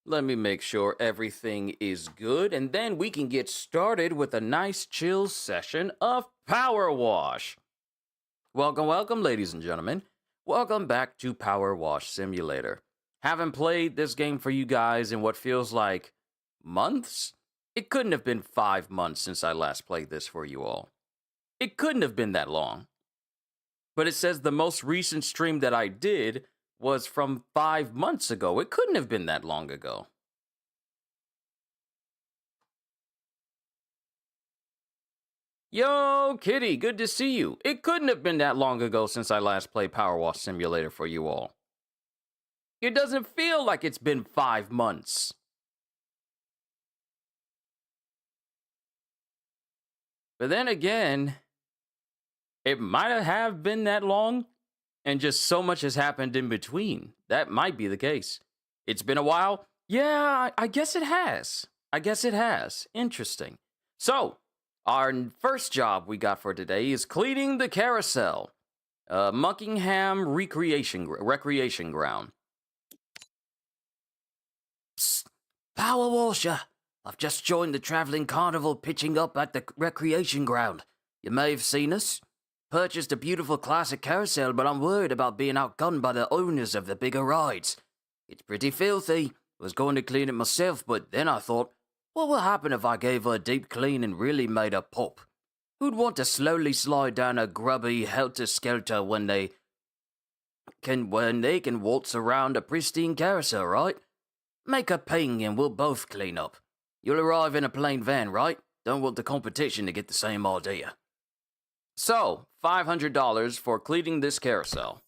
Let me make sure everything is good, and then we can get started with a nice chill session of Power Wash. Welcome, welcome, ladies and gentlemen. Welcome back to Power Wash Simulator. Haven't played this game for you guys in what feels like months? It couldn't have been 5 months since I last played this for you all. It couldn't have been that long. But it says the most recent stream that I did was from 5 months ago. It couldn't have been that long ago. Yo, Kitty, good to see you. It couldn't have been that long ago since I last played Power Wash Simulator for you all. It doesn't feel like it's been 5 months. But then again, it might have been that long, and just so much has happened in between. That might be the case. It's been a while? Yeah, I guess it has. Interesting. So, our first job we got for today is cleaning the carousel. Muckingham Recreation Ground. Psst, Power Washer. I've just joined the traveling carnival pitching up at the recreation ground. You may have seen us. Purchased a beautiful classic carousel, but I'm worried about being outgunned by the owners of the bigger rides. It's pretty filthy. Was going to clean it myself, but then I thought, what would happen if I gave her a deep clean and really made her pop? Who'd want to slowly slide down a grubby helter-skelter when they can waltz around a pristine carousel, right? Make a ping and we'll both clean up. You'll arrive in a plain van, right? Don't want the competition to get the same idea. So, $500 for cleaning this carousel.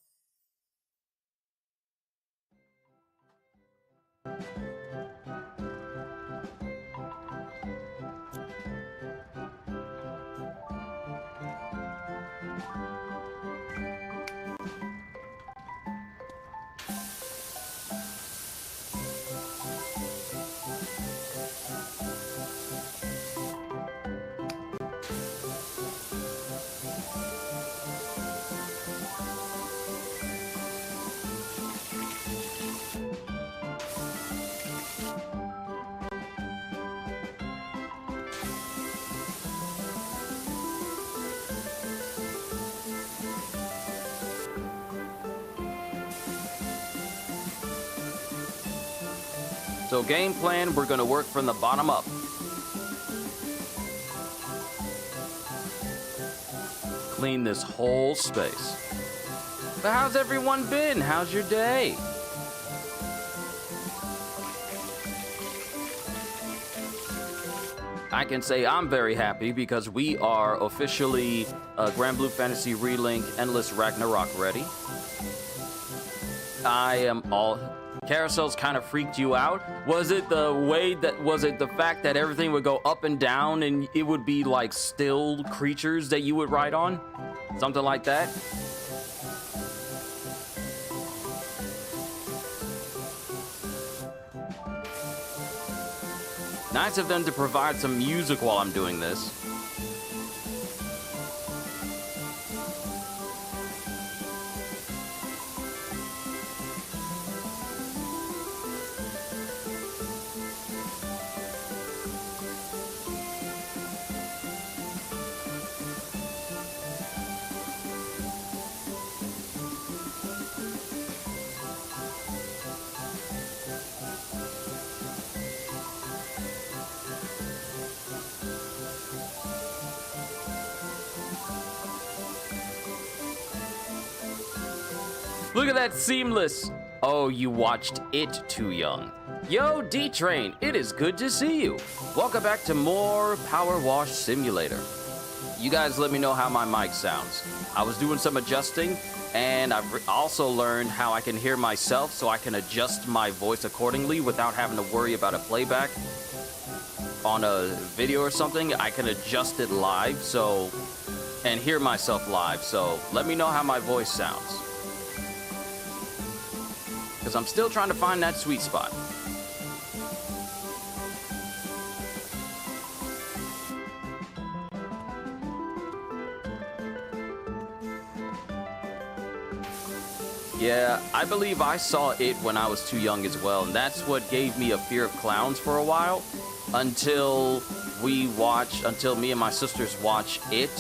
So game plan, we're going to work from the bottom up. Clean this whole space. But how's everyone been? How's your day? I can say I'm very happy because we are officially Grand Blue Fantasy Relink Endless Ragnarok ready. I am all... Carousels kind of freaked you out? Was it the fact that everything would go up and down and it would be like still creatures that you would ride on? Something like that? Nice of them to provide some music while I'm doing this. Look at that seamless. Oh, you watched it too young. Yo, D-Train, it is good to see you. Welcome back to more Power Wash Simulator. You guys let me know how my mic sounds. I was doing some adjusting, and I've also learned how I can hear myself so I can adjust my voice accordingly without having to worry about a playback on a video or something. I can adjust it live and hear myself live. So let me know how my voice sounds. Because I'm still trying to find that sweet spot. Yeah, I believe I saw it when I was too young as well, and that's what gave me a fear of clowns for a while, until until me and my sisters watch it,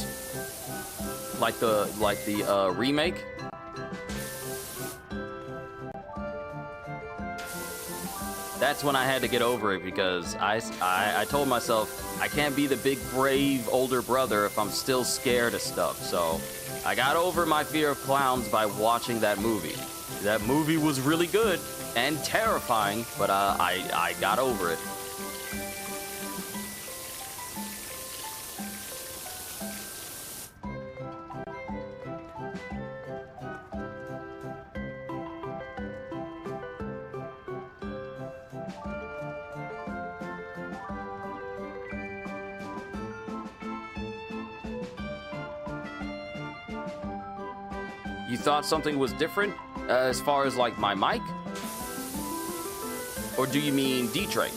like the remake. That's when I had to get over it, because I told myself I can't be the big brave older brother if I'm still scared of stuff. So I got over my fear of clowns by watching that movie. That movie was really good and terrifying, but I got over it. You thought something was different as far as like my mic? Or do you mean D-Tray?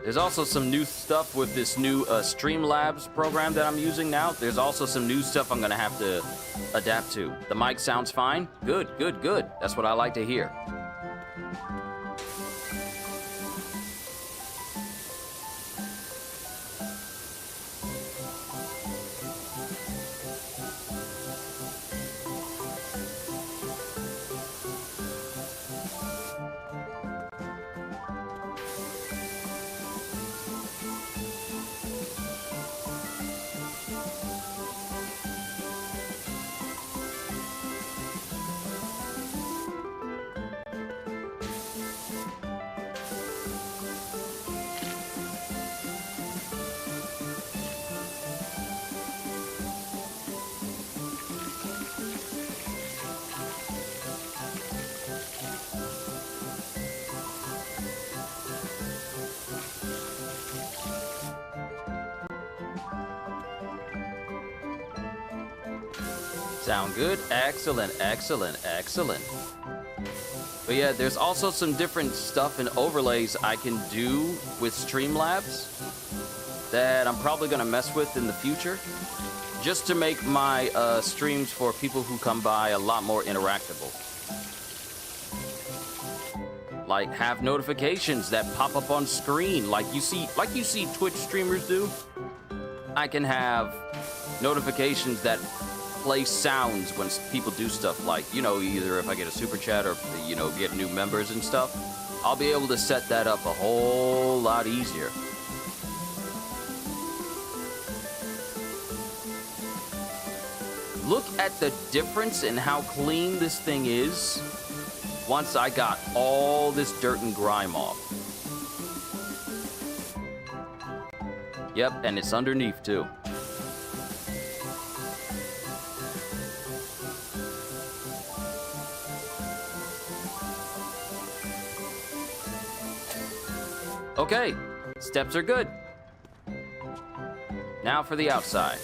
There's also some new stuff with this new Streamlabs program that I'm using now. There's also some new stuff I'm gonna have to adapt to. The mic sounds fine. Good, good, good. That's what I like to hear. Sound good? Excellent, excellent, excellent. But yeah, there's also some different stuff and overlays I can do with Streamlabs that I'm probably gonna mess with in the future, just to make my streams for people who come by a lot more interactable. Like have notifications that pop up on screen, like you see Twitch streamers do. I can have notifications that play sounds when people do stuff, like, you know, either if I get a super chat or, you know, get new members and stuff. I'll be able to set that up a whole lot easier. Look at the difference in how clean this thing is once I got all this dirt and grime off. Yep, and it's underneath too. Okay, steps are good. Now for the outside.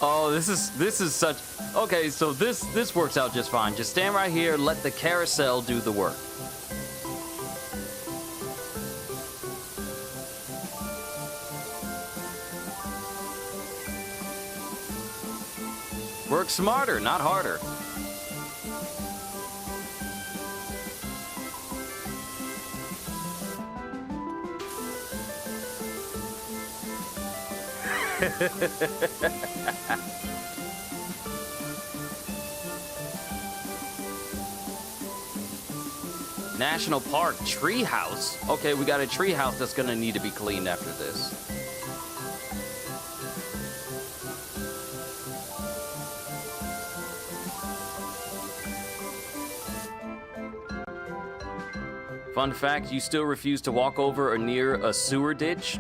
Oh, this is such. Okay, so this works out just fine. Just stand right here, let the carousel do the work. Work smarter, not harder. National Park treehouse. Okay, we got a treehouse that's gonna need to be cleaned after this. Fun fact, you still refuse to walk over or near a sewer ditch?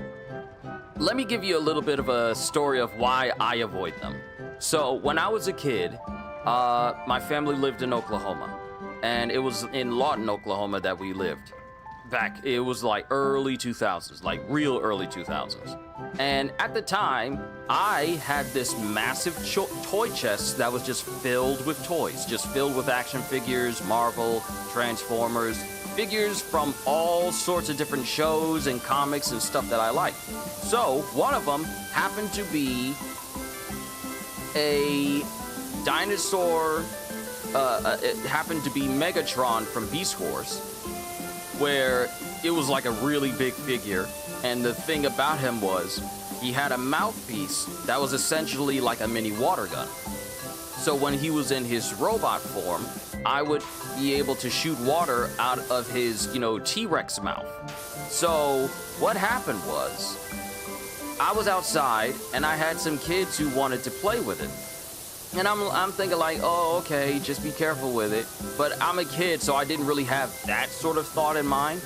Let me give you a little bit of a story of why I avoid them. So, when I was a kid, my family lived in Oklahoma. And it was in Lawton, Oklahoma that we lived. It was like early 2000s, like real early 2000s. And at the time, I had this massive toy chest that was just filled with toys, just filled with action figures, Marvel, Transformers, figures from all sorts of different shows and comics and stuff that I like. So one of them happened to be a dinosaur. It happened to be Megatron from Beast Wars, where it was like a really big figure. And the thing about him was he had a mouthpiece that was essentially like a mini water gun. So when he was in his robot form, I would be able to shoot water out of his, T-Rex mouth. So what happened was I was outside and I had some kids who wanted to play with it. And I'm thinking like, oh, okay, just be careful with it. But I'm a kid, so I didn't really have that sort of thought in mind.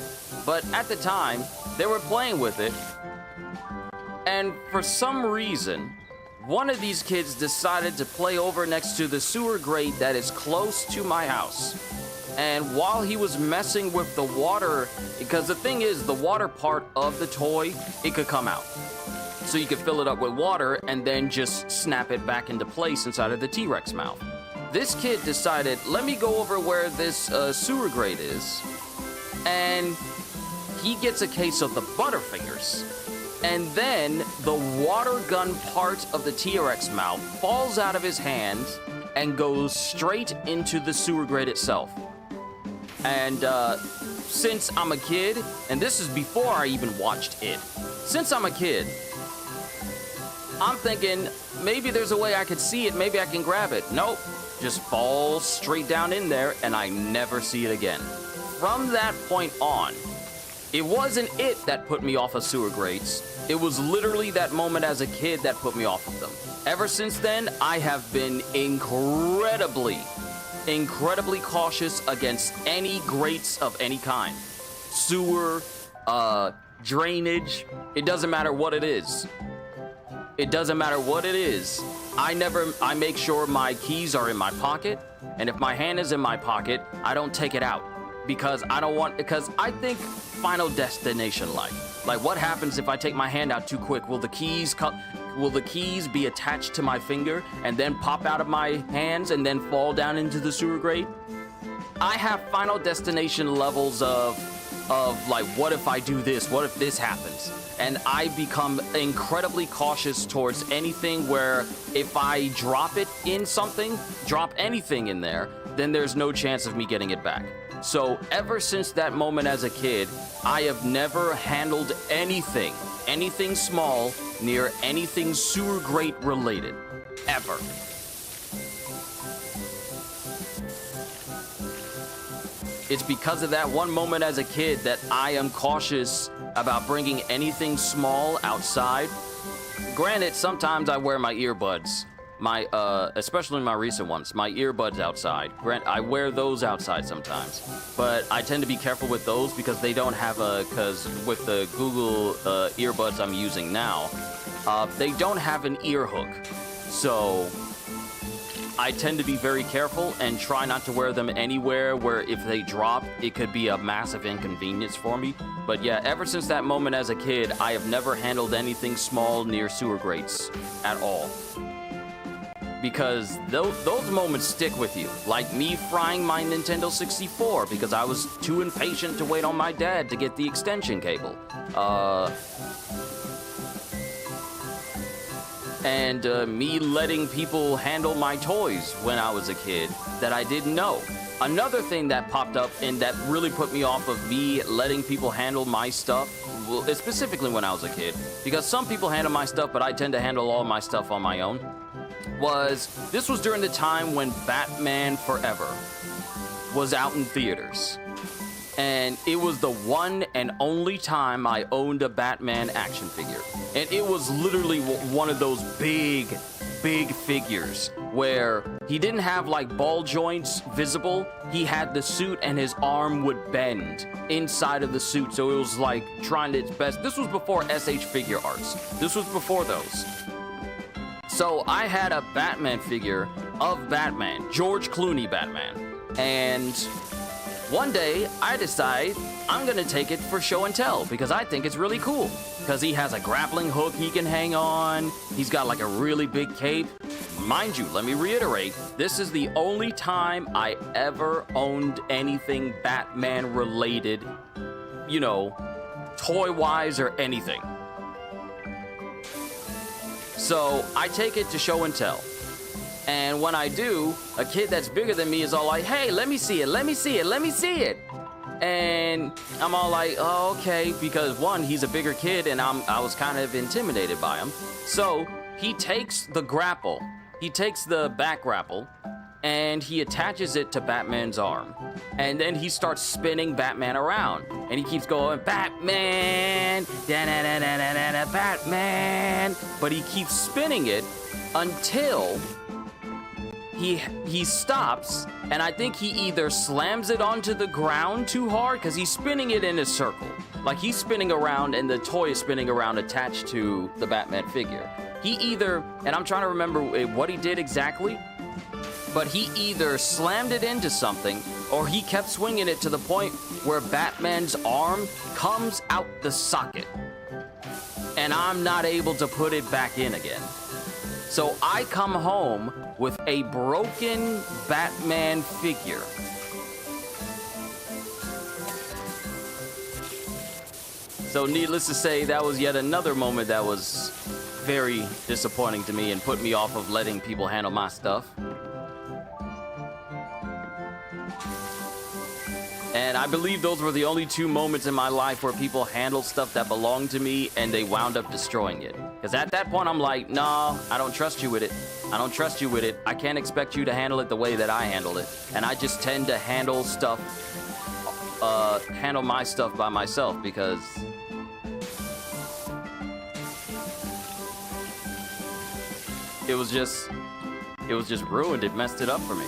But at the time, they were playing with it. And for some reason, one of these kids decided to play over next to the sewer grate that is close to my house. And while he was messing with the water, because the thing is, the water part of the toy, it could come out. So you could fill it up with water and then just snap it back into place inside of the T-Rex mouth. This kid decided, let me go over where this sewer grate is. And he gets a case of the Butterfingers. And then the water gun part of the T-Rex mouth falls out of his hands and goes straight into the sewer grate itself. And since I'm a kid, and this is before I even watched it, since I'm a kid, I'm thinking maybe there's a way I could see it, maybe I can grab it. Nope, just falls straight down in there and I never see it again. From that point on, it wasn't it that put me off of sewer grates. It was literally that moment as a kid that put me off of them. Ever since then, I have been incredibly cautious against any grates of any kind. Sewer, drainage, it doesn't matter what it is. It doesn't matter what it is. I make sure my keys are in my pocket, and if my hand is in my pocket, I don't take it out because I think Final Destination like what happens if I take my hand out too quick? Will the keys be attached to my finger and then pop out of my hands and then fall down into the sewer grate? I have Final Destination levels of like, what if I do this? What if this happens? And I become incredibly cautious towards anything where if I drop anything in there, then there's no chance of me getting it back. So ever since that moment as a kid, I have never handled anything small near anything sewer grate related, ever. It's because of that one moment as a kid that I am cautious about bringing anything small outside. Granted, sometimes I wear my earbuds, especially my recent ones, my earbuds outside. I wear those outside sometimes, but I tend to be careful with those because they don't have because with the Google earbuds I'm using now, they don't have an ear hook. So I tend to be very careful and try not to wear them anywhere where if they drop, it could be a massive inconvenience for me. But yeah, ever since that moment as a kid, I have never handled anything small near sewer grates at all. because those moments stick with you. Like me frying my Nintendo 64 because I was too impatient to wait on my dad to get the extension cable. And me letting people handle my toys when I was a kid that I didn't know. Another thing that popped up and that really put me off of me letting people handle my stuff, well, specifically when I was a kid, because some people handle my stuff, but I tend to handle all my stuff on my own, this was during the time when Batman Forever was out in theaters. And it was the one and only time I owned a Batman action figure. And it was literally one of those big figures where he didn't have like ball joints visible. He had the suit and his arm would bend inside of the suit. So it was like trying its best. This was before SH Figure Arts. This was before those. So I had a Batman figure of Batman, George Clooney Batman. And one day, I decide I'm gonna take it for show and tell because I think it's really cool. Because he has a grappling hook he can hang on. He's got like a really big cape. Mind you, let me reiterate, this is the only time I ever owned anything Batman related, you know, toy-wise or anything. So I take it to show and tell. And when I do, a kid that's bigger than me is all like, hey, let me see it, let me see it, let me see it. And I'm all like, oh, okay, because one, he's a bigger kid and I was kind of intimidated by him. So he takes the grapple, he takes the back grapple, and he attaches it to Batman's arm. And then he starts spinning Batman around. And he keeps going, Batman, da-da-da-da-da-da, Batman. But he keeps spinning it until he stops, and I think he either slams it onto the ground too hard, because he's spinning it in a circle. Like, he's spinning around, and the toy is spinning around attached to the Batman figure. He either, and I'm trying to remember what he did exactly, but he either slammed it into something, or he kept swinging it to the point where Batman's arm comes out the socket. And I'm not able to put it back in again. So I come home with a broken Batman figure. So needless to say, that was yet another moment that was very disappointing to me and put me off of letting people handle my stuff. And I believe those were the only two moments in my life where people handled stuff that belonged to me and they wound up destroying it. Because at that point, I'm like, no, I don't trust you with it. I don't trust you with it. I can't expect you to handle it the way that I handle it. And I just tend to handle stuff, handle my stuff by myself because it was just ruined. It messed it up for me.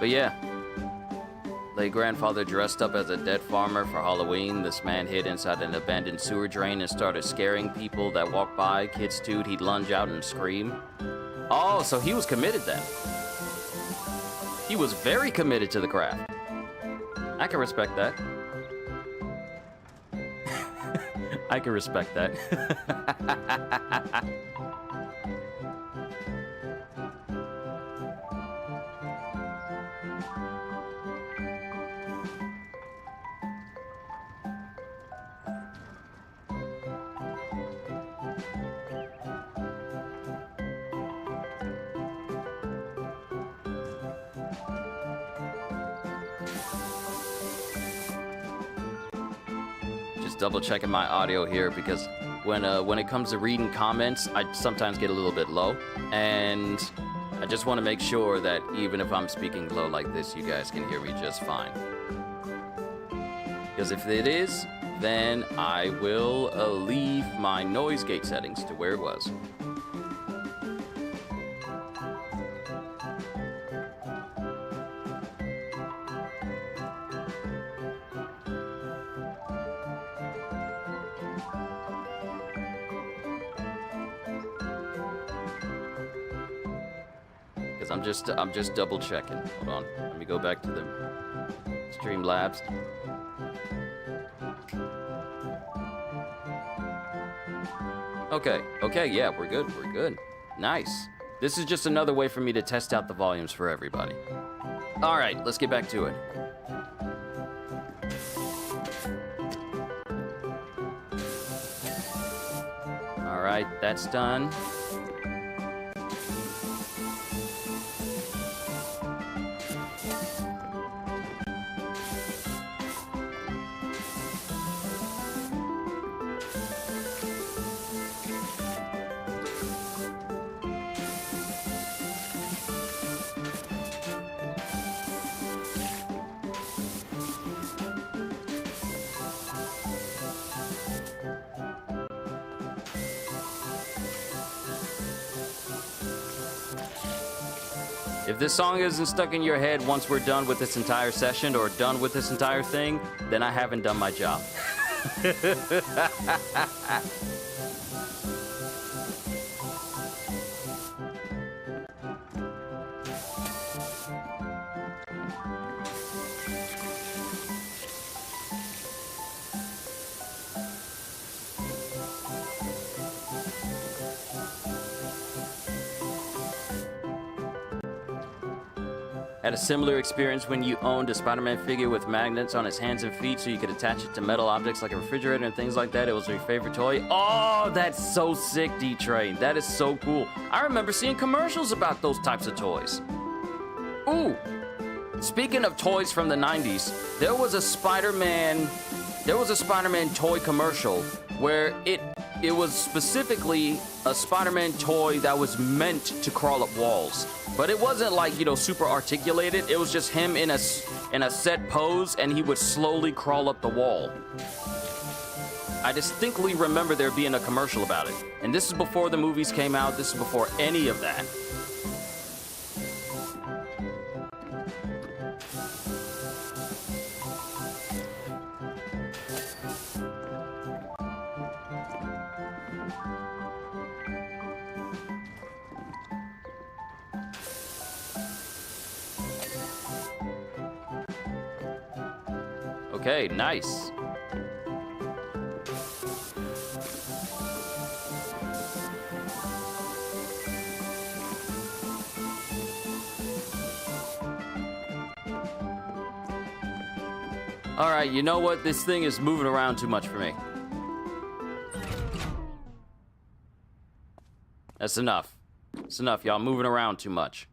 But yeah, late grandfather dressed up as a dead farmer for Halloween. This man hid inside an abandoned sewer drain and started scaring people that walked by. Kids too, he'd lunge out and scream. Oh, so he was committed then. He was very committed to the craft. I can respect that. I can respect that. Double checking my audio here because when it comes to reading comments, I sometimes get a little bit low, and I just want to make sure that even if I'm speaking low like this, you guys can hear me just fine. Because if it is, then I will leave my noise gate settings to where it was. I'm just double checking. Hold on. Let me go back to the Streamlabs. Okay, yeah, we're good. Nice. This is just another way for me to test out the volumes for everybody. All right, let's get back to it. All right, that's done. If this song isn't stuck in your head once we're done with this entire session or done with this entire thing, then I haven't done my job. Had a similar experience when you owned a Spider-Man figure with magnets on his hands and feet so you could attach it to metal objects like a refrigerator and things like that. It was your favorite toy. Oh, that's so sick, D-Train. That is so cool. I remember seeing commercials about those types of toys. Ooh, speaking of toys from the 90s, there was a Spider-Man toy commercial where it was specifically a Spider-Man toy that was meant to crawl up walls. But it wasn't like, super articulated. It was just him in a set pose, and he would slowly crawl up the wall. I distinctly remember there being a commercial about it. And this is before the movies came out. This is before any of that. Okay, nice. All right, you know what? This thing is moving around too much for me. That's enough. It's enough, y'all. Moving around too much.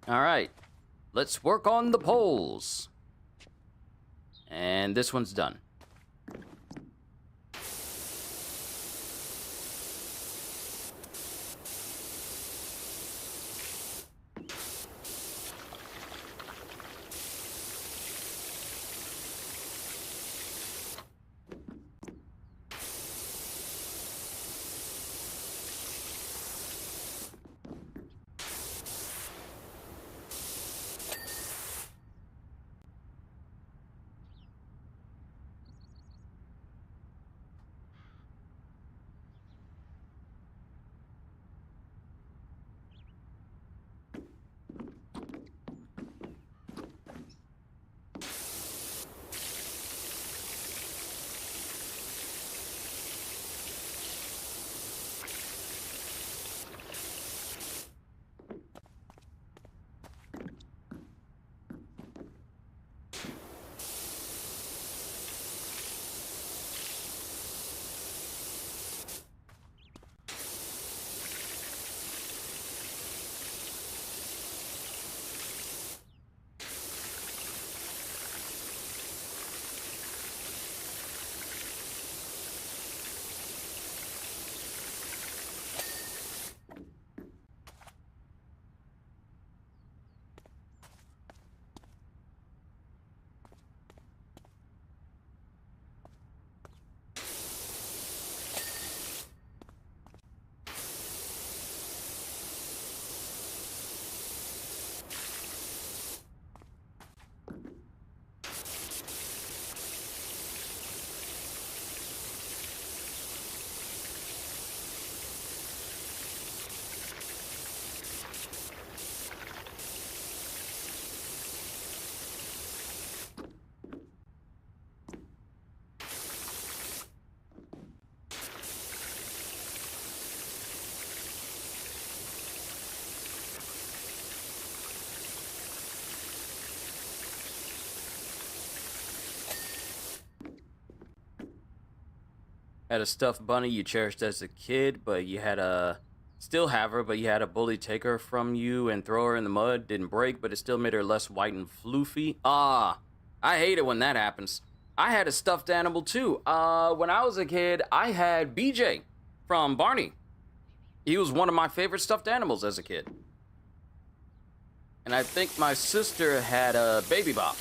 All right, let's work on the poles. And this one's done. Had a stuffed bunny you cherished as a kid, but you had a still have her, but you had a bully take her from you and throw her in the mud. Didn't break, but it still made her less white and floofy. Ah, I hate it when that happens. I had a stuffed animal too. When I was a kid, I had BJ from Barney. He was one of my favorite stuffed animals as a kid. And I think my sister had a Baby Bop.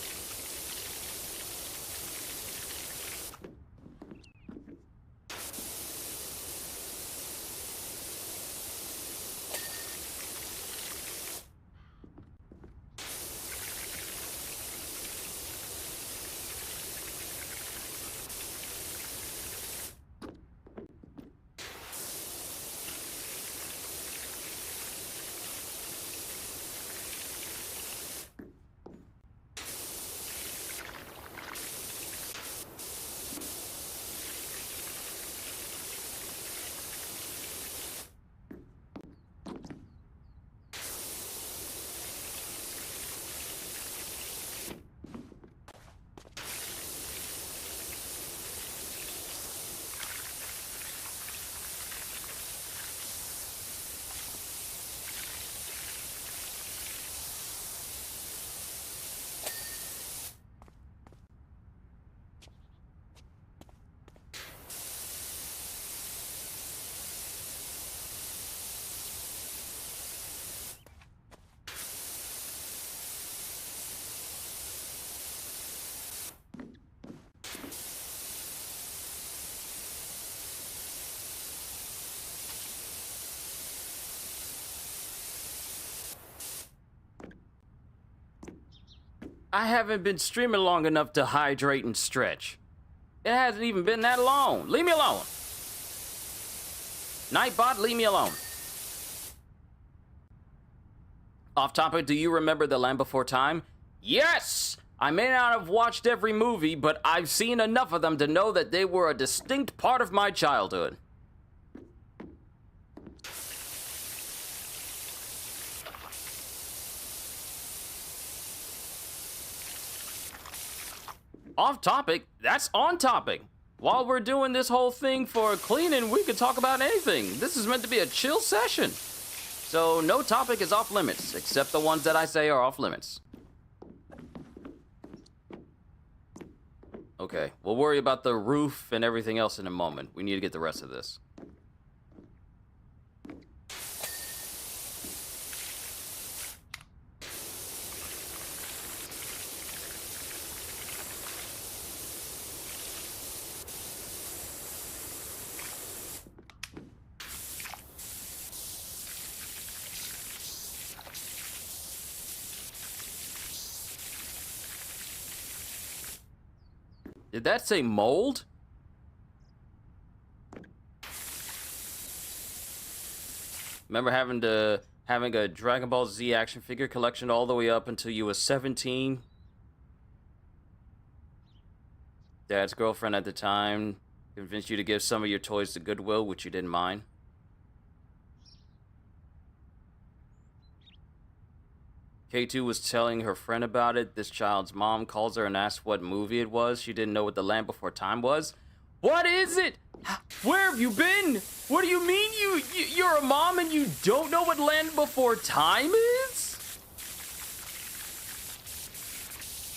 I haven't been streaming long enough to hydrate and stretch. It hasn't even been that long. Leave me alone. Nightbot, leave me alone. Off topic, do you remember The Land Before Time? Yes! I may not have watched every movie, but I've seen enough of them to know that they were a distinct part of my childhood. Off topic, that's on topic. While we're doing this whole thing for cleaning, we can talk about anything. This is meant to be a chill session. So no topic is off limits, except the ones that I say are off limits. Okay, we'll worry about the roof and everything else in a moment. We need to get the rest of this. Did that say mold? Remember having a Dragon Ball Z action figure collection all the way up until you was 17? Dad's girlfriend at the time convinced you to give some of your toys to Goodwill, which you didn't mind. K2 was telling her friend about it. This child's mom calls her and asks what movie it was. She didn't know what The Land Before Time was. What is it? Where have you been? What do you mean you're a mom and you don't know what Land Before Time is?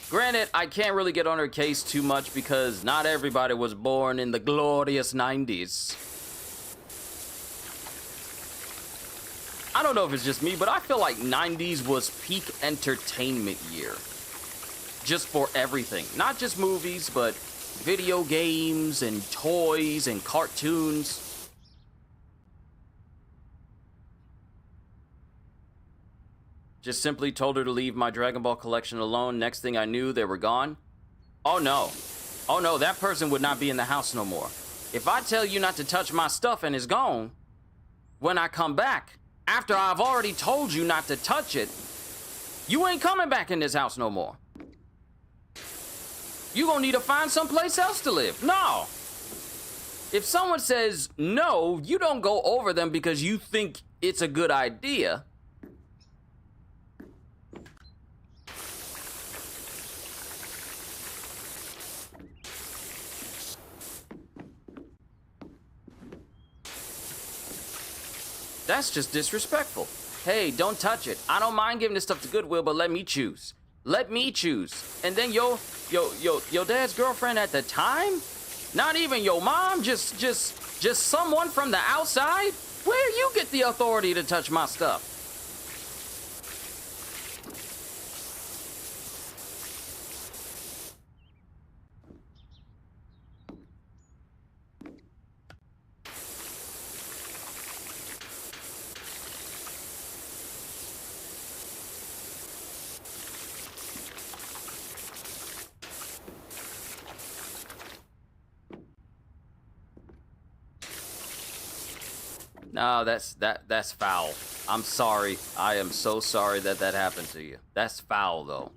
Granted, I can't really get on her case too much because not everybody was born in the glorious 90s. I don't know if it's just me, but I feel like 90s was peak entertainment year. Just for everything. Not just movies, but video games and toys and cartoons. Just simply told her to leave my Dragon Ball collection alone. Next thing I knew, they were gone. Oh no. Oh no, that person would not be in the house no more. If I tell you not to touch my stuff and it's gone, when I come back, after I've already told you not to touch it, you ain't coming back in this house no more. You gonna need to find someplace else to live. No. If someone says no, you don't go over them because you think it's a good idea. That's just disrespectful. Hey, don't touch it. I don't mind giving this stuff to Goodwill, but let me choose. Let me choose. And then your dad's girlfriend at the time? Not even your mom, just someone from the outside? Where you get the authority to touch my stuff? No, that's foul. I'm sorry. I am so sorry that happened to you. That's foul, though.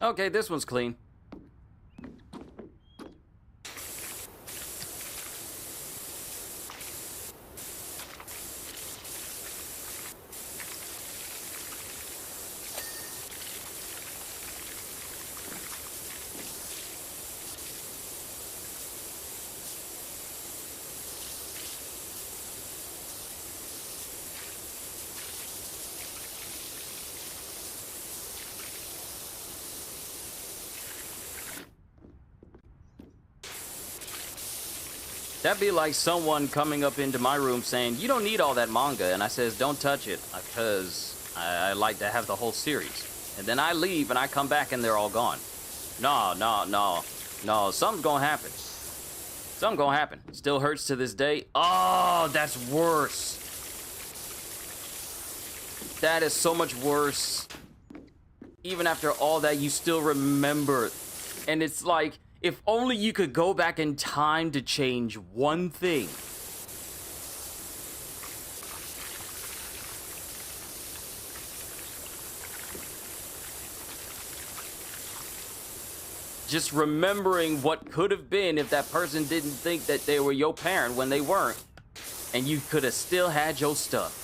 Okay, this one's clean. That'd be like someone coming up into my room saying, "You don't need all that manga," and I says, "Don't touch it, because I like to have the whole series." And then I leave and I come back and they're all gone. No, something's gonna happen. Something's gonna happen. Still hurts to this day. Oh, that's worse. That is so much worse. Even after all that, you still remember. And it's like, if only you could go back in time to change one thing. Just remembering what could have been if that person didn't think that they were your parent when they weren't. And you could have still had your stuff.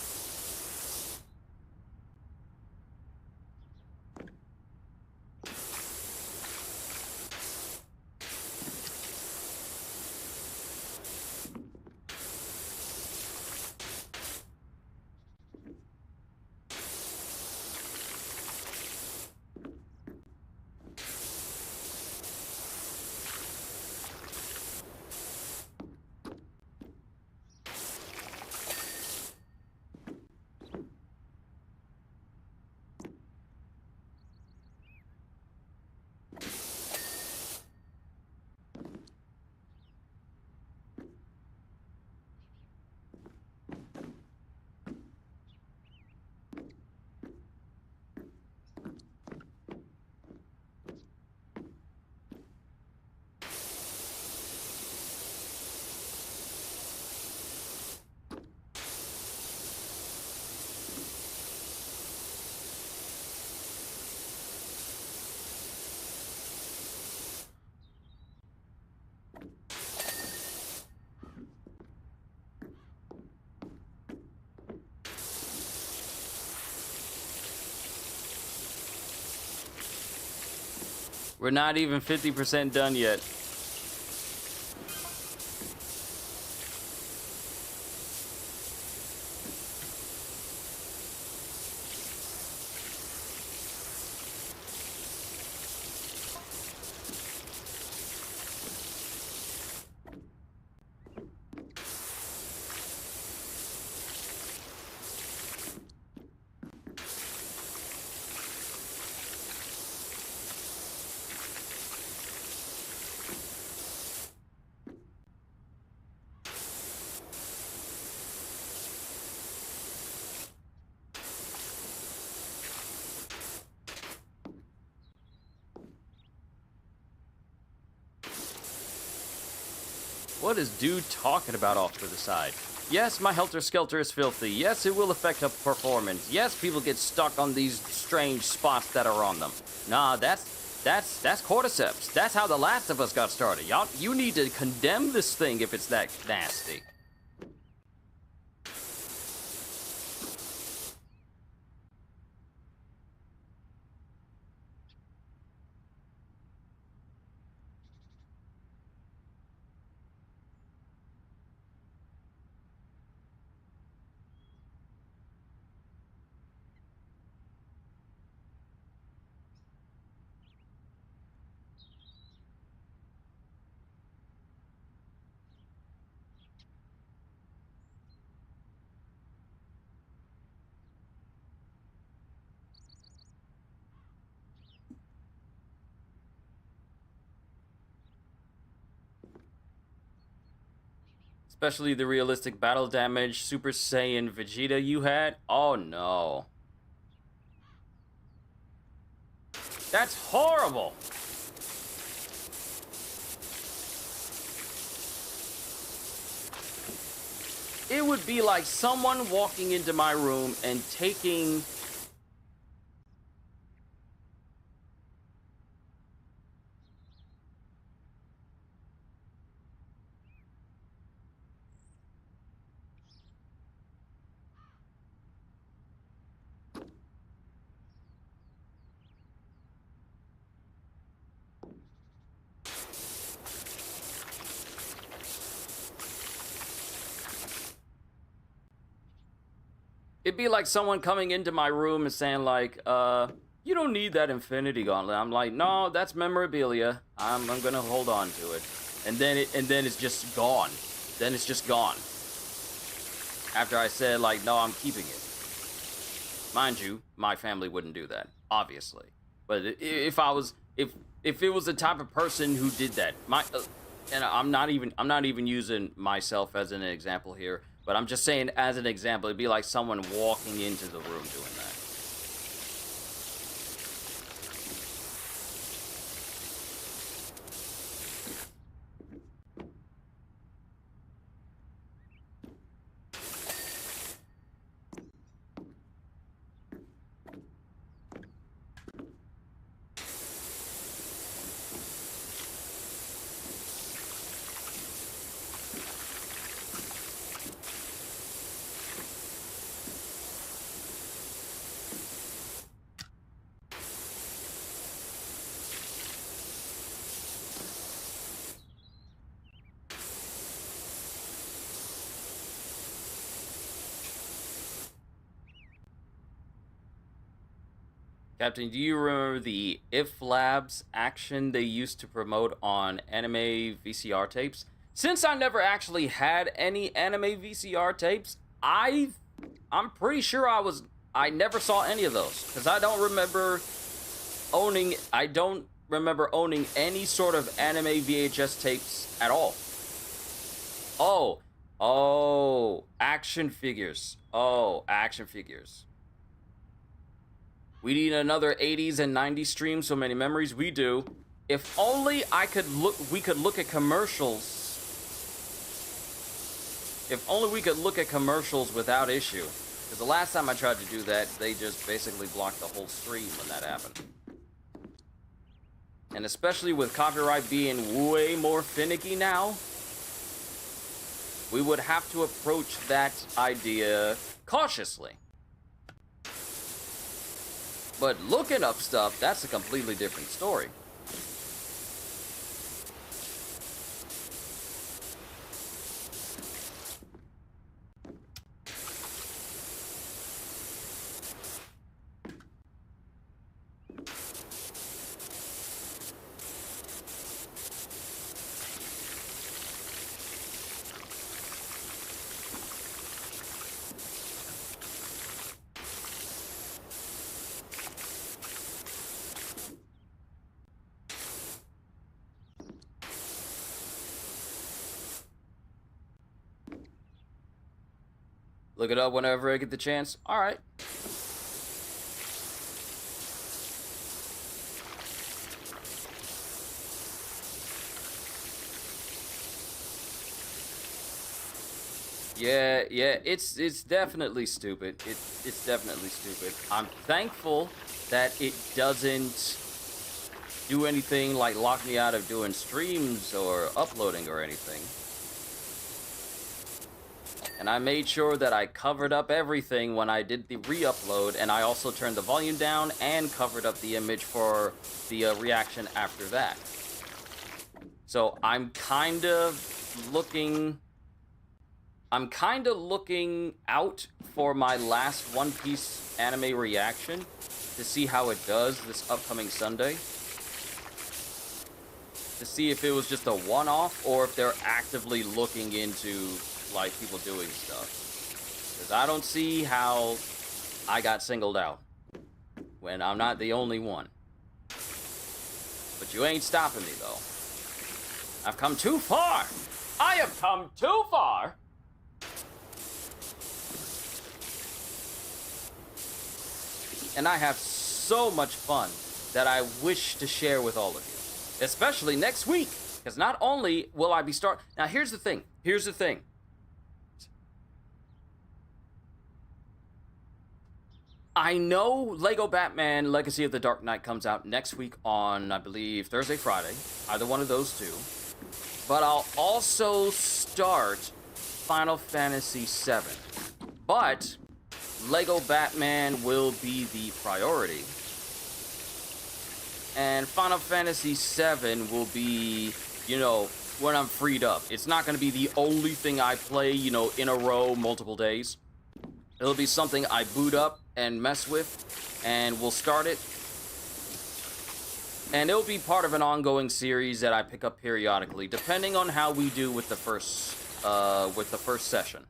We're not even 50% done yet. What is dude talking about off to the side? Yes, my helter-skelter is filthy. Yes, it will affect her performance. Yes, people get stuck on these strange spots that are on them. Nah, that's cordyceps. That's how The Last of Us got started. Y'all, you need to condemn this thing if it's that nasty. Especially the realistic battle damage Super Saiyan Vegeta you had. Oh no. That's horrible. It would be like someone walking into my room and taking... It'd be like someone coming into my room and saying like, you don't need that Infinity Gauntlet. I'm like, no, that's memorabilia. I'm gonna hold on to it. And then it's just gone. Then it's just gone. After I said like, no, I'm keeping it. Mind you, my family wouldn't do that, obviously. But if it was the type of person who did that, and I'm not even using myself as an example here, but I'm just saying as an example, it'd be like someone walking into the room doing that. Captain, do you remember the If Labs action they used to promote on anime VCR tapes? Since I never actually had any anime VCR tapes, I'm pretty sure I never saw any of those because I don't remember owning any sort of anime VHS tapes at all. Oh, action figures. Oh, action figures. We need another 80s and 90s stream, so many memories. We do. If only we could look at commercials. If only we could look at commercials without issue. Because the last time I tried to do that, they just basically blocked the whole stream when that happened. And especially with copyright being way more finicky now, we would have to approach that idea cautiously. But looking up stuff, that's a completely different story. Look it up whenever I get the chance. All right. Yeah, yeah, it's definitely stupid. It's definitely stupid. I'm thankful that it doesn't do anything like lock me out of doing streams or uploading or anything. And I made sure that I covered up everything when I did the re-upload, and I also turned the volume down and covered up the image for the reaction after that. So I'm kind of looking out for my last One Piece anime reaction to see how it does this upcoming Sunday. To see if it was just a one-off or if they're actively looking into, like, people doing stuff. Because I don't see how I got singled out when I'm not the only one. But you ain't stopping me, though. I've come too far! I have come too far! And I have so much fun that I wish to share with all of you. Especially next week. Because not only will I be Now, here's the thing. Here's the thing. I know Lego Batman Legacy of the Dark Knight comes out next week on, I believe, Thursday, Friday. Either one of those two. But I'll also start Final Fantasy VII. But Lego Batman will be the priority. And Final Fantasy VII will be, you know, when I'm freed up. It's not going to be the only thing I play, you know, in a row multiple days. It'll be something I boot up and mess with, and we'll start it. And it'll be part of an ongoing series that I pick up periodically, depending on how we do with the first session.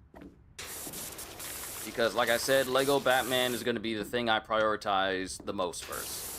Because, like I said, Lego Batman is going to be the thing I prioritize the most first.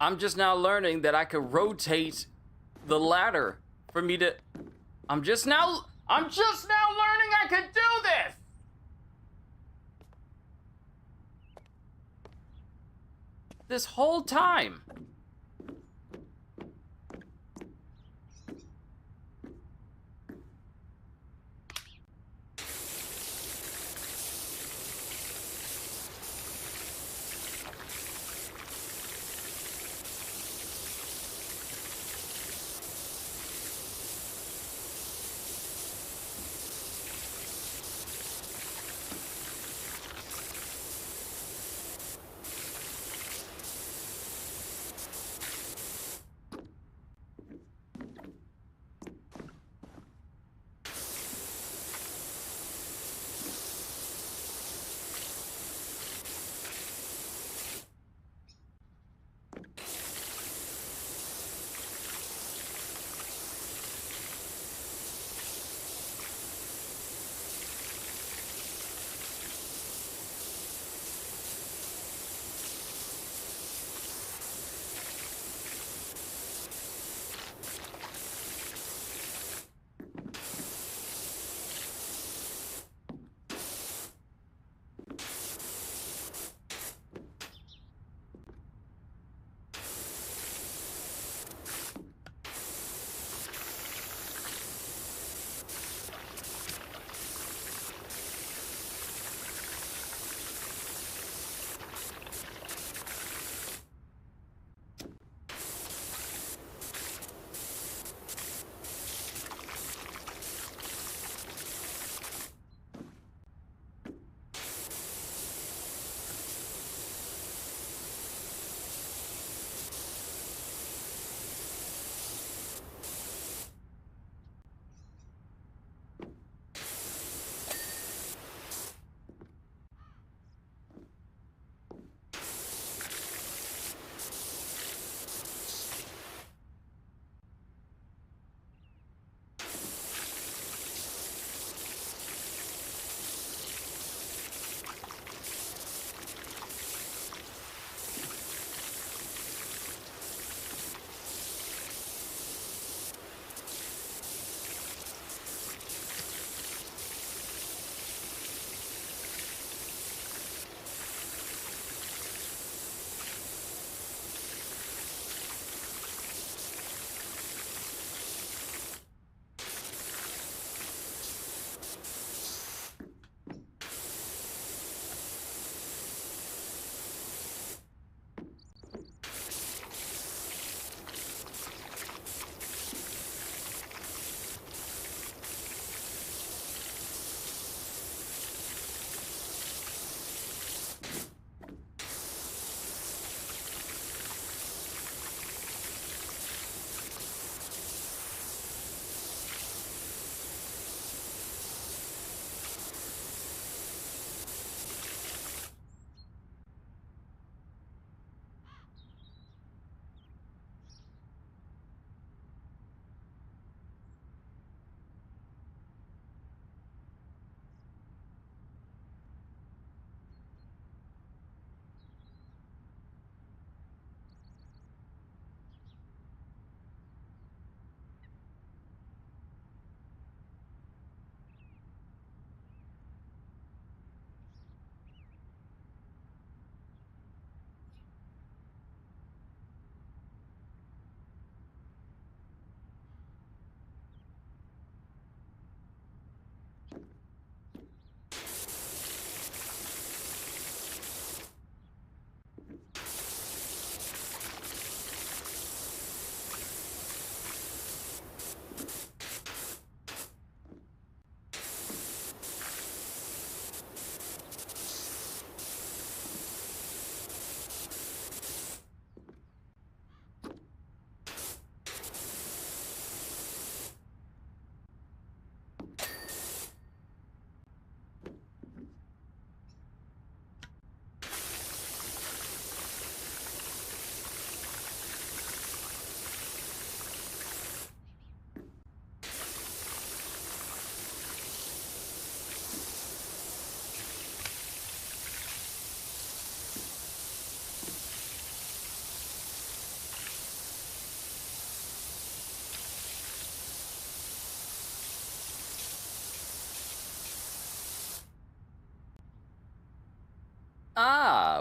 I'm just now learning that I could rotate the ladder for me to... I'm just now learning I could do this! This whole time.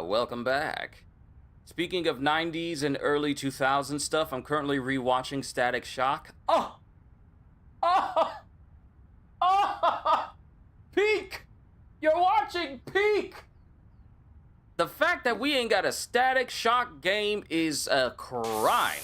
Welcome back. Speaking of 90s and early 2000s stuff, I'm currently rewatching Static Shock. Oh! Oh! Oh! Peak! You're watching Peak! The fact that we ain't got a Static Shock game is a crime.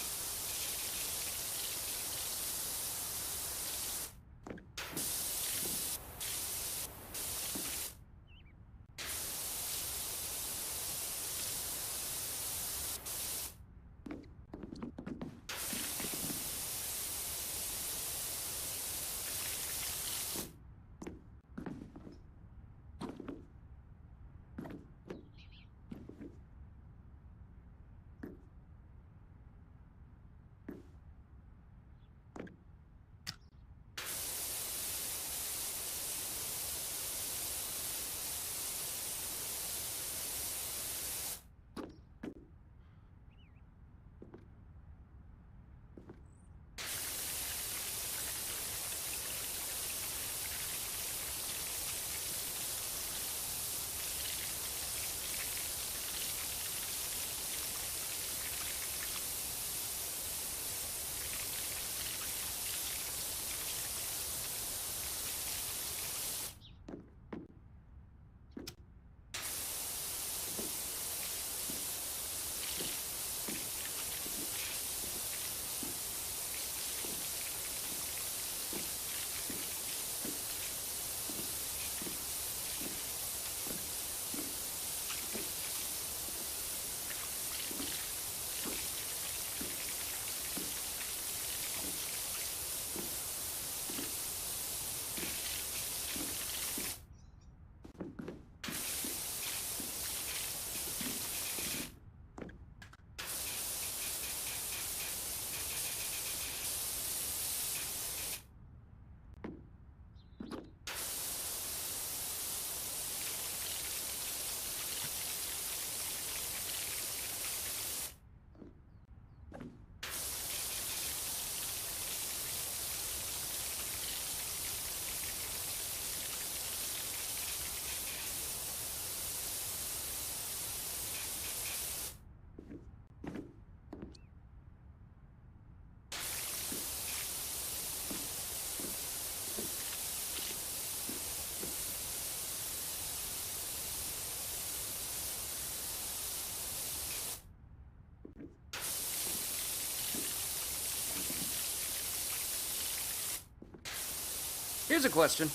Here's a question.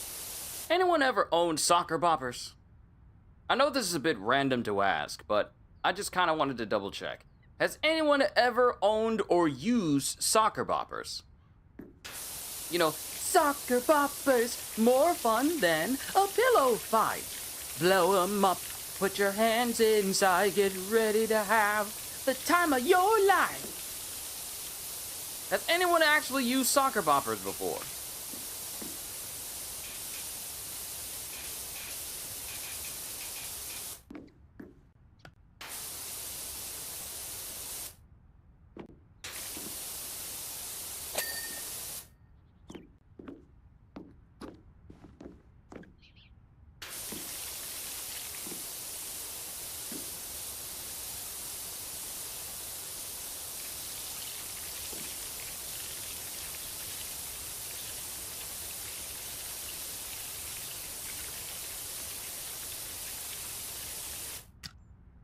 Anyone ever owned soccer boppers? I know this is a bit random to ask, but I just kind of wanted to double check. Has anyone ever owned or used soccer boppers? You know, soccer boppers, more fun than a pillow fight. Blow 'em up, put your hands inside, get ready to have the time of your life. Has anyone actually used soccer boppers before?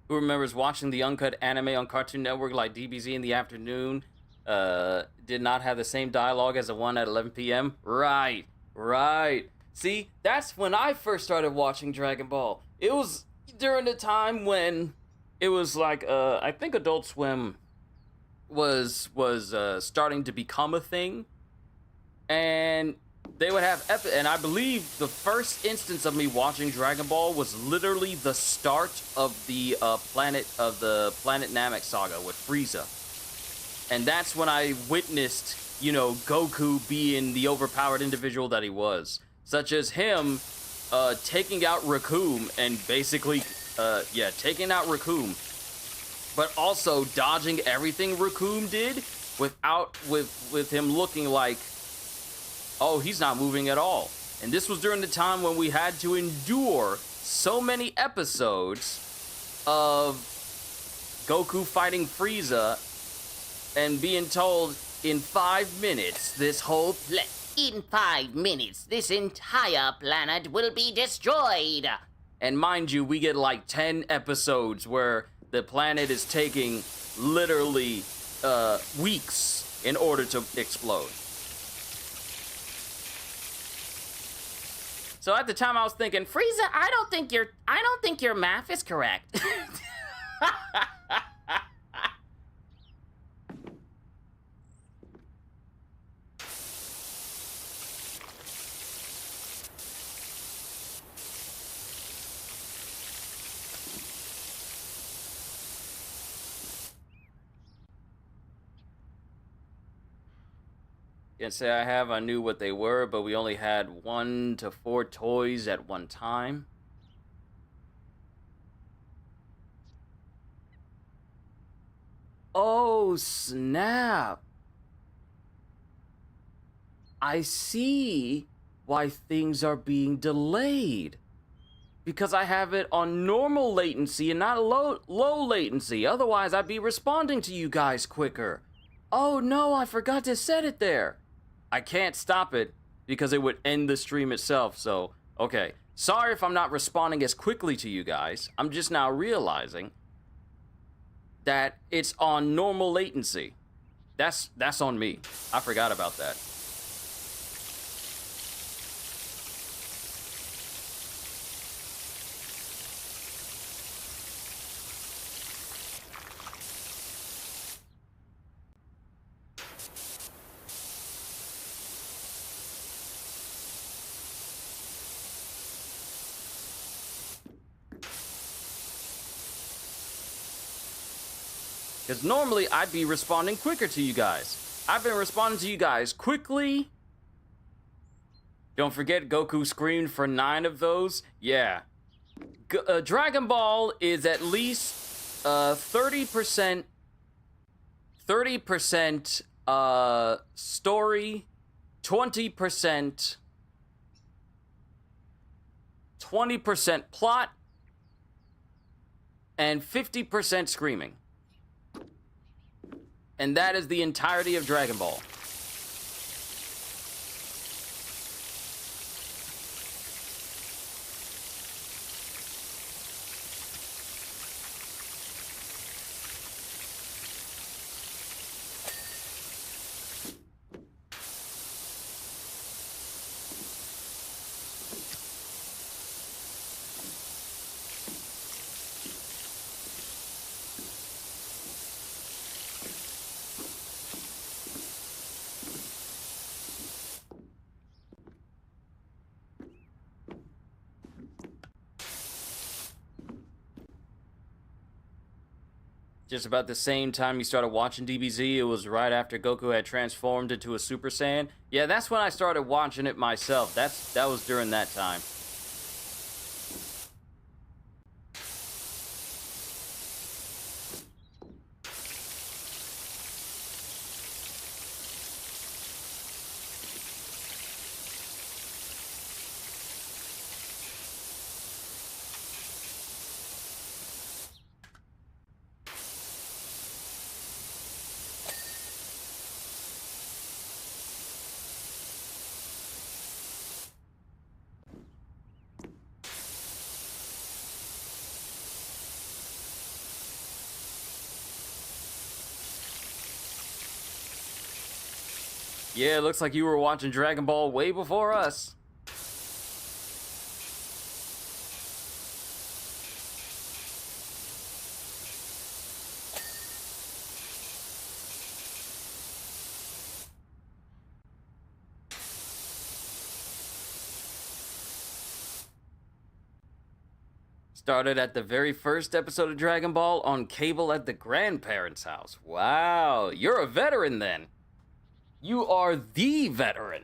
Who remembers watching the uncut anime on Cartoon Network like DBZ in the afternoon? Did not have the same dialogue as the one at 11 p.m. Right. See, that's when I first started watching Dragon Ball. It was during the time when it was like, I think Adult Swim was starting to become a thing, and they would have and I believe the first instance of me watching Dragon Ball was literally the start of the Planet Namek saga with Frieza. And that's when I witnessed, you know, Goku being the overpowered individual that he was. Such as him taking out Raccoon and basically taking out Raccoon, but also dodging everything Raccoon did with him looking like, oh, he's not moving at all. And this was during the time when we had to endure so many episodes of Goku fighting Frieza and being told in 5 minutes this whole In 5 minutes, this entire planet will be destroyed. And mind you, we get like 10 episodes where the planet is taking literally weeks in order to explode. So at the time I was thinking, Frieza, I don't think your math is correct. can't say I knew what they were, but we only had 1 to 4 toys at one time. Oh, snap. I see why things are being delayed. Because I have it on normal latency and not low latency. Otherwise, I'd be responding to you guys quicker. Oh no, I forgot to set it there. I can't stop it because it would end the stream itself. So, okay. Sorry if I'm not responding as quickly to you guys. I'm just now realizing that it's on normal latency. That's on me. I forgot about that. Because normally I'd be responding quicker to you guys. I've been responding to you guys quickly. Don't forget Goku screamed for 9 of those. Yeah. Dragon Ball is at least 30% story, 20% plot, and 50% screaming. And that is the entirety of Dragon Ball. Just about the same time you started watching DBZ, it was right after Goku had transformed into a Super Saiyan. Yeah, that's when I started watching it myself. That was during that time. Yeah, it looks like you were watching Dragon Ball way before us. Started at the very first episode of Dragon Ball on cable at the grandparents' house. Wow, you're a veteran then. You are the veteran.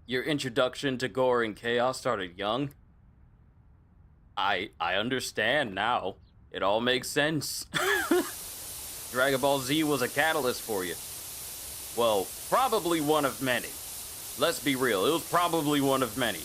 Your introduction to gore and chaos started young. I understand now. It all makes sense. Dragon Ball Z was a catalyst for you. Well, probably one of many. Let's be real, it was probably one of many.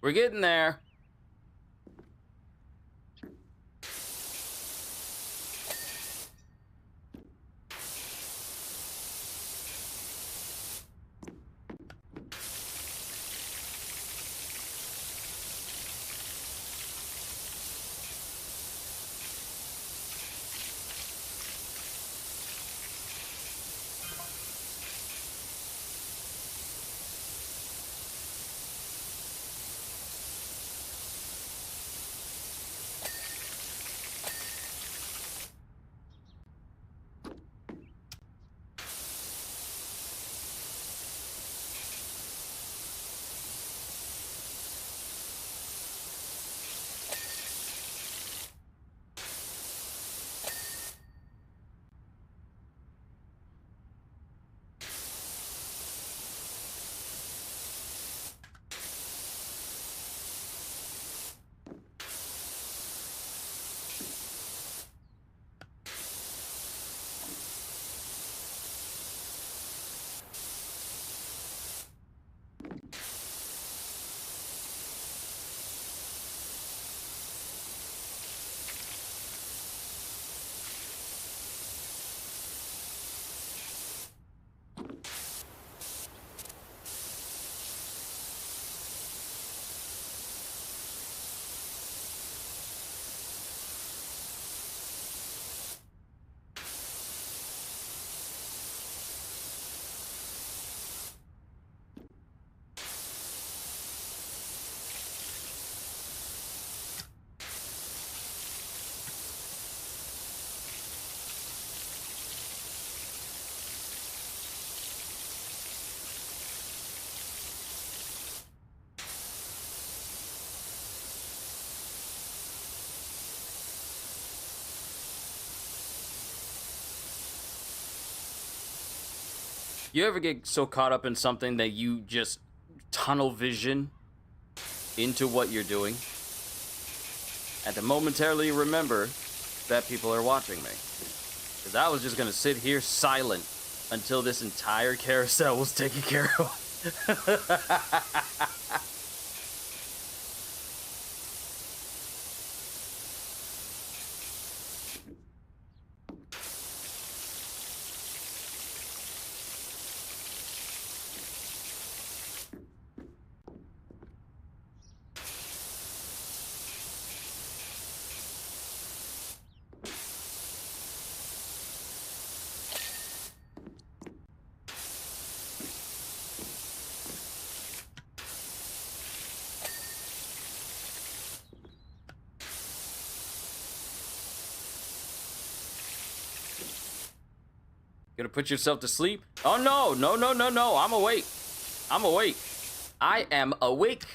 We're getting there. You ever get so caught up in something that you just tunnel vision into what you're doing? And to momentarily remember that people are watching me. Because I was just going to sit here silent until this entire carousel was taken care of. Gonna put yourself to sleep? Oh no, no, no, no, no. I'm awake. I'm awake. I am awake.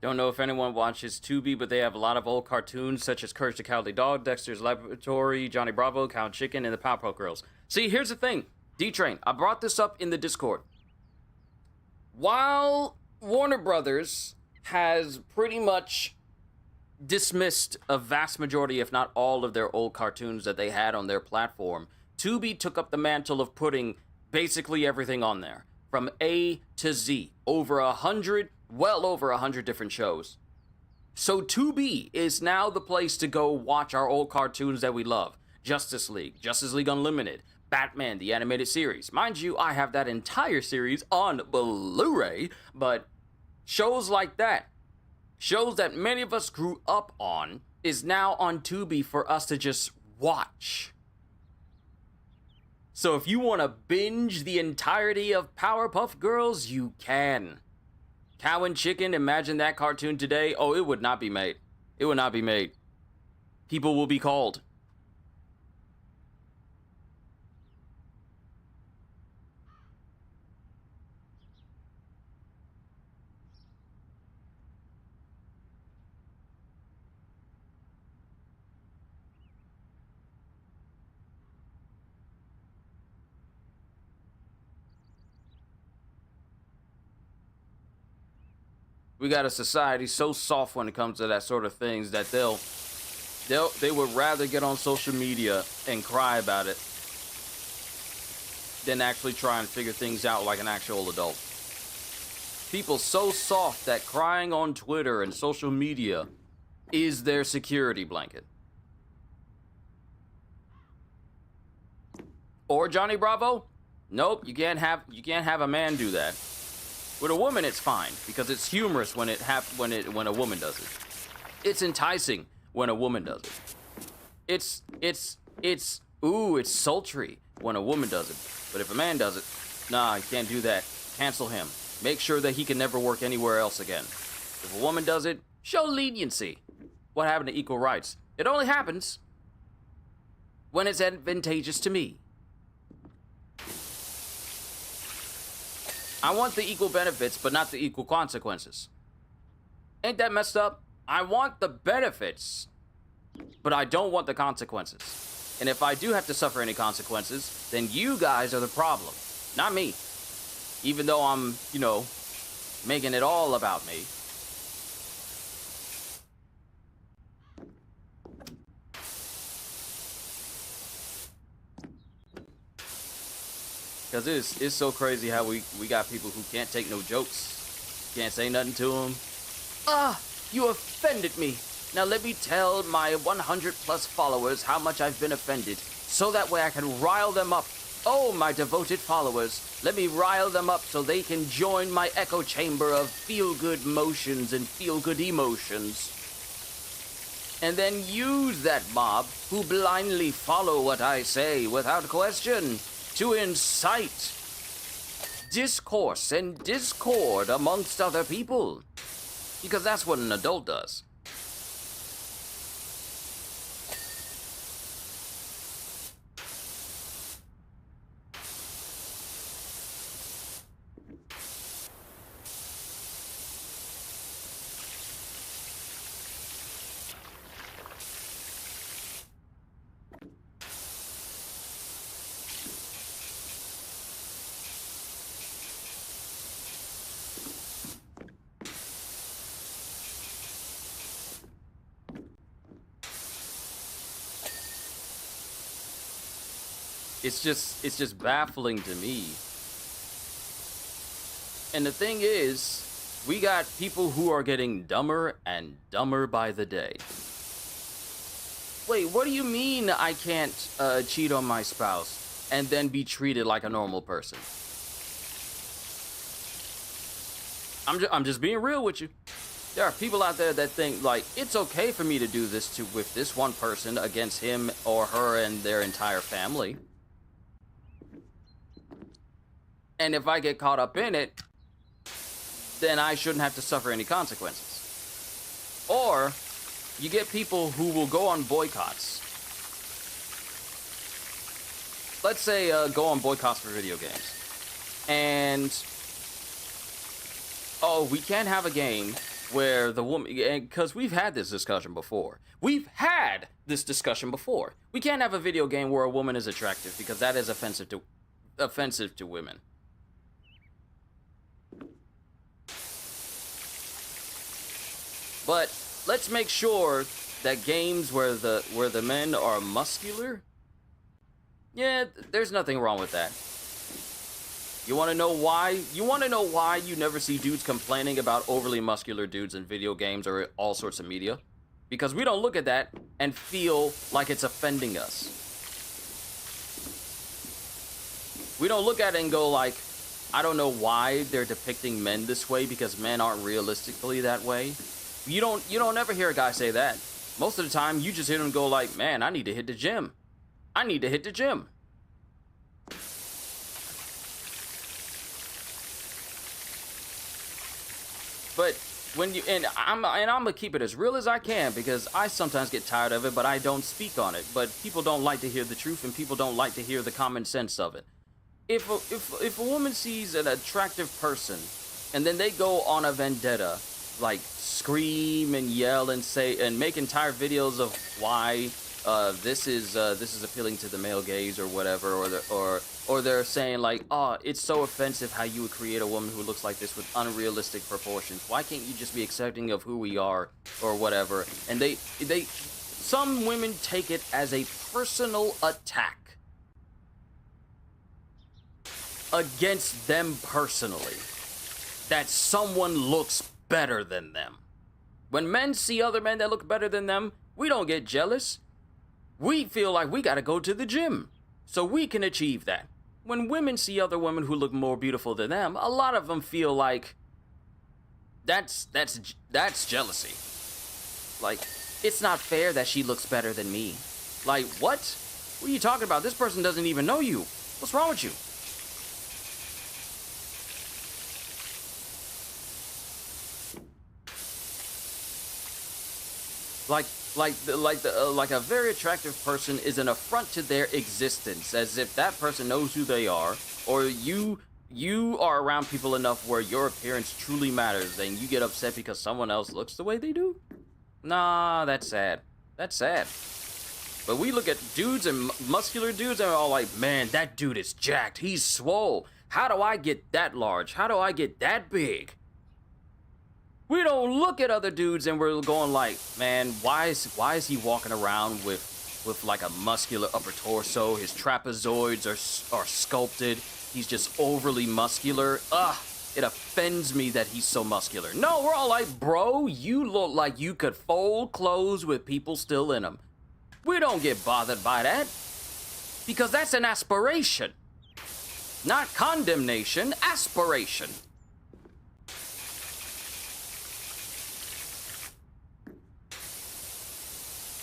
Don't know if anyone watches Tubi, but they have a lot of old cartoons such as Courage the Cowardly Dog, Dexter's Laboratory, Johnny Bravo, Count Chicken, and the Powerpuff Girls. See, here's the thing. D-Train, I brought this up in the Discord. While Warner Brothers has pretty much dismissed a vast majority, if not all, of their old cartoons that they had on their platform, Tubi took up the mantle of putting basically everything on there. From A to Z. Well over 100 different shows. So Tubi is now the place to go watch our old cartoons that we love. Justice League Unlimited, Batman, the animated series. Mind you, I have that entire series on Blu-ray, but shows like that, shows that many of us grew up on, is now on Tubi for us to just watch. So if you want to binge the entirety of Powerpuff Girls, you can. Cow and Chicken, imagine that cartoon today. Oh, it would not be made. It would not be made. People will be called. We got a society so soft when it comes to that sort of things that they would rather get on social media and cry about it than actually try and figure things out like an actual adult. People so soft that crying on Twitter and social media is their security blanket. Or Johnny Bravo? Nope, you can't have a man do that. With a woman, it's fine because it's humorous when a woman does it. It's enticing when a woman does it. It's sultry when a woman does it. But if a man does it, nah, you can't do that. Cancel him. Make sure that he can never work anywhere else again. If a woman does it, show leniency. What happened to equal rights? It only happens when it's advantageous to me. I want the equal benefits, but not the equal consequences. Ain't that messed up? I want the benefits, but I don't want the consequences. And if I do have to suffer any consequences, then you guys are the problem, not me. Even though I'm, making it all about me. Because it's so crazy how we got people who can't take no jokes. Can't say nothing to them. You offended me. Now let me tell my 100 plus followers how much I've been offended. So that way I can rile them up. Oh, my devoted followers. Let me rile them up so they can join my echo chamber of feel-good motions and feel-good emotions. And then use that mob who blindly follow what I say without question to incite discourse and discord amongst other people. Because that's what an adult does. It's just baffling to me. And the thing is, we got people who are getting dumber and dumber by the day. Wait, what do you mean I can't cheat on my spouse and then be treated like a normal person? I'm just being real with you. There are people out there that think, like, it's okay for me to do this with this one person against him or her and their entire family. And if I get caught up in it, then I shouldn't have to suffer any consequences. Or you get people who will go on boycotts. Let's say go on boycotts for video games. And, oh, we can't have a game where the woman, because we've had this discussion before. We can't have a video game where a woman is attractive because that is offensive to women. But let's make sure that games where the men are muscular, yeah, there's nothing wrong with that. You want to know why? You want to know why you never see dudes complaining about overly muscular dudes in video games or all sorts of media? Because we don't look at that and feel like it's offending us. We don't look at it and go like, I don't know why they're depicting men this way because men aren't realistically that way. You don't ever hear a guy say that. Most of the time, you just hear them go like, man, I need to hit the gym. I need to hit the gym. But when you, and I'm gonna keep it as real as I can because I sometimes get tired of it, but I don't speak on it. But people don't like to hear the truth, and people don't like to hear the common sense of it. If a woman sees an attractive person, and then they go on a vendetta, like scream and yell and say and make entire videos of why this is appealing to the male gaze or whatever, or they're saying like, oh, it's so offensive how you would create a woman who looks like this with unrealistic proportions. Why can't you just be accepting of who we are or whatever? And some women take it as a personal attack against them personally, that someone looks better than them. When men see other men that look better than them, we don't get jealous. We feel like we gotta go to the gym so we can achieve that. When women see other women who look more beautiful than them, a lot of them feel like that's jealousy. Like, it's not fair that she looks better than me. Like, what? What are you talking about? This person doesn't even know you. What's wrong with you? Like a very attractive person is an affront to their existence, as if that person knows who they are, or you are around people enough where your appearance truly matters, and you get upset because someone else looks the way they do. Nah, that's sad. That's sad. But we look at dudes and muscular dudes and we're all like, man, that dude is jacked. He's swole. How do I get that large? How do I get that big? We don't look at other dudes and we're going like, man, why is he walking around with like a muscular upper torso? His trapezoids are sculpted. He's just overly muscular. Ugh, it offends me that he's so muscular. No, we're all like, bro, you look like you could fold clothes with people still in them. We don't get bothered by that because that's an aspiration. Not condemnation, aspiration.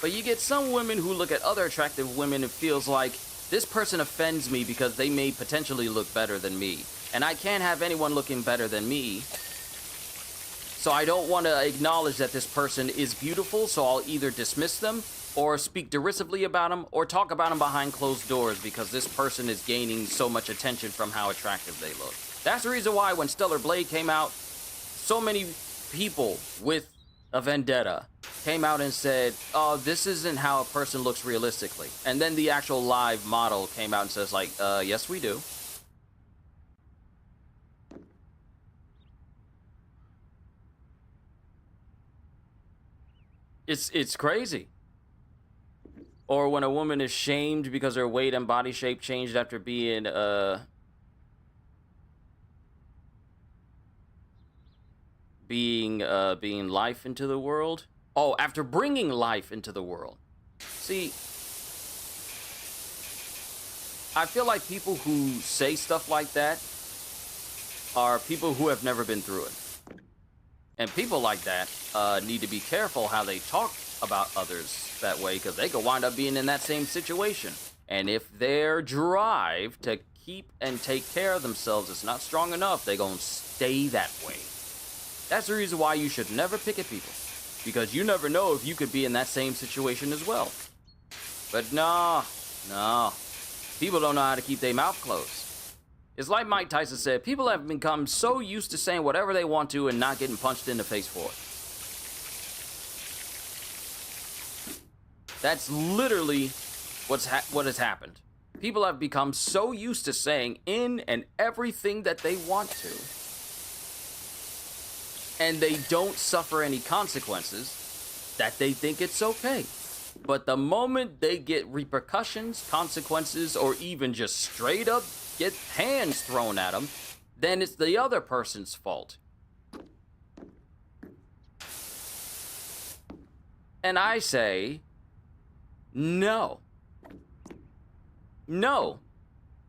But you get some women who look at other attractive women and feels like, this person offends me because they may potentially look better than me. And I can't have anyone looking better than me. So I don't want to acknowledge that this person is beautiful, so I'll either dismiss them or speak derisively about them or talk about them behind closed doors because this person is gaining so much attention from how attractive they look. That's the reason why when Stellar Blade came out, so many people with a vendetta came out and said, oh, this isn't how a person looks realistically. And then the actual live model came out and says like, yes, we do. It's crazy. Or when a woman is shamed because her weight and body shape changed after being, being life into the world. Oh, after bringing life into the world. See, I feel like people who say stuff like that are people who have never been through it. And people like that need to be careful how they talk about others that way, because they could wind up being in that same situation. And if their drive to keep and take care of themselves is not strong enough, they're going to stay that way. That's the reason why you should never pick at people, because you never know if you could be in that same situation as well. But no, people don't know how to keep their mouth closed. It's like Mike Tyson said, people have become so used to saying whatever they want to and not getting punched in the face for it. That's literally what has happened. People have become so used to saying in and everything that they want to, and they don't suffer any consequences, that they think it's okay. But the moment they get repercussions, consequences, or even just straight up get hands thrown at them, then it's the other person's fault. And I say, no. No.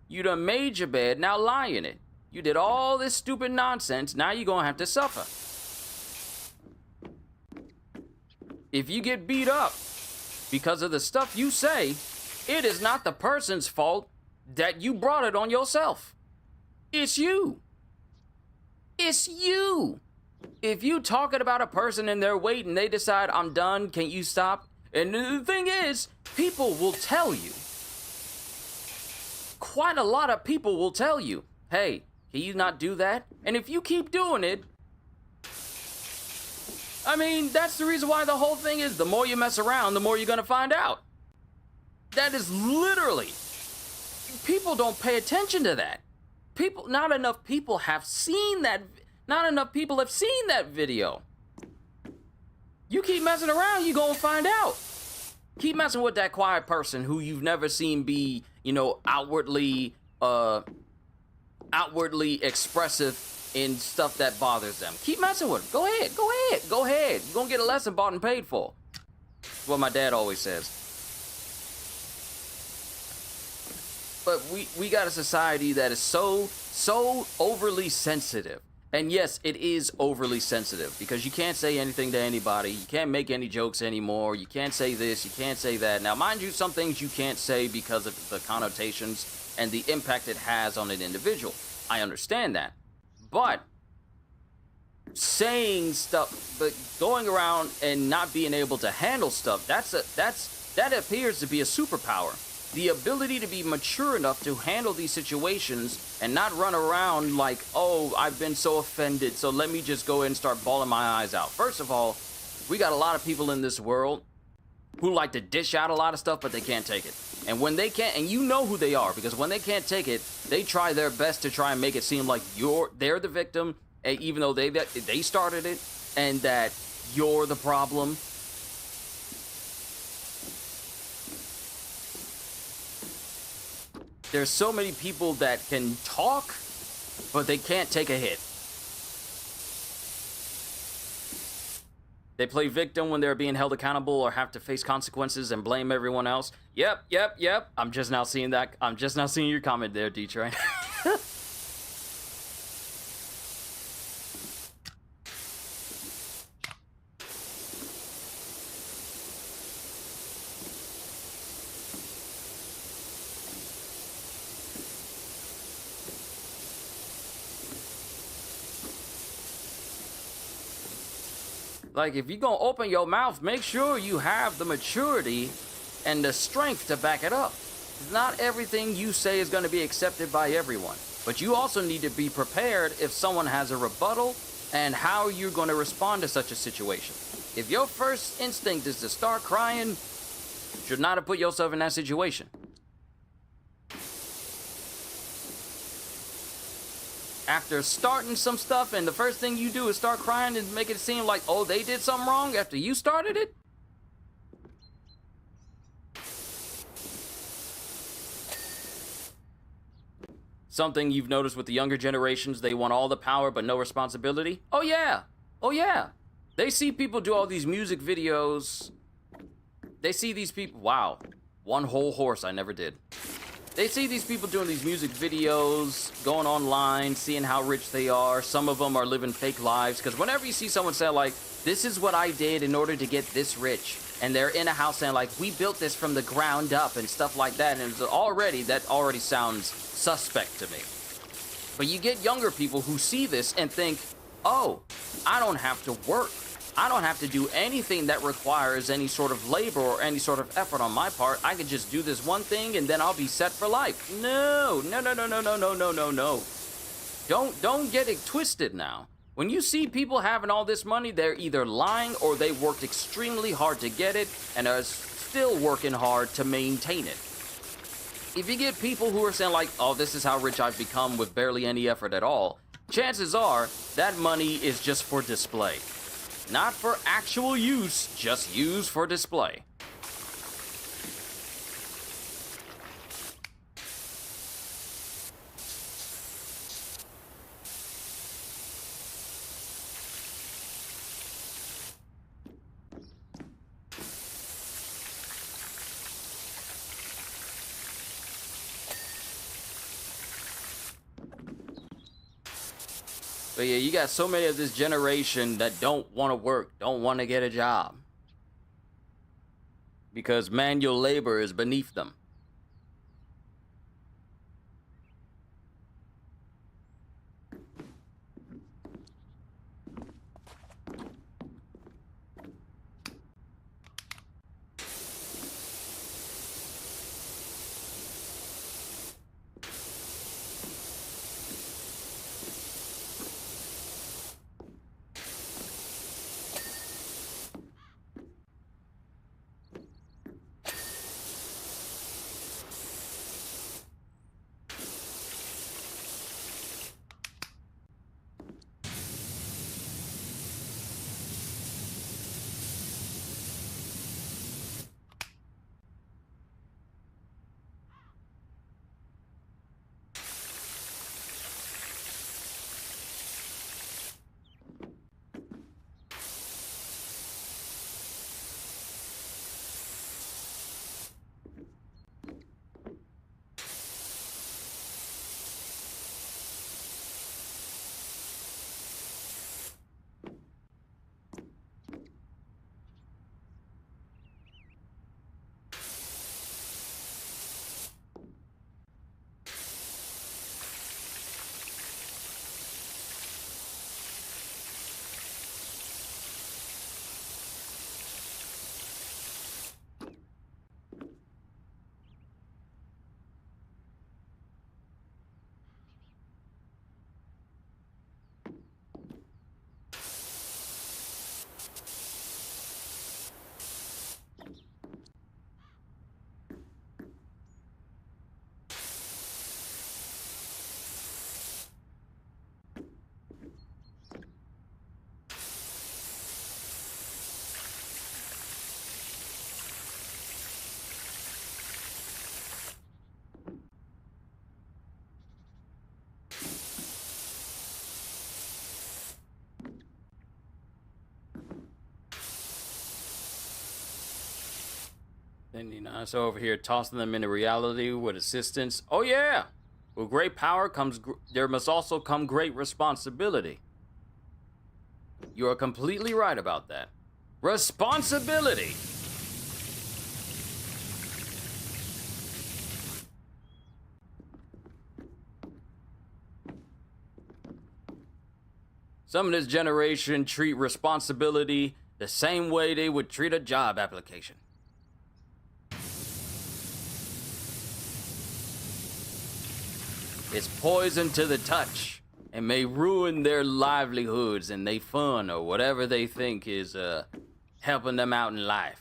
You done made your bed, now lie in it. You did all this stupid nonsense, now you're gonna have to suffer. If you get beat up because of the stuff you say, it is not the person's fault that you brought it on yourself. It's you. It's you. If you talking about a person and they're waiting, they decide, I'm done, can you stop? And the thing is, people will tell you. Quite a lot of people will tell you, hey, can you not do that? And if you keep doing it, I mean, that's the reason why the whole thing is the more you mess around, the more you're gonna find out. That is literally, people don't pay attention to that. Not enough people have seen that video. You keep messing around, you're gonna find out. Keep messing with that quiet person who you've never seen be, outwardly expressive in stuff that bothers them. Keep messing with them. Go ahead. You're gonna get a lesson bought and paid for. That's what my dad always says. But we got a society that is so overly sensitive. And yes, it is overly sensitive, because you can't say anything to anybody. You can't make any jokes anymore. You can't say this, you can't say that. Now, mind you, some things you can't say because of the connotations and the impact it has on an individual. I understand that. But saying stuff, but going around and not being able to handle stuff, that appears to be a superpower. The ability to be mature enough to handle these situations and not run around like, oh, I've been so offended, so let me just go ahead and start bawling my eyes out. First of all, we got a lot of people in this world who like to dish out a lot of stuff, but they can't take it. And when they can't, and you know who they are, because when they can't take it, they try their best to try and make it seem like they're the victim, even though they started it, and that you're the problem. There's so many people that can talk, but they can't take a hit. They play victim when they're being held accountable or have to face consequences and blame everyone else. Yep. I'm just now seeing your comment there, Detroit. Like, if you're gonna open your mouth, make sure you have the maturity and the strength to back it up. Not everything you say is gonna be accepted by everyone. But you also need to be prepared if someone has a rebuttal and how you're gonna respond to such a situation. If your first instinct is to start crying, you should not have put yourself in that situation. After starting some stuff and the first thing you do is start crying and make it seem like, oh, they did something wrong after you started it? Something you've noticed with the younger generations, they want all the power but no responsibility? Oh yeah, Oh yeah, they see people do all these music videos. They see these people, wow, one whole horse I never did. They see these people doing these music videos, going online, seeing how rich they are. Some of them are living fake lives, because whenever you see someone say, like, this is what I did in order to get this rich, and they're in a house saying, like, we built this from the ground up and stuff like that, and that already sounds suspect to me. But you get younger people who see this and think, oh, I don't have to work. I don't have to do anything that requires any sort of labor or any sort of effort on my part. I can just do this one thing and then I'll be set for life. No. Don't get it twisted now. When you see people having all this money, they're either lying or they worked extremely hard to get it and are still working hard to maintain it. If you get people who are saying, like, oh, this is how rich I've become with barely any effort at all, chances are that money is just for display. Not for actual use, just used for display. But yeah, you got so many of this generation that don't want to work, don't want to get a job. Because manual labor is beneath them. Then, it's over here tossing them into reality with assistance. Oh, yeah. With great power comes, there must also come great responsibility. You are completely right about that. Responsibility. Some of this generation treat responsibility the same way they would treat a job application. It's poison to the touch and may ruin their livelihoods and their fun or whatever they think is helping them out in life.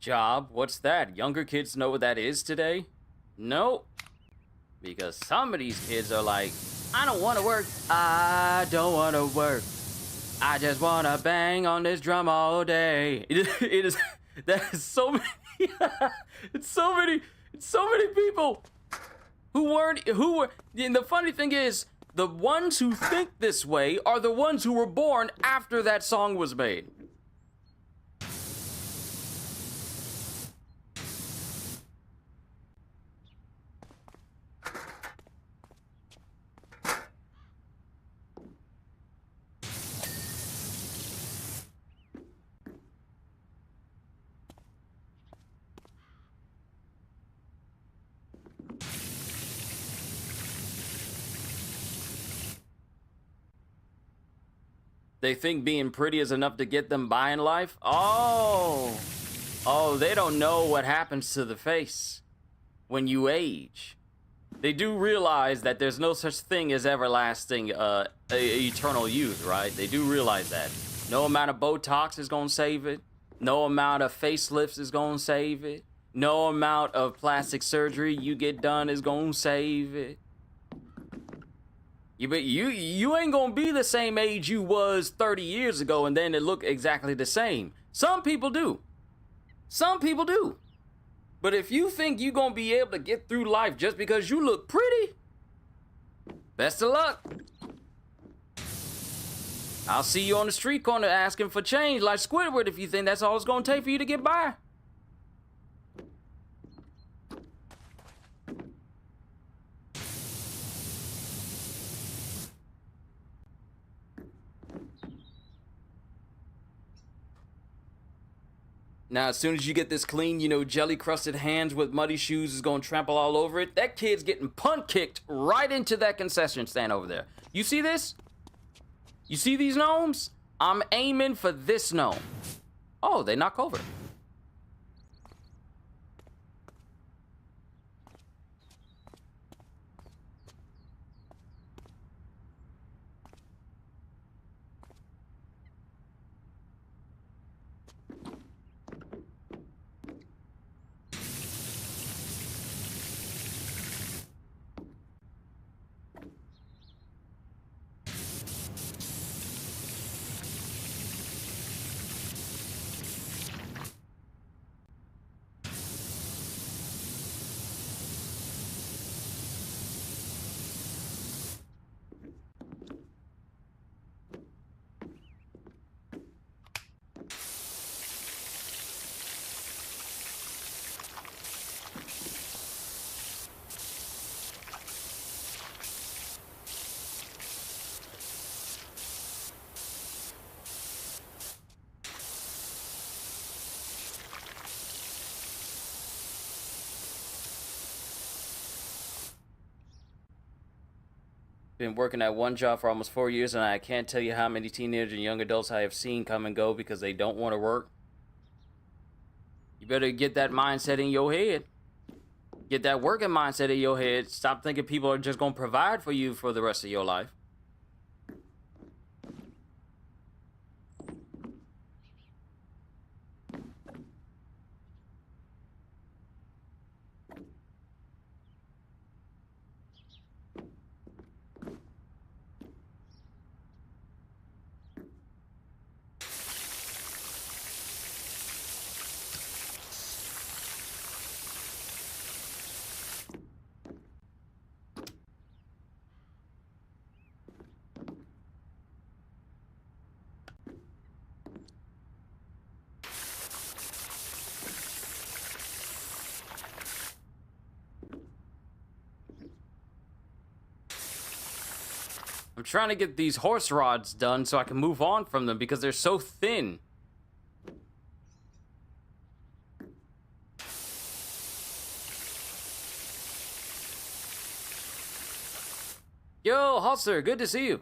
Job? What's that? Younger kids know what that is today? Nope. Because some of these kids are like, I don't want to work. I don't want to work. I just want to bang on this drum all day. It is that is so many it's so many people who were and the funny thing is the ones who think this way are the ones who were born after that song was made. They think being pretty is enough to get them by in life? Oh, they don't know what happens to the face when you age. They do realize that there's no such thing as everlasting, eternal youth, right? They do realize that. No amount of Botox is gonna save it. No amount of facelifts is gonna save it. No amount of plastic surgery you get done is gonna save it. You ain't gonna be the same age you was 30 years ago and then it look exactly the same. Some people do. Some people do. But if you think you gonna be able to get through life just because you look pretty, best of luck. I'll see you on the street corner asking for change like Squidward if you think that's all it's gonna take for you to get by. Now, as soon as you get this clean, you know, jelly-crusted hands with muddy shoes is gonna trample all over it. That kid's getting punt-kicked right into that concession stand over there. You see this? You see these gnomes? I'm aiming for this gnome. Oh, they knock over. Been working at one job for almost 4 years, and I can't tell you how many teenagers and young adults I have seen come and go because they don't want to work. You better get that mindset in your head. Get that working mindset in your head. Stop thinking people are just going to provide for you for the rest of your life. I'm trying to get these horse rods done so I can move on from them because they're so thin. Yo, Hustler, good to see you.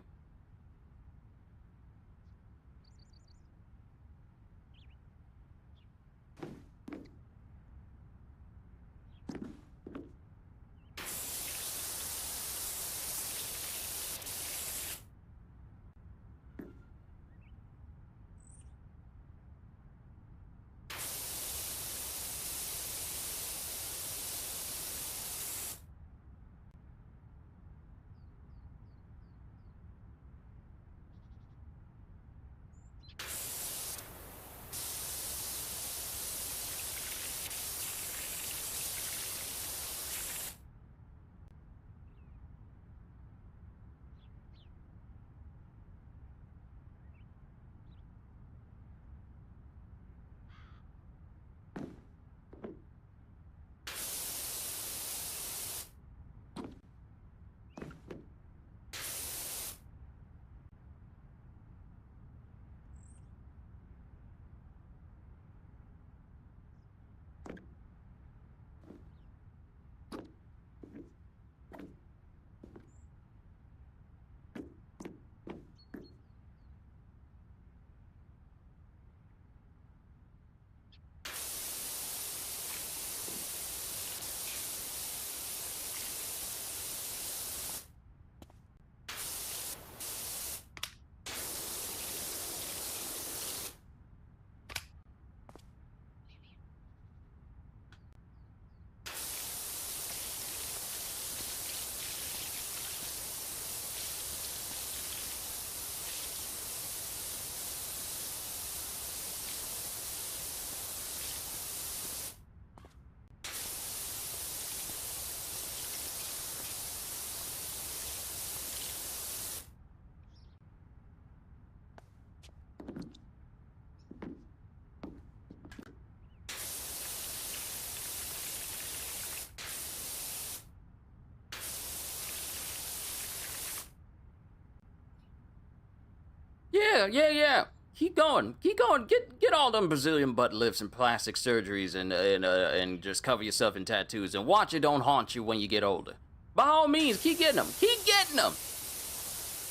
Yeah. Keep going. Get all them Brazilian butt lifts and plastic surgeries and just cover yourself in tattoos and watch it don't haunt you when you get older. By all means, keep getting them. Keep getting them.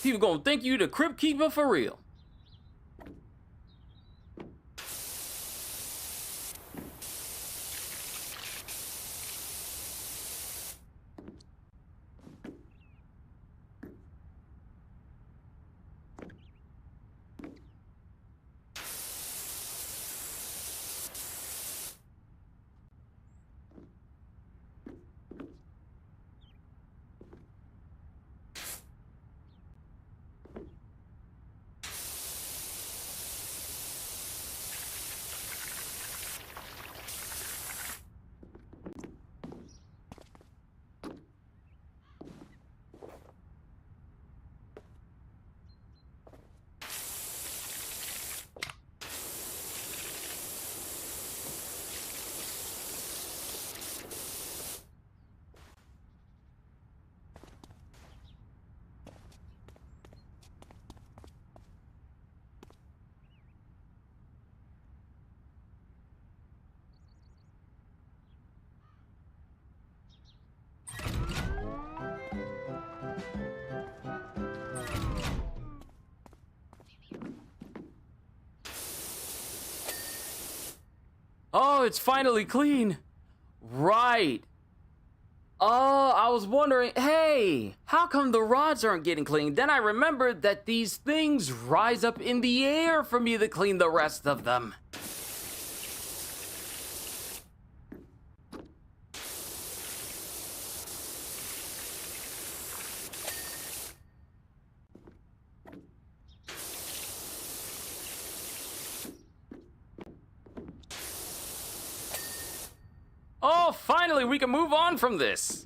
People gonna think you the crypt keeper for real. Oh, it's finally clean. Right. Oh, I was wondering, hey, how come the rods aren't getting clean? Then I remembered that these things rise up in the air for me to clean the rest of them. Oh, finally, we can move on from this.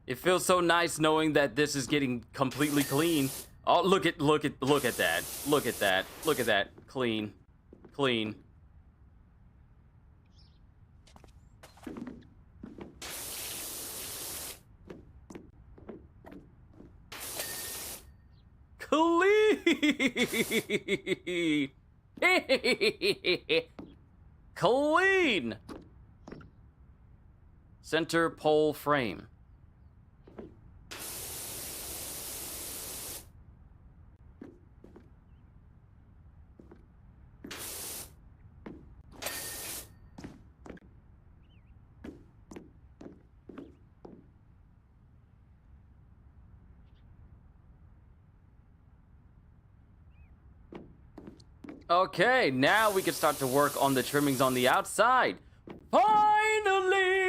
It feels so nice knowing that this is getting completely clean. Oh, look at that. Look at that. Look at that. Clean. Clean. Clean. Clean. Center pole frame. Okay, now we can start to work on the trimmings on the outside. Finally!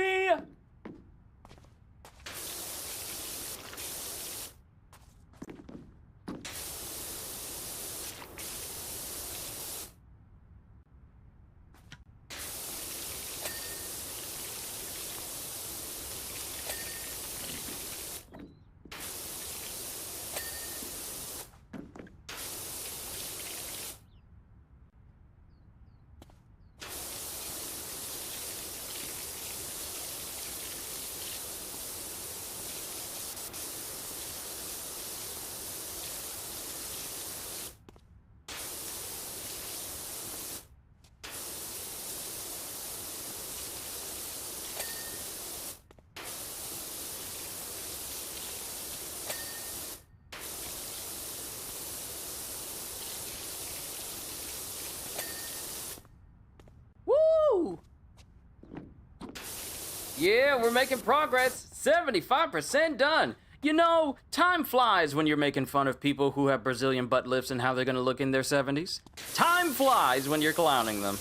Woo! Yeah, we're making progress. 75% done. You know, time flies when you're making fun of people who have Brazilian butt lifts and how they're gonna look in their 70s. Time flies when you're clowning them.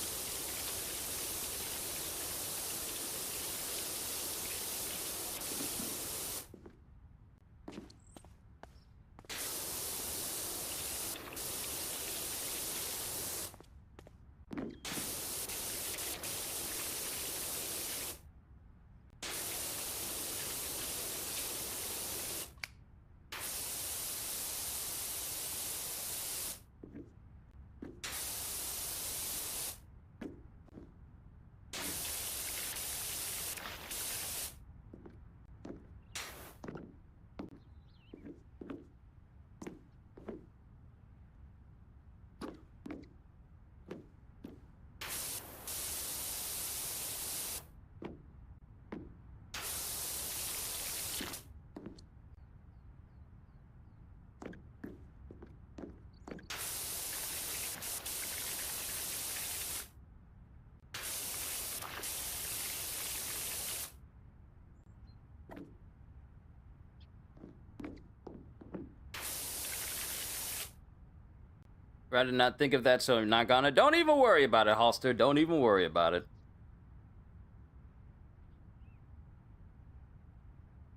Rather not think of that, so I'm not gonna. Don't even worry about it, Holster. Don't even worry about it.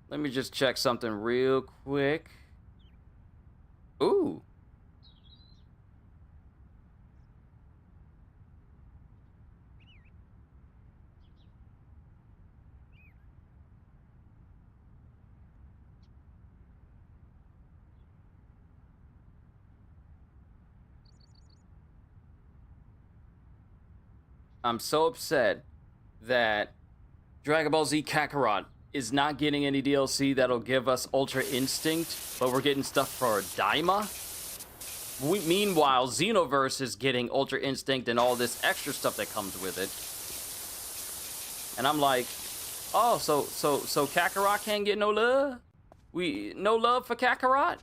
Let me just check something real quick. Ooh. I'm so upset that Dragon Ball Z Kakarot is not getting any DLC that'll give us Ultra Instinct, but we're getting stuff for Daima. Meanwhile, Xenoverse is getting Ultra Instinct and all this extra stuff that comes with it. And I'm like, oh, so Kakarot can't get no love? No love for Kakarot?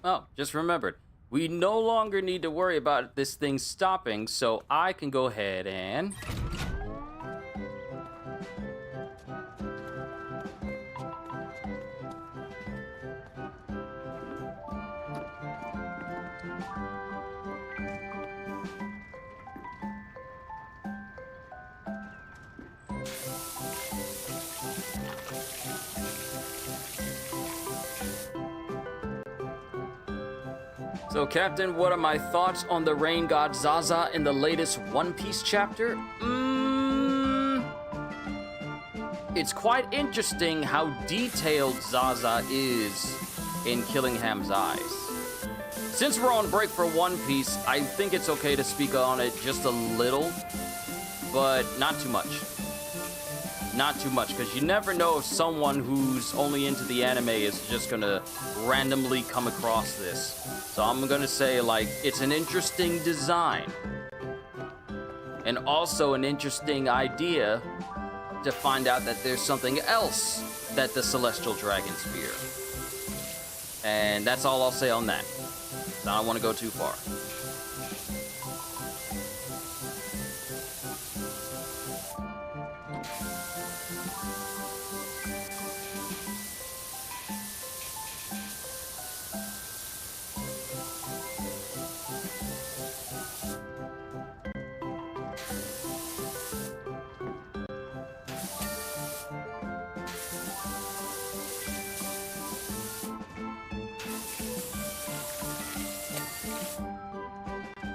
Oh, just remembered. We no longer need to worry about this thing stopping, so I can go ahead and... So, Captain, what are my thoughts on the Rain God Zaza in the latest One Piece chapter? It's quite interesting how detailed Zaza is in Killingham's eyes. Since we're on break for One Piece, I think it's okay to speak on it just a little, but not too much. Not too much, because you never know if someone who's only into the anime is just gonna randomly come across this. So I'm gonna say, like, it's an interesting design. And also an interesting idea to find out that there's something else that the Celestial Dragons fear. And that's all I'll say on that. I don't want to go too far.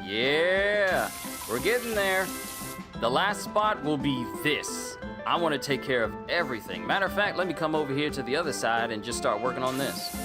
Yeah, we're getting there. The last spot will be this. I want to take care of everything. Matter of fact, let me come over here to the other side and just start working on this.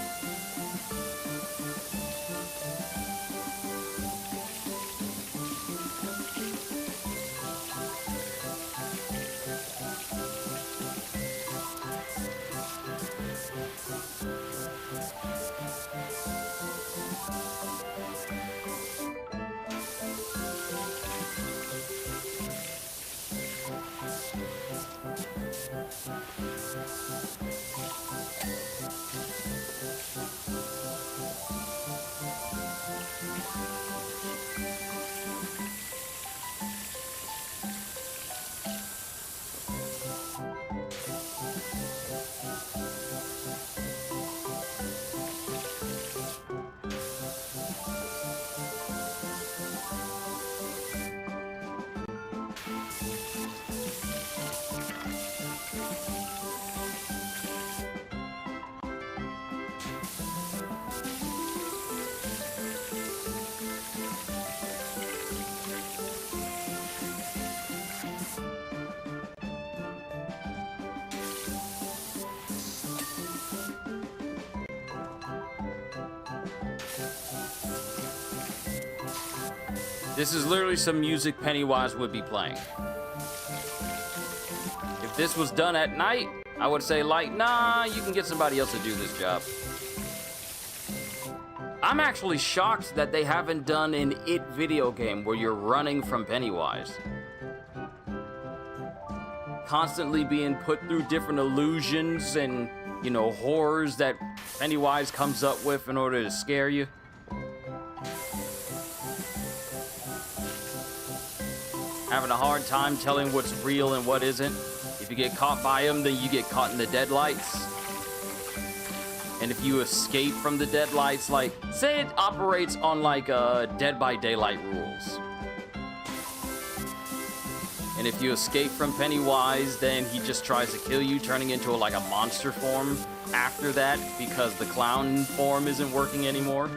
This is literally some music Pennywise would be playing. If this was done at night, I would say, like, nah, you can get somebody else to do this job. I'm actually shocked that they haven't done an It video game where you're running from Pennywise. Constantly being put through different illusions and, you know, horrors that Pennywise comes up with in order to scare you. Having a hard time telling what's real and what isn't. If you get caught by him, then you get caught in the deadlights. And if you escape from the deadlights, like, say it operates on, like, Dead by Daylight rules. And if you escape from Pennywise, then he just tries to kill you, turning into, like, a monster form after that because the clown form isn't working anymore.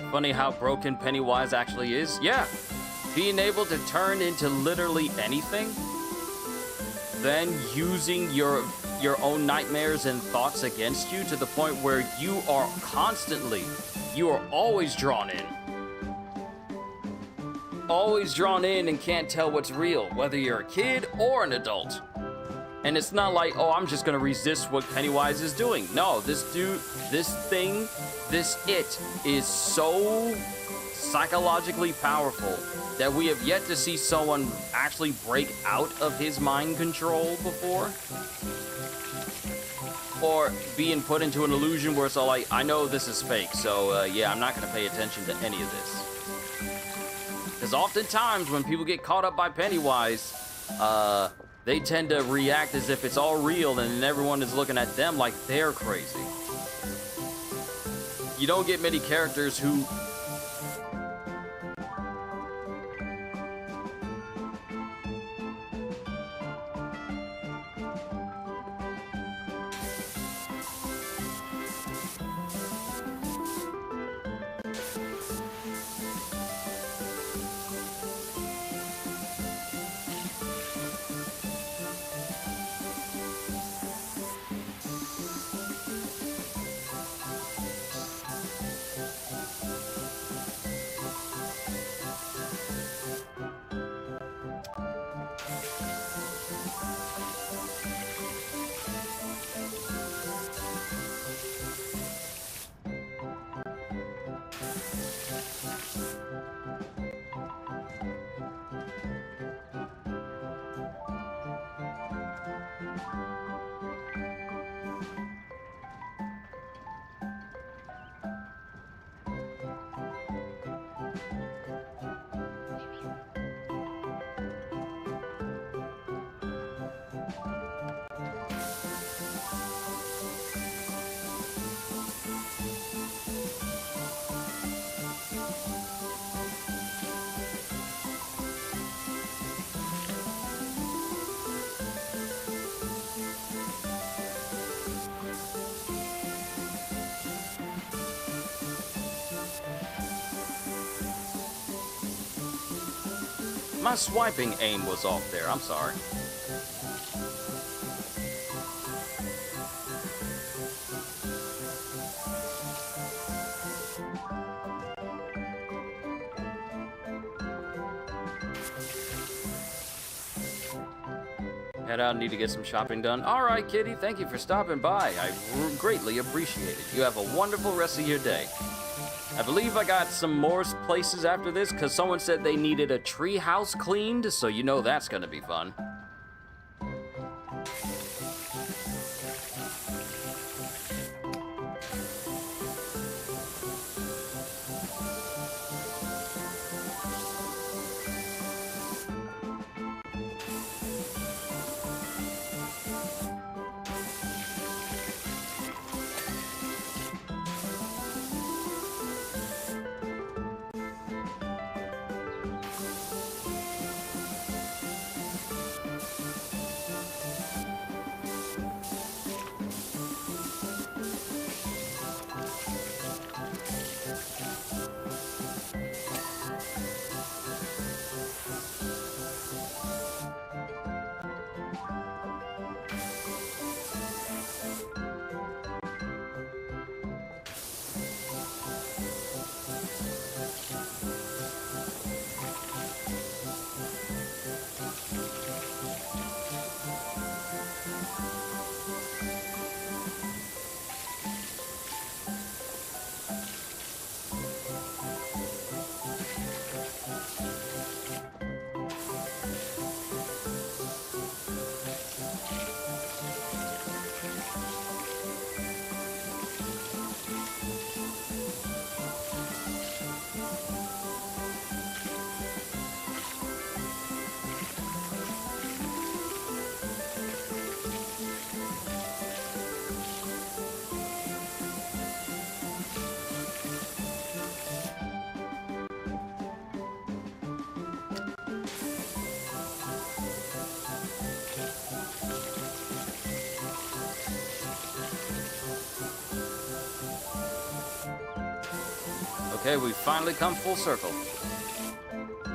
Funny how broken Pennywise actually is. Yeah, being able to turn into literally anything, then using your own nightmares and thoughts against you to the point where you are always drawn in. Always drawn in and can't tell what's real, whether you're a kid or an adult. And it's not like, oh, I'm just gonna resist what Pennywise is doing. No, this it is so psychologically powerful that we have yet to see someone actually break out of his mind control before. Or being put into an illusion where it's all like, I know this is fake, so yeah, I'm not gonna pay attention to any of this. Because oftentimes when people get caught up by Pennywise, they tend to react as if it's all real and everyone is looking at them like they're crazy. You don't get many characters who my swiping aim was off there. I'm sorry. Head out, need to get some shopping done. All right, Kitty, thank you for stopping by. I greatly appreciate it. You have a wonderful rest of your day. I believe I got some more places after this because someone said they needed a tree house cleaned, so you know that's gonna be fun. Okay, we finally come full circle.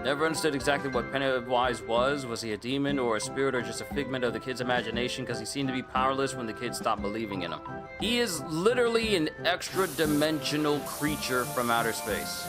Never understood exactly what Pennywise was. Was he a demon or a spirit or just a figment of the kid's imagination? Because he seemed to be powerless when the kids stopped believing in him. He is literally an extra-dimensional creature from outer space.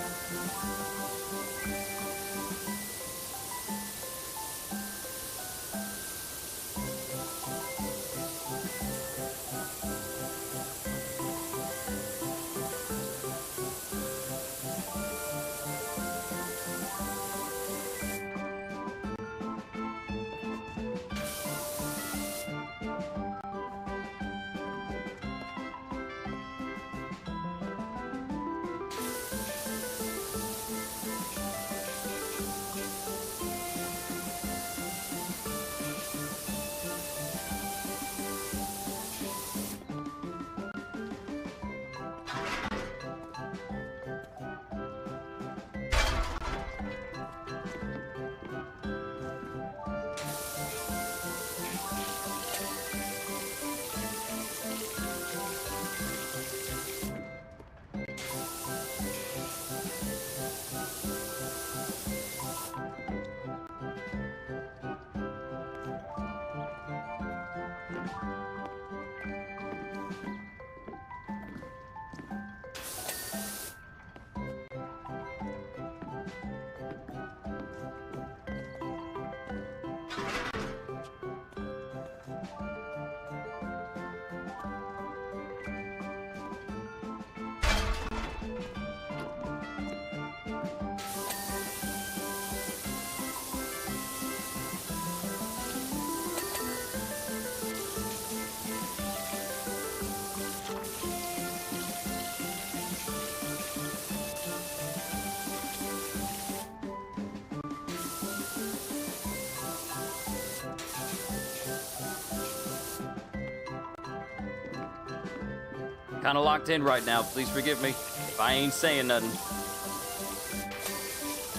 Kind of locked in right now. Please forgive me if I ain't saying nothing.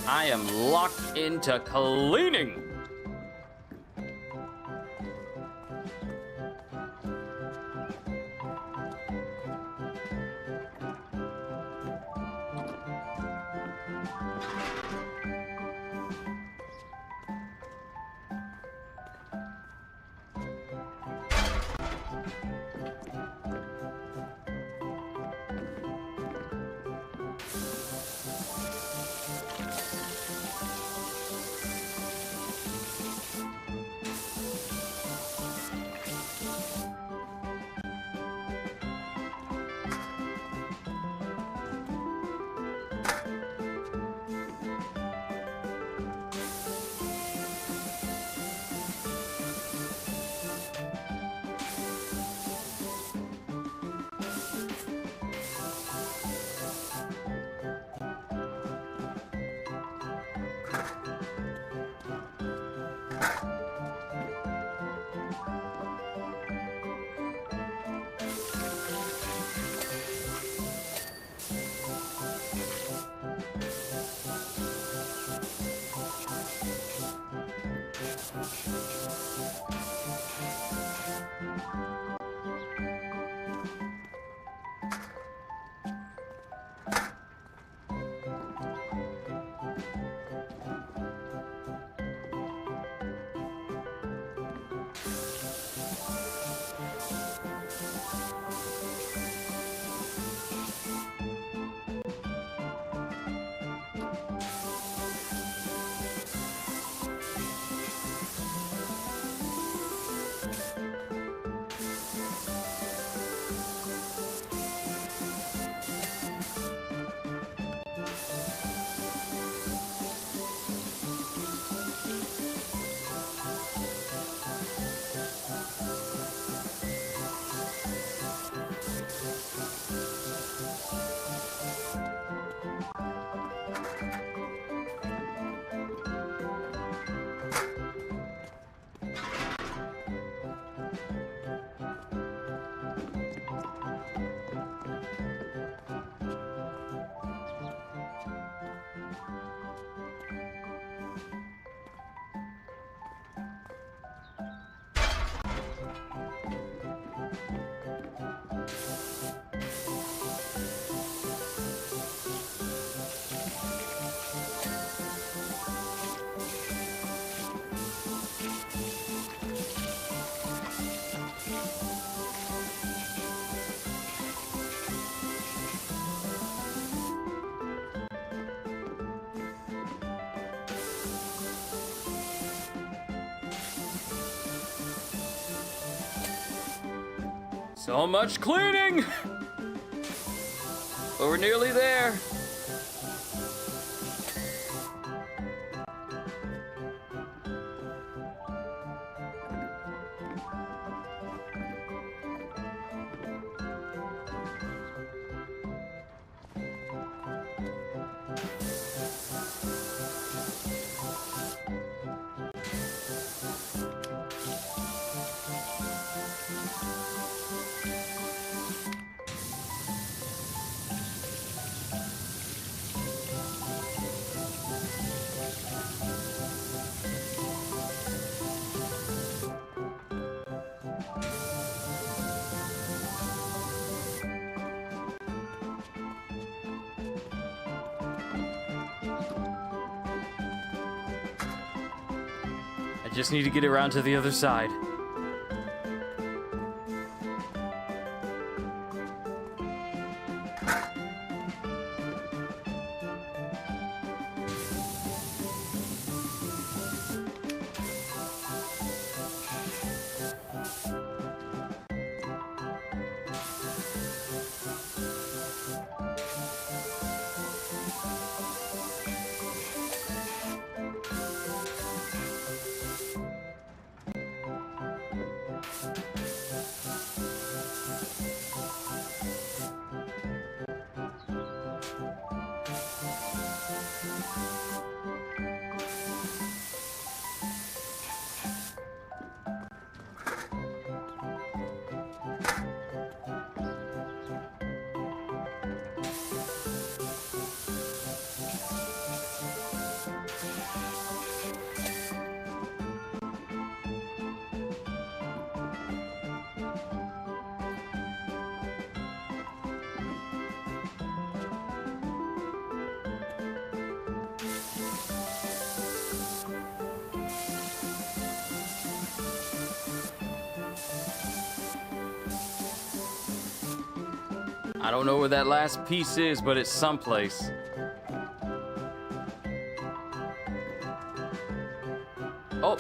I am locked into cleaning. So much cleaning! But we're nearly there. I just need to get around to the other side. I don't know where that last piece is, but it's someplace. Oh.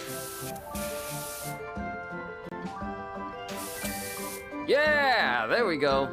Yeah, there we go.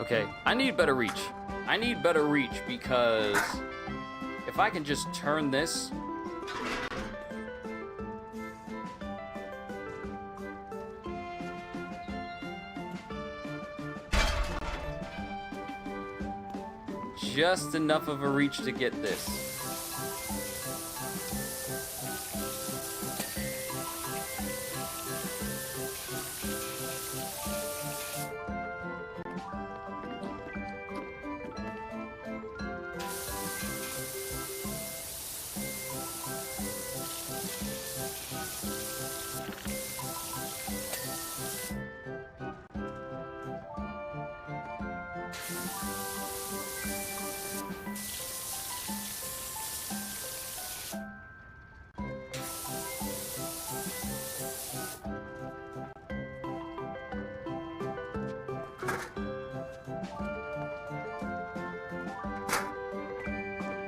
Okay, I need better reach. I need better reach because if I can just turn this. Just enough of a reach to get this.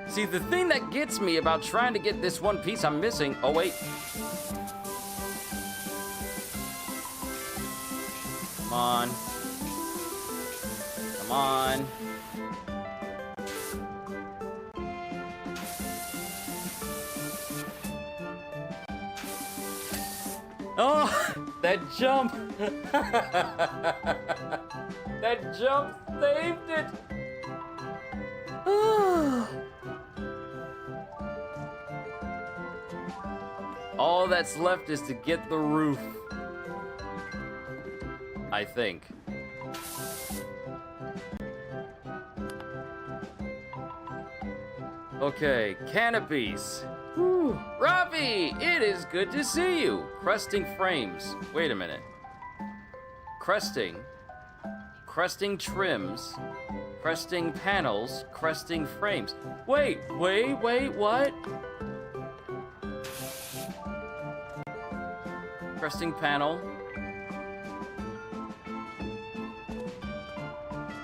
See, the thing that gets me about trying to get this one piece I'm missing... Oh, wait. Come on. Come on. Oh, that jump. That jump saved it. All that's left is to get the roof. I think. Okay, canopies. Whew. Ravi, it is good to see you. Cresting frames. Wait a minute. Cresting trims, cresting panels, cresting frames. Wait, what? Cresting panel.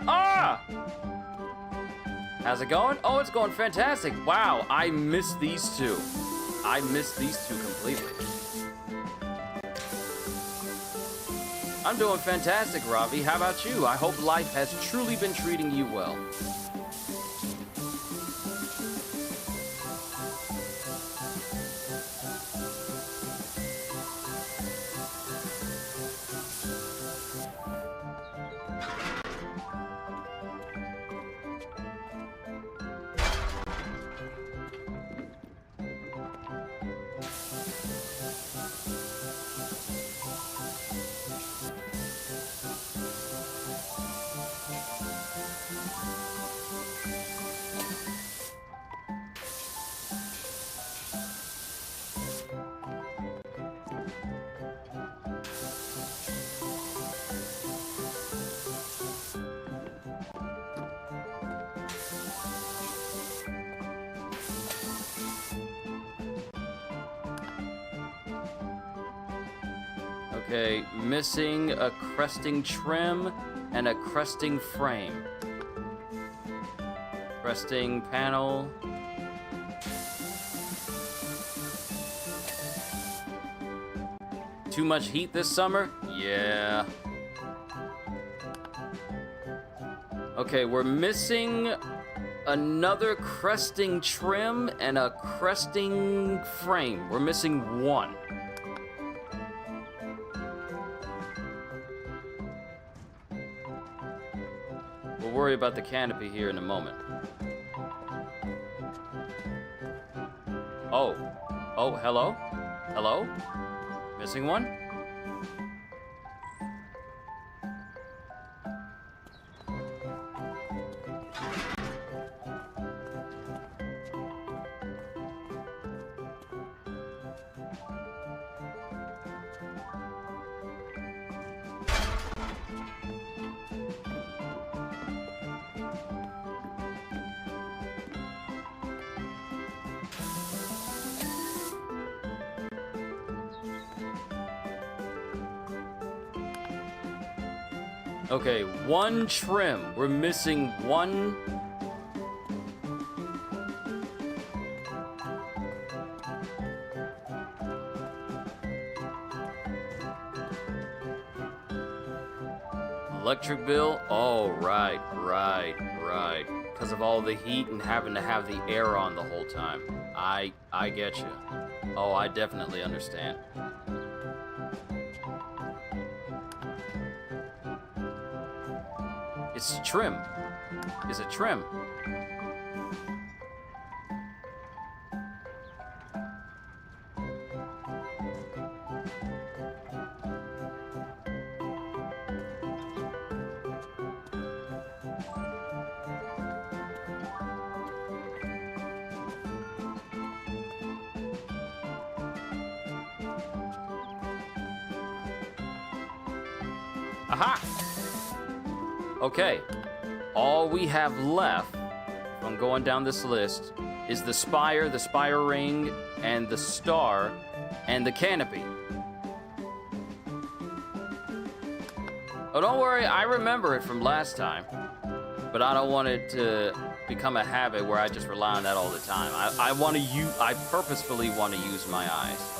Ah! How's it going? Oh, it's going fantastic. Wow, I missed these two. I missed these two completely. I'm doing fantastic, Ravi. How about you? I hope life has truly been treating you well. Okay, missing a cresting trim and a cresting frame. Cresting panel. Too much heat this summer? Yeah. Okay, we're missing another cresting trim and a cresting frame. We're missing one. We'll worry about the canopy here in a moment. Oh. Oh, hello? Hello? Missing one? Okay, one trim. We're missing one. Electric bill? Oh, right. Because of all the heat and having to have the air on the whole time. I get you. Oh, I definitely understand. It's trim. Is it trim? Aha! Okay. All we have left, if I'm going down this list, is the spire ring, and the star, and the canopy. Oh, don't worry, I remember it from last time. But I don't want it to become a habit where I just rely on that all the time. I purposefully want to use my eyes.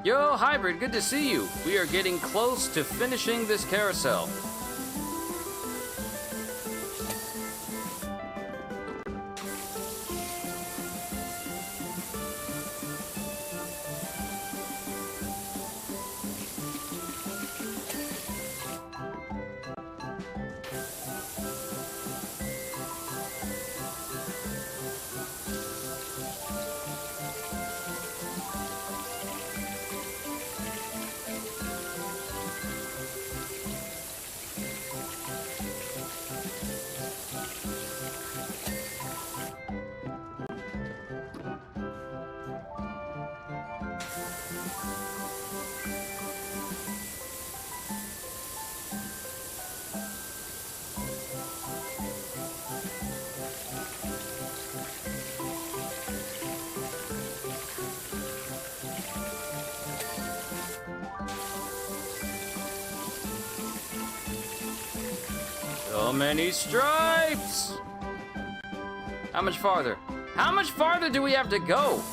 Yo, Hybrid, good to see you. We are getting close to finishing this carousel. So many stripes! How much farther? How much farther do we have to go?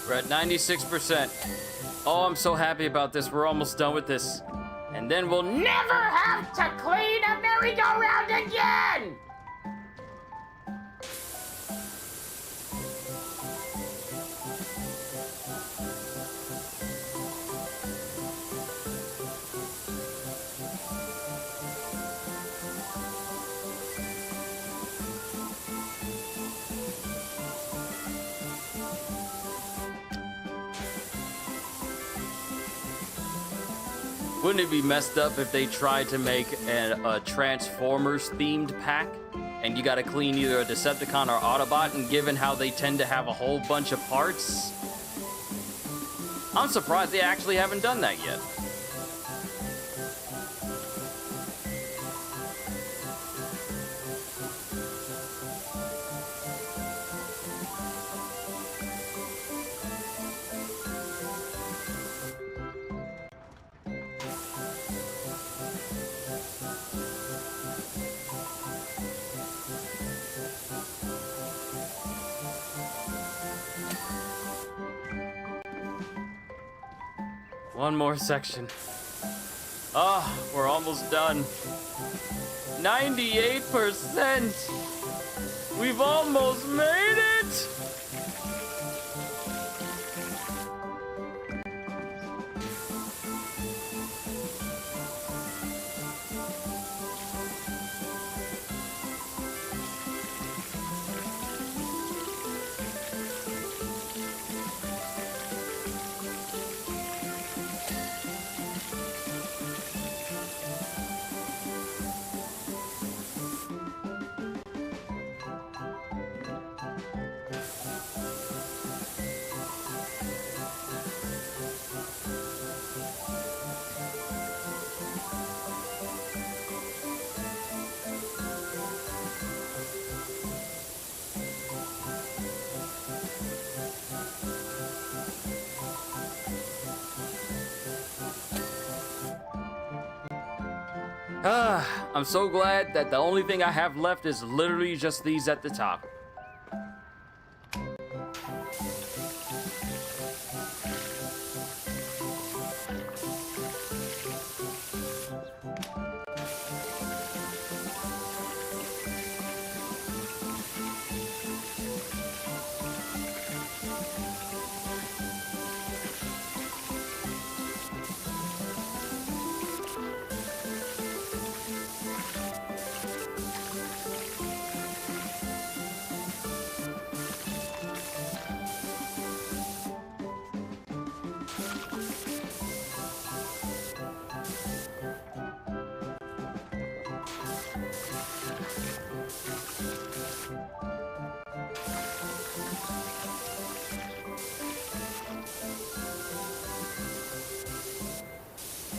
We're at 96%. Oh, I'm so happy about this. We're almost done with this. And then we'll never have to clean a merry-go-round again! Wouldn't it be messed up if they tried to make a Transformers themed pack and you gotta clean either a Decepticon or Autobot, and given how they tend to have a whole bunch of parts? I'm surprised they actually haven't done that yet. One more section. Ah, we're almost done. 98%! We've almost made it! I'm so glad that the only thing I have left is literally just these at the top.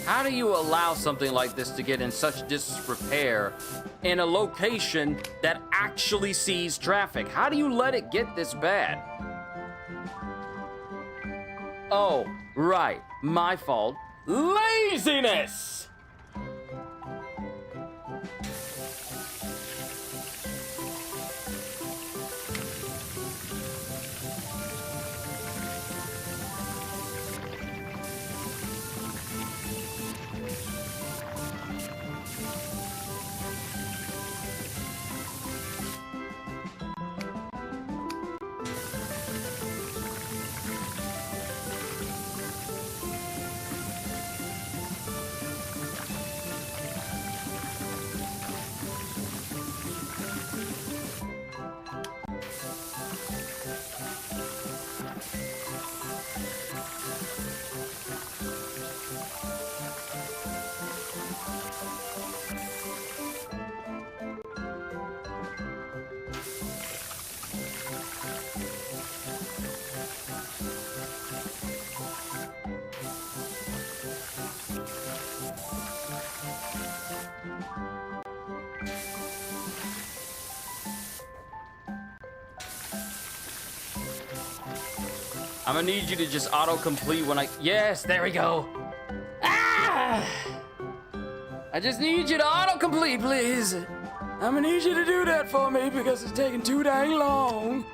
How do you allow something like this to get in such disrepair in a location that actually sees traffic? How do you let it get this bad? Oh, right, my fault. Laziness! I'm gonna need you to just autocomplete when I... Yes, there we go. Ah! I just need you to autocomplete, please. I'm gonna need you to do that for me because it's taking too dang long.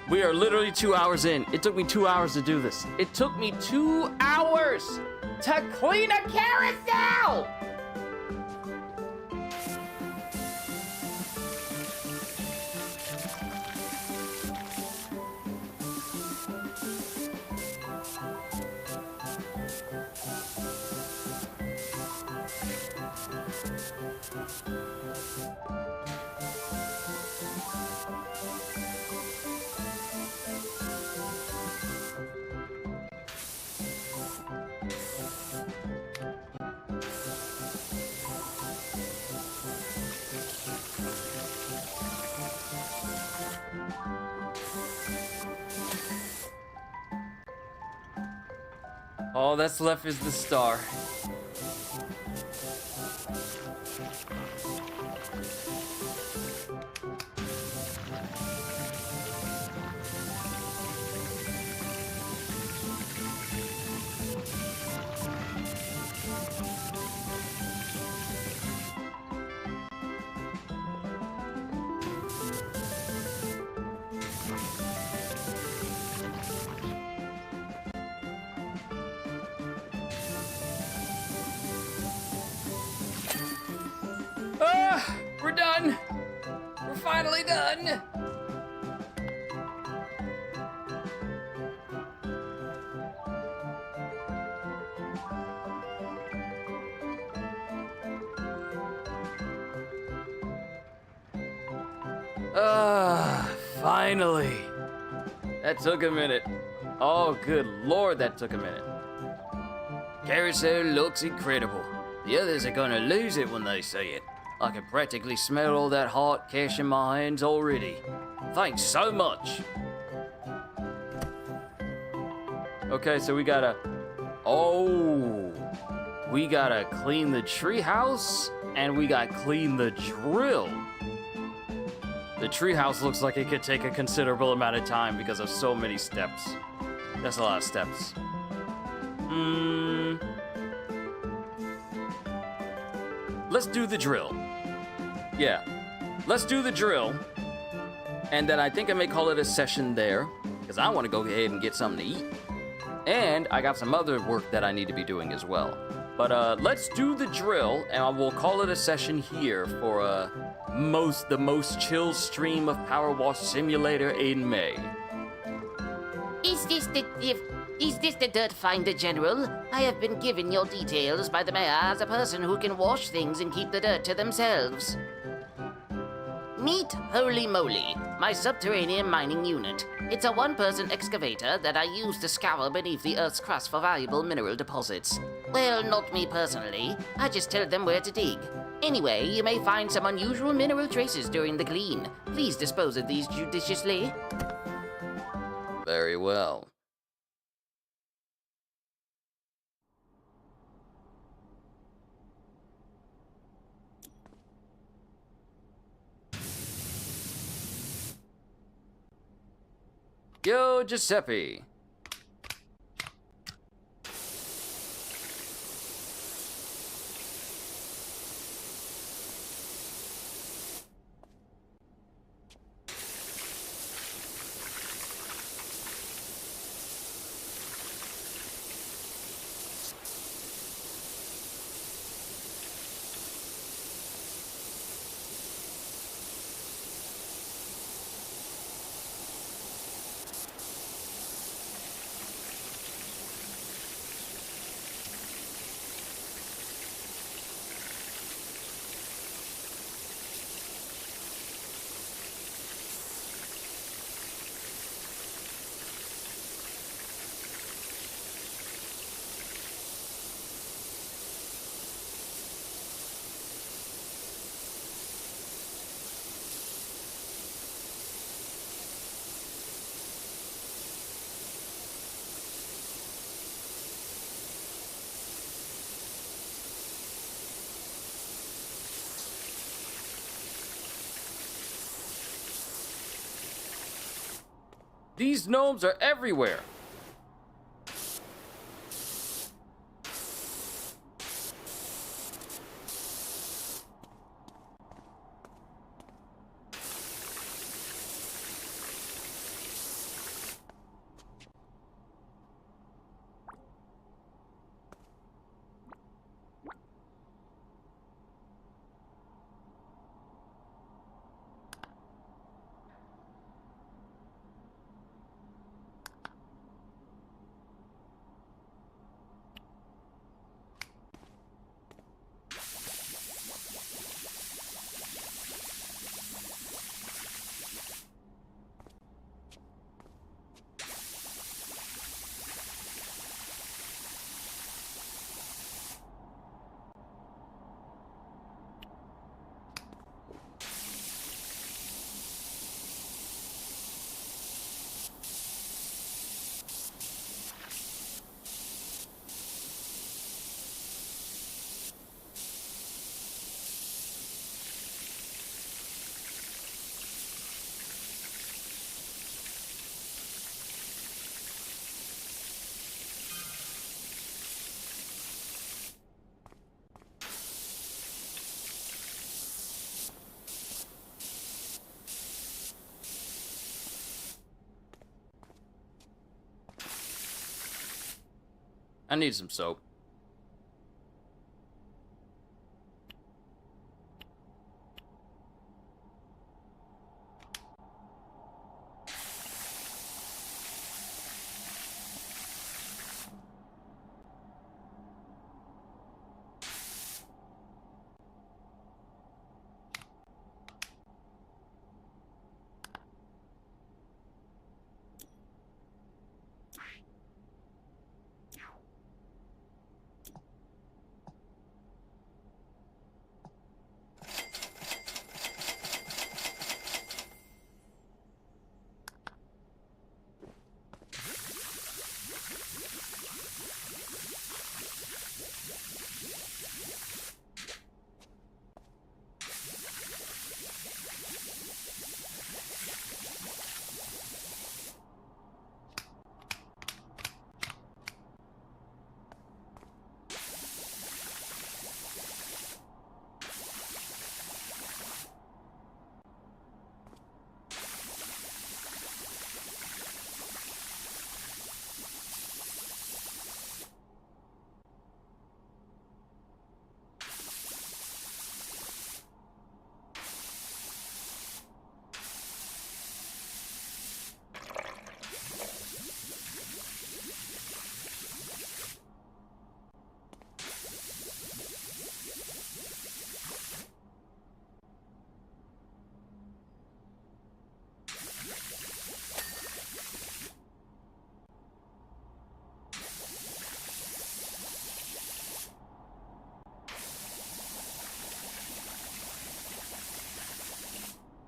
We are literally 2 hours in. It took me 2 hours to do this. It took me 2 hours to clean a carousel! All that's left is the star. We're done. We're finally done. Finally. That took a minute. Oh, good lord, that took a minute. Carousel looks incredible. The others are gonna lose it when they see it. I can practically smell all that hot cash in my hands already. Thanks so much. Okay, so we gotta... Oh! We gotta clean the treehouse, and we gotta clean the drill. The treehouse looks like it could take a considerable amount of time because of so many steps. That's a lot of steps. let's do the drill. Yeah, let's do the drill. And then I think I may call it a session there, because I want to go ahead and get something to eat. And I got some other work that I need to be doing as well. But let's do the drill, and we'll call it a session here for the most chill stream of PowerWash Simulator in May. Is this the Dirt Finder General? I have been given your details by the mayor as a person who can wash things and keep the dirt to themselves. Meet Holy Moly, my subterranean mining unit. It's a one-person excavator that I use to scour beneath the Earth's crust for valuable mineral deposits. Well, not me personally. I just tell them where to dig. Anyway, you may find some unusual mineral traces during the clean. Please dispose of these judiciously. Very well. Yo, Giuseppe. These gnomes are everywhere. I need some soap.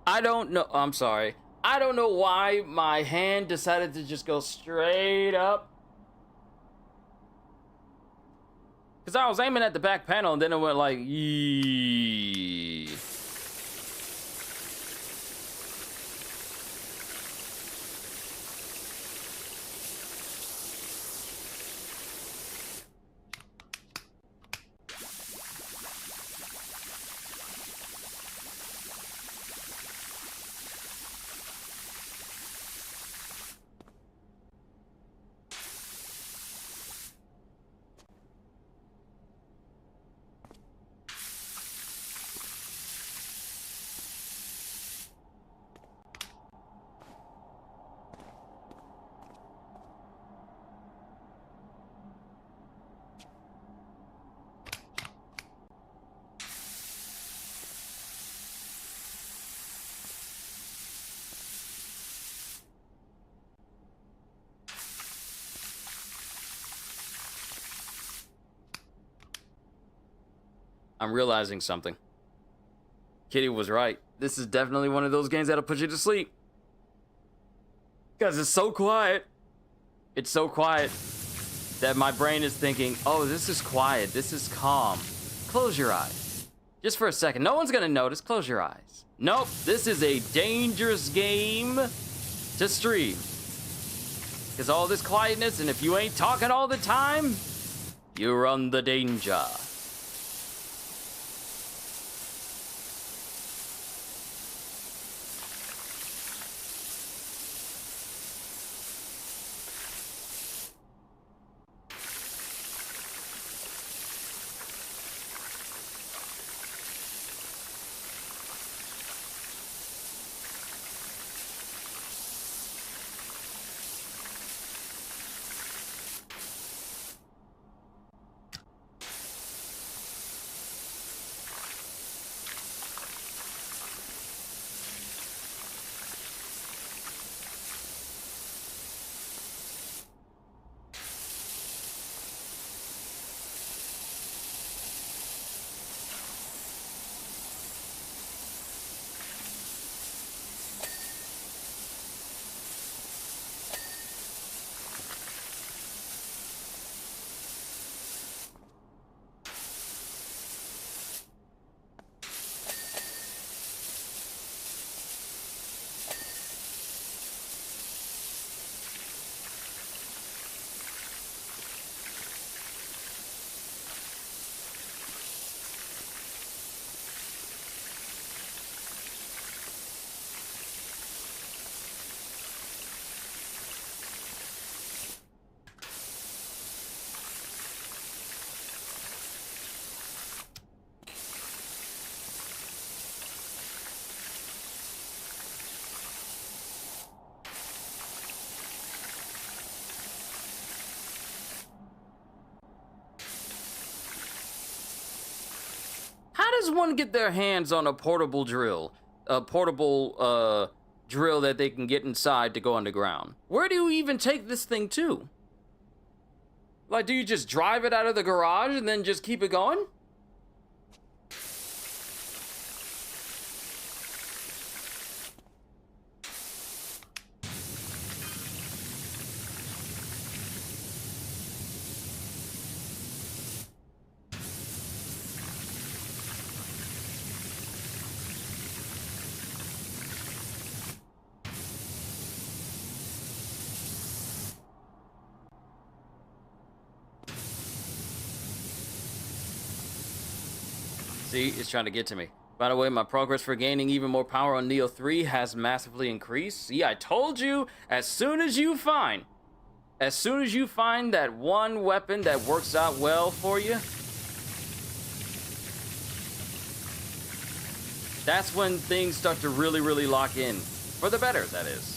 I don't know. I'm sorry. I don't know why my hand decided to just go straight up. Because I was aiming at the back panel and then it went like, yee. I'm realizing something. Kitty was right. This is definitely one of those games that'll put you to sleep. Because it's so quiet. It's so quiet that my brain is thinking, oh, this is quiet. This is calm. Close your eyes. Just for a second. No one's going to notice. Close your eyes. Nope. This is a dangerous game to stream. Because all this quietness, and if you ain't talking all the time, you run the danger. How does one get their hands on a portable drill? A portable, drill that they can get inside to go underground? Where do you even take this thing to? Like, do you just drive it out of the garage and then just keep it going? See, it's trying to get to me. By the way, my progress for gaining even more power on Neo 3 has massively increased. See, I told you, as soon as you find that one weapon that works out well for you, that's when things start to really, really lock in. For the better, that is.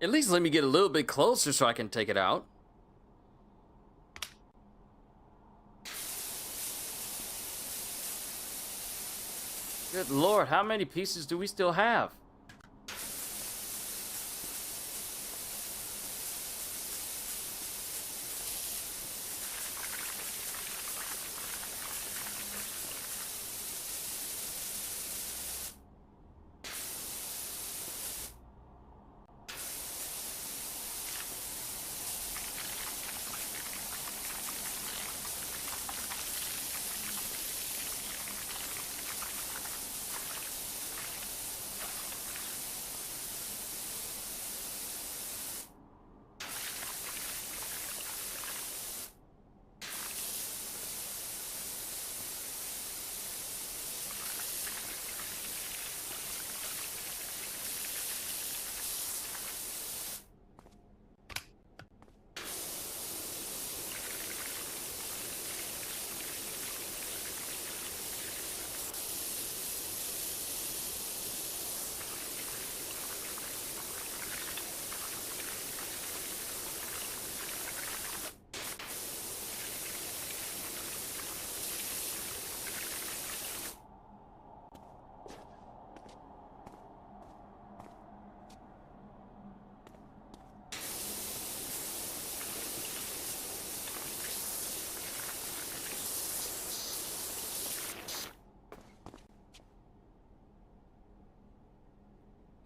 At least let me get a little bit closer so I can take it out. Good lord, how many pieces do we still have?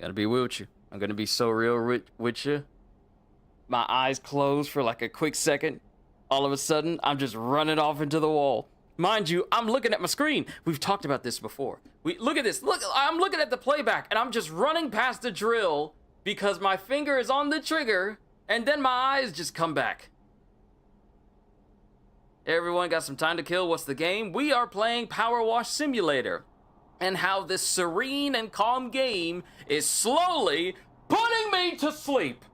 Gotta be with you. I'm gonna be so real with you. My eyes closed for like a quick second. All of a sudden, I'm just running off into the wall. Mind you, I'm looking at my screen. We've talked about this before. Look at this. Look, I'm looking at the playback, and I'm just running past the drill because my finger is on the trigger, and then my eyes just come back. Everyone got some time to kill. What's the game? We are playing PowerWash Simulator. And how this serene and calm game is slowly putting me to sleep.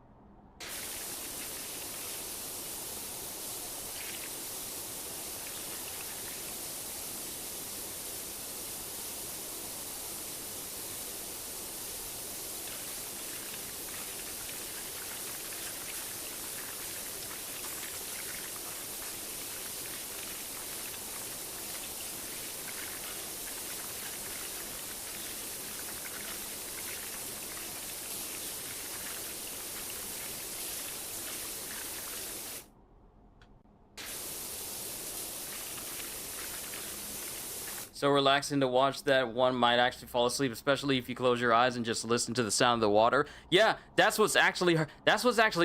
So relaxing to watch that one might actually fall asleep, especially if you close your eyes and just listen to the sound of the water. Yeah, that's what's actually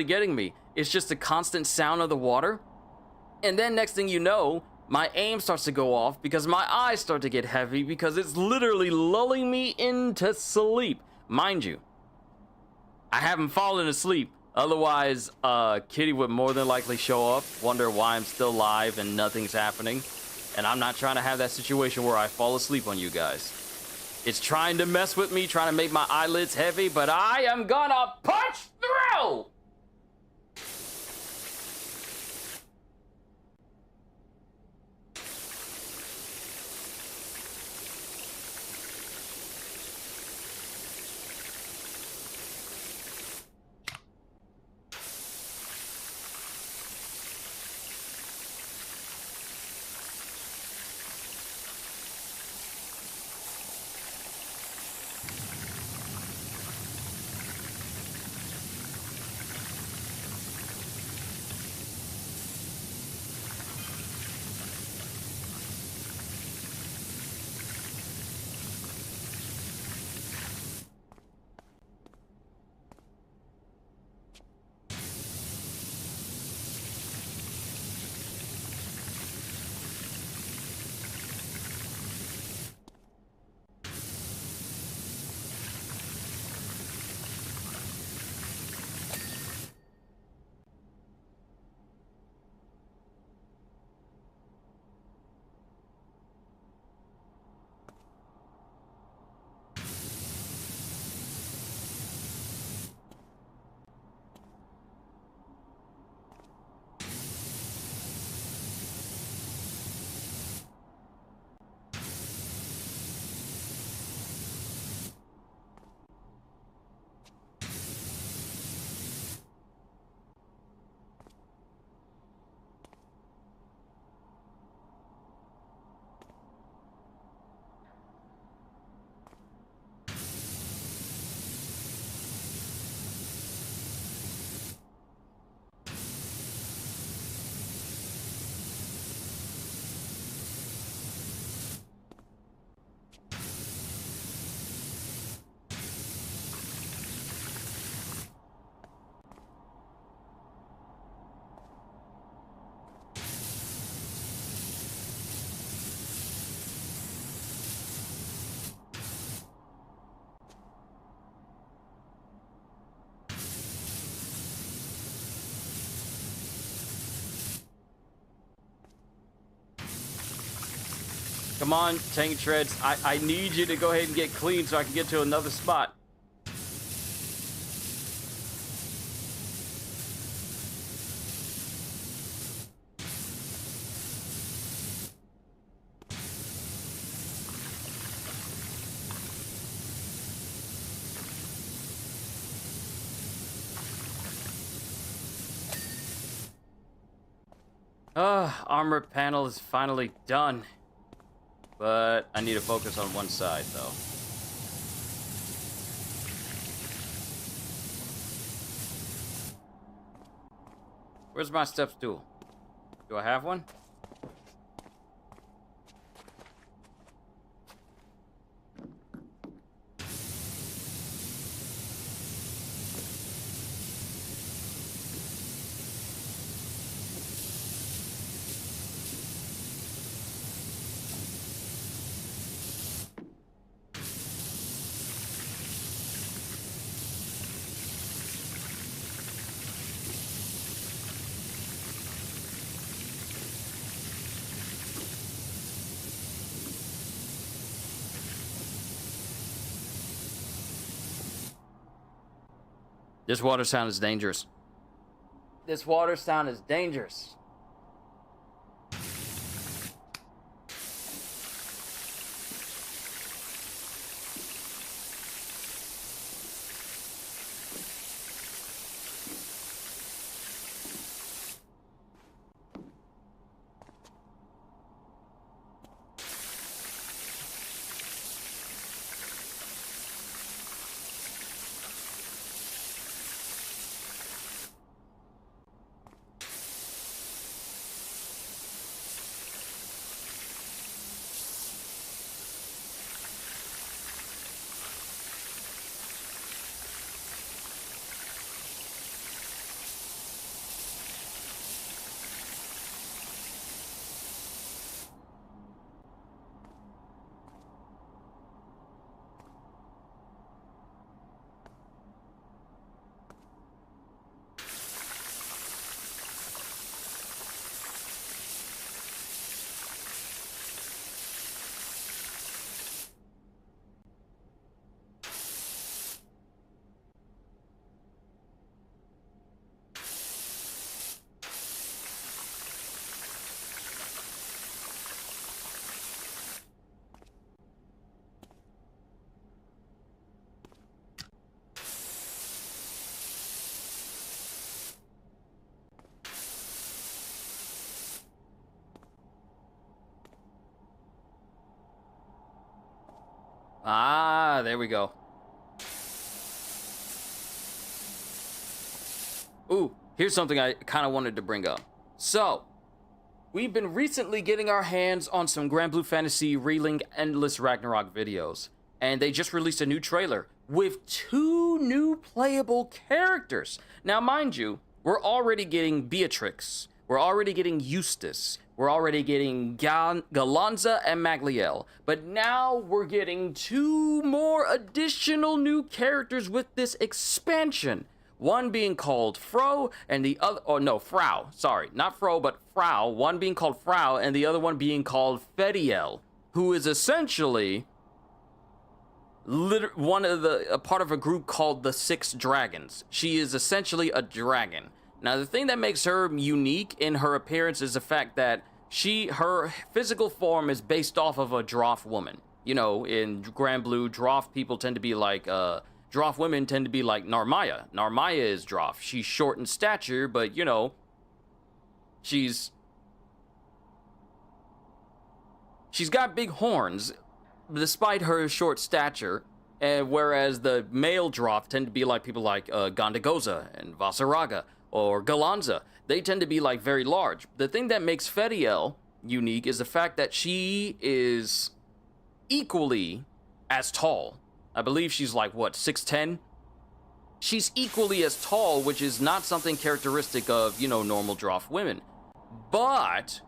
getting me. It's just the constant sound of the water. And then next thing you know, my aim starts to go off because my eyes start to get heavy because it's literally lulling me into sleep. Mind you, I haven't fallen asleep. Otherwise, Kitty would more than likely show up, wonder why I'm still alive and nothing's happening. And I'm not trying to have that situation where I fall asleep on you guys. It's trying to mess with me, trying to make my eyelids heavy, but I am gonna punch through! Come on, Tank Treads. I need you to go ahead and get clean so I can get to another spot. Armor panel is finally done. But I need to focus on one side, though. Where's my step stool? Do I have one? This water sound is dangerous. This water sound is dangerous. Ah, there we go. Ooh, here's something I kind of wanted to bring up. So, we've been recently getting our hands on some Grand Blue Fantasy Reeling Endless Ragnarok videos, and they just released a new trailer with 2 new playable characters. Now, mind you, we're already getting Beatrix, we're already getting Eustace, we're already getting Galanza and Magliel, but now we're getting 2 more additional new characters with this expansion. One being called Fro, and the other, oh no, Frau, sorry, not Fro, but Frau, one being called Frau, and the other one being called Fediel, who is essentially a part of a group called the Six Dragons. She is essentially a dragon. Now, the thing that makes her unique in her appearance is the fact that her physical form is based off of a Droff woman. You know, in Grand Blue, Droff people tend to be like, Droff women tend to be like Narmaya. Narmaya is Droff. She's short in stature, but, you know, she's got big horns, despite her short stature. And whereas the male Droff tend to be like people like Gondagoza and Vasaraga or Galanza. They tend to be like very large. The thing that makes Fediel unique is the fact that she is equally as tall. I believe she's like, what, 6'10"? She's equally as tall, which is not something characteristic of, you know, normal Droff women. But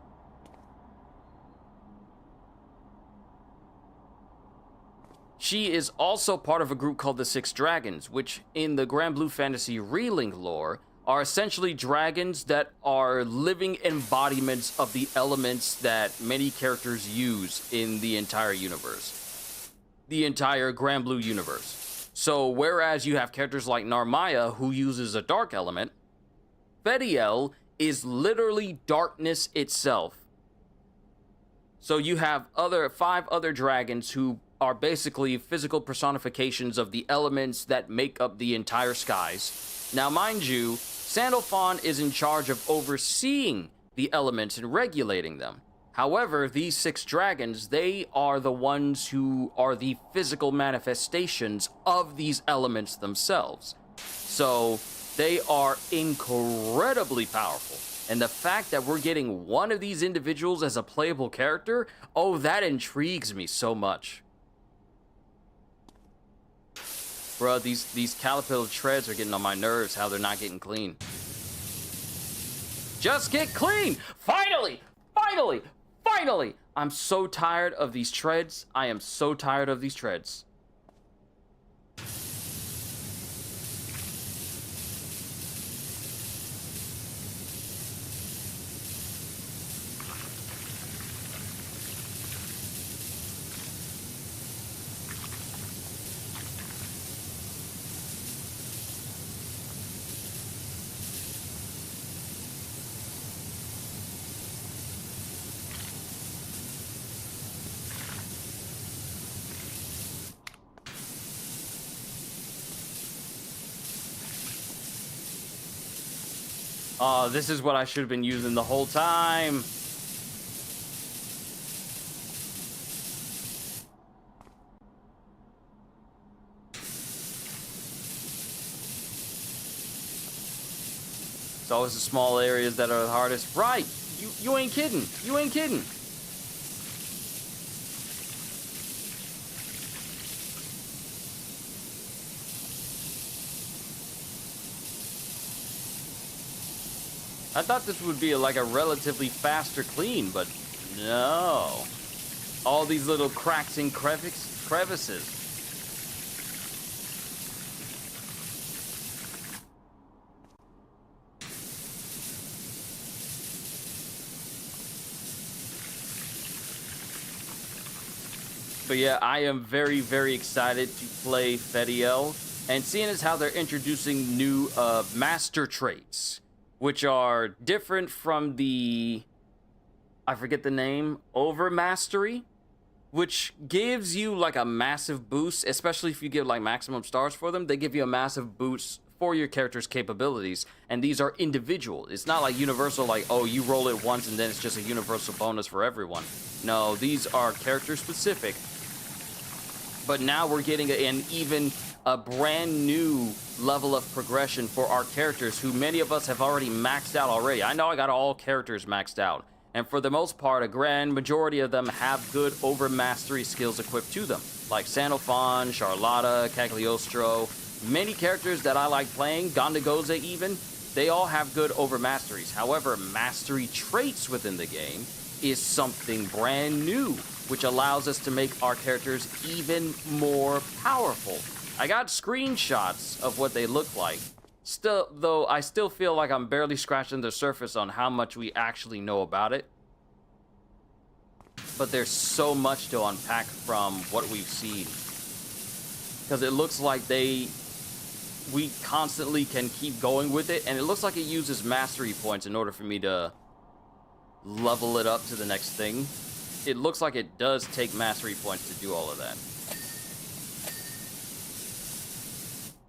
she is also part of a group called the Six Dragons, which in the Grand Blue Fantasy Reeling lore are essentially dragons that are living embodiments of the elements that many characters use in the entire universe. The entire Grand Blue universe. So whereas you have characters like Narmaya who uses a dark element, Fediel is literally darkness itself. So you have 5 other dragons who are basically physical personifications of the elements that make up the entire skies. Now, mind you, Sandalphon is in charge of overseeing the elements and regulating them. However, these 6 dragons, they are the ones who are the physical manifestations of these elements themselves. So they are incredibly powerful. And the fact that we're getting one of these individuals as a playable character, oh, that intrigues me so much. Bruh, these caterpillar treads are getting on my nerves, how they're not getting clean. Just get clean! Finally! Finally! Finally! I'm so tired of these treads. I am so tired of these treads. Oh, this is what I should have been using the whole time. It's always the small areas that are the hardest. Right. You ain't kidding. You ain't kidding. I thought this would be like a relatively faster clean, but no. All these little cracks and crevices. But yeah, I am very, very excited to play Fediel. And seeing as how they're introducing new master traits, which are different from the, I forget the name, Overmastery, which gives you like a massive boost, especially if you give like maximum stars for them. They give you a massive boost for your character's capabilities, and these are individual. It's not like universal, like, oh, you roll it once and then it's just a universal bonus for everyone. No, these are character specific. But now we're getting a brand new level of progression for our characters, who many of us have already maxed out already. I know I got all characters maxed out, and for the most part, a grand majority of them have good overmastery skills equipped to them, like Sandalphon, Charlotta, Cagliostro. Many characters that I like playing, Gondagoza even, they all have good overmasteries. However, mastery traits within the game is something brand new, which allows us to make our characters even more powerful. I got screenshots of what they look like. Still, though, I still feel like I'm barely scratching the surface on how much we actually know about it. But there's so much to unpack from what we've seen. Because it looks like we constantly can keep going with it, and it looks like it uses mastery points in order for me to level it up to the next thing. It looks like it does take mastery points to do all of that.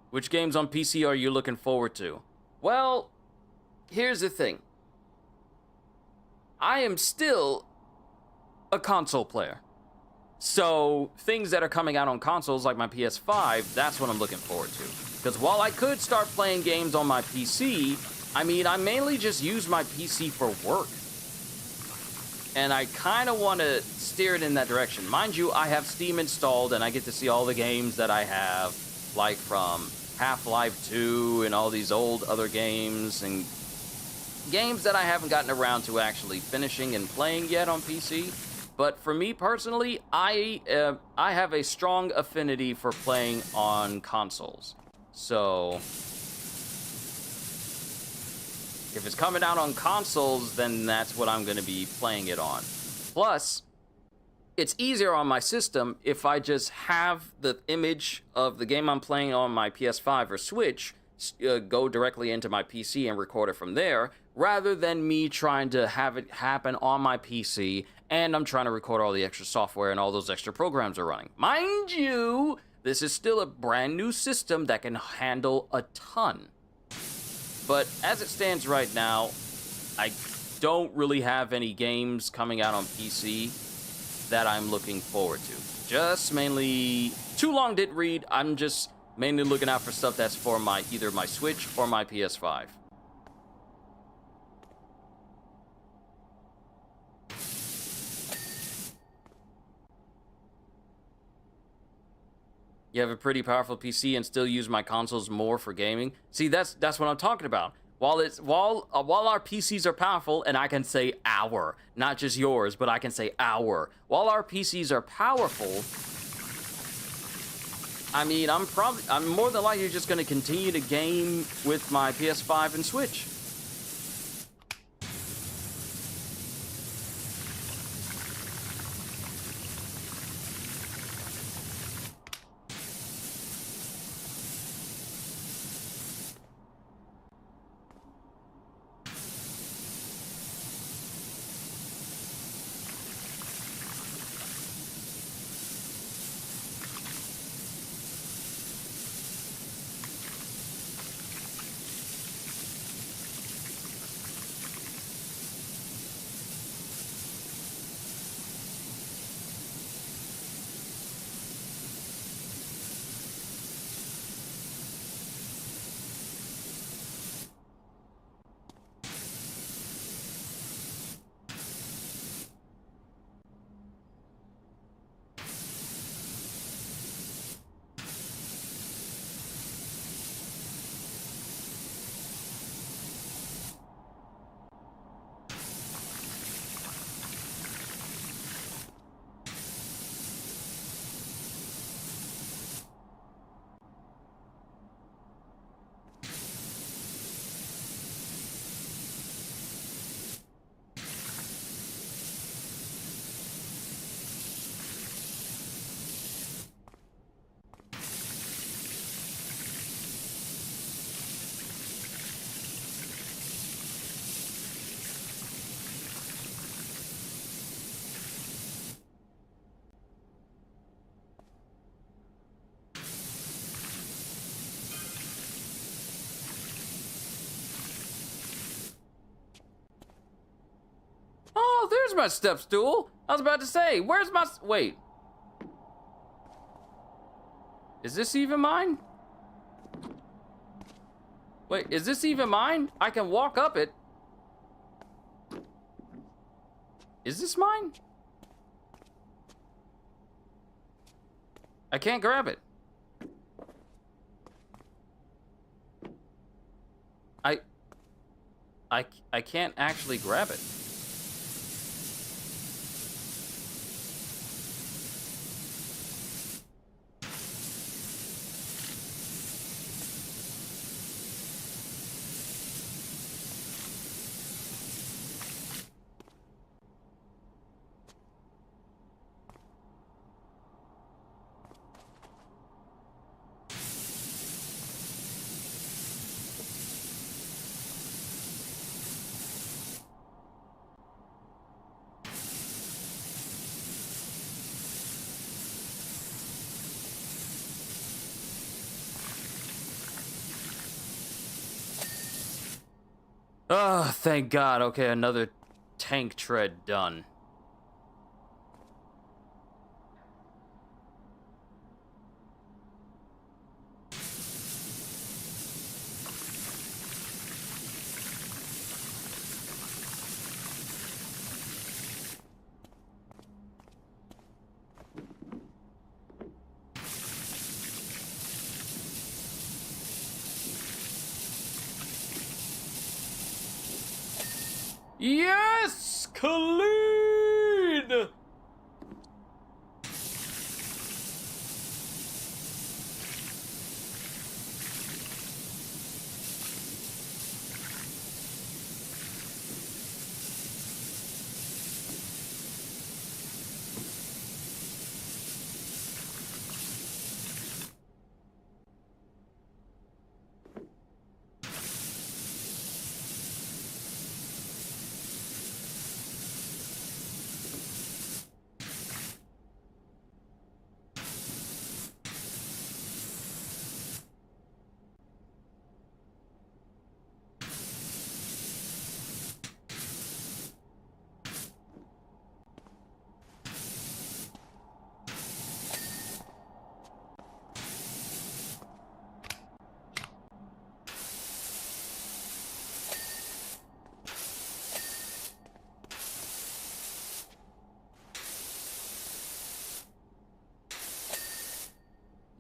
Which games on PC are you looking forward to? Well, here's the thing. I am still a console player. So, things that are coming out on consoles like my PS5, that's what I'm looking forward to. Because while I could start playing games on my PC, I mean, I mainly just use my PC for work. And I kind of want to steer it in that direction. Mind you, I have Steam installed, and I get to see all the games that I have, like from Half-Life 2 and all these old other games, and games that I haven't gotten around to actually finishing and playing yet on PC. But for me personally, I have a strong affinity for playing on consoles. So If it's coming out on consoles, then that's what I'm going to be playing it on. Plus, it's easier on my system if I just have the image of the game I'm playing on my PS5 or Switch go directly into my PC and record it from there, rather than me trying to have it happen on my PC and I'm trying to record all the extra software and all those extra programs are running. Mind you, this is still a brand new system that can handle a ton. But as it stands right now, I don't really have any games coming out on PC that I'm looking forward to. Just mainly, too long didn't read. I'm just mainly looking out for stuff that's for either my Switch or my PS5. You have a pretty powerful PC and still use my consoles more for gaming. See, that's what I'm talking about. While our PCs are powerful, and I can say our, not just yours, but I can say our. While our PCs are powerful, I mean, I'm more than likely just going to continue to game with my PS5 and Switch. Oh, there's my step stool. I was about to say, where's my... Wait. Is this even mine? Wait, is this even mine? I can walk up it. Is this mine? I can't grab it. I can't actually grab it. Oh, thank God. Okay, another tank tread done. Yes, clean!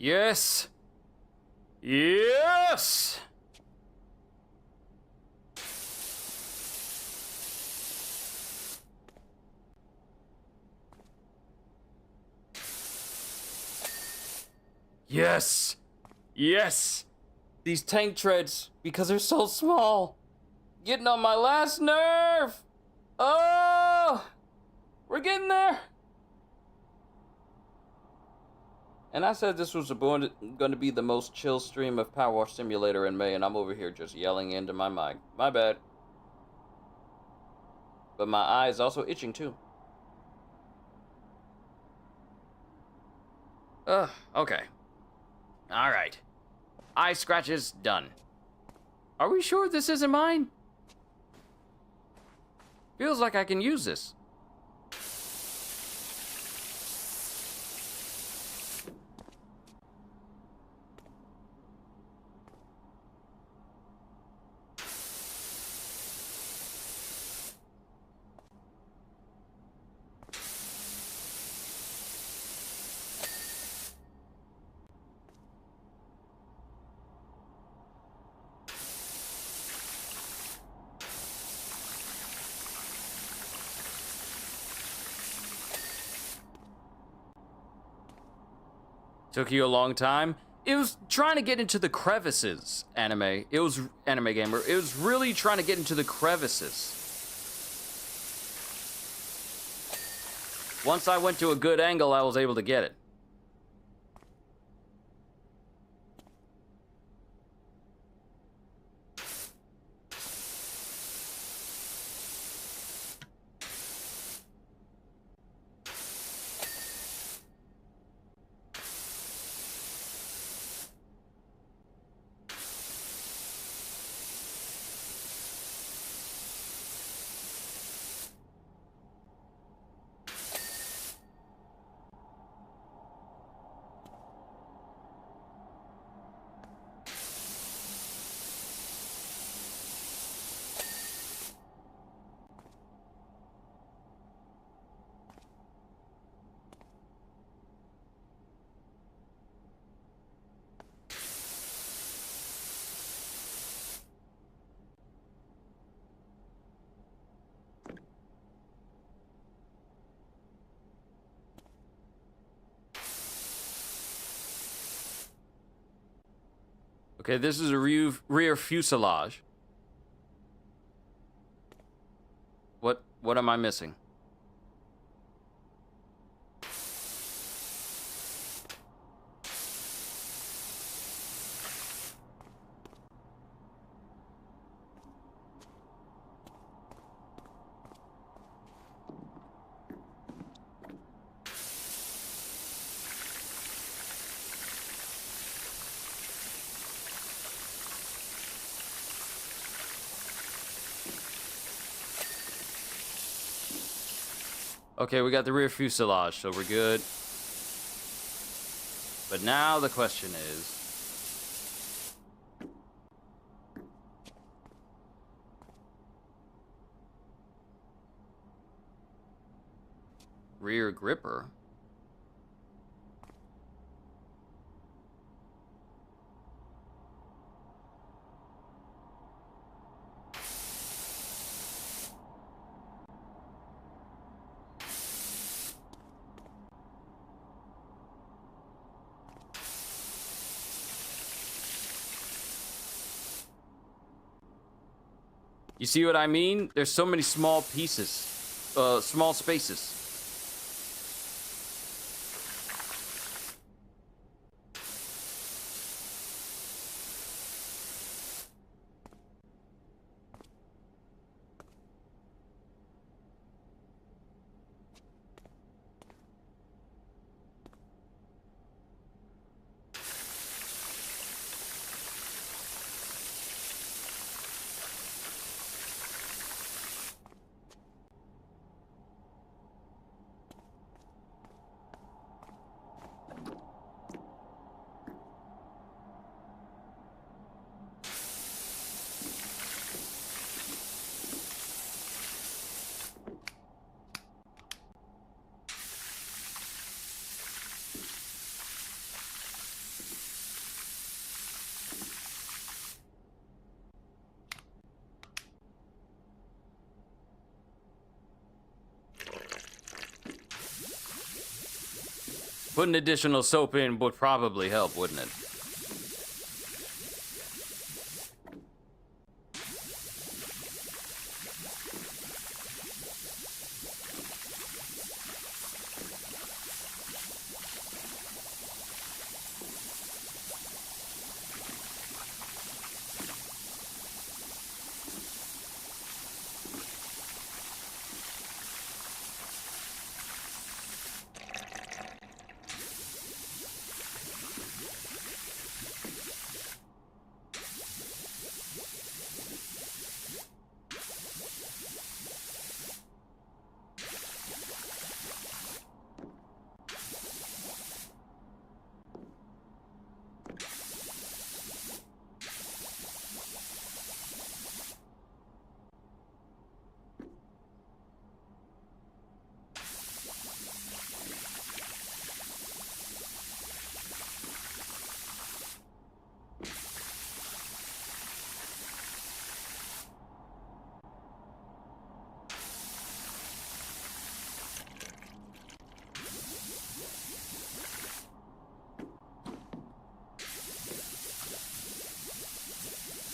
Yes! Yes! Yes! Yes! These tank treads, because they're so small, getting on my last nerve! Oh! We're getting there! And I said this was going to be the most chill stream of PowerWash Simulator in May, and I'm over here just yelling into my mic. My bad. But my eye is also itching too. Okay. Alright. Eye scratches done. Are we sure this isn't mine? Feels like I can use this. Took you a long time? It was trying to get into the crevices, anime. It was Anime Gamer. It was really trying to get into the crevices. Once I went to a good angle, I was able to get it. Okay, this is a rear fuselage. What am I missing? Okay, we got the rear fuselage, so we're good. But now the question is... rear gripper? You see what I mean? There's so many small pieces, small spaces. Putting additional soap in would probably help, wouldn't it?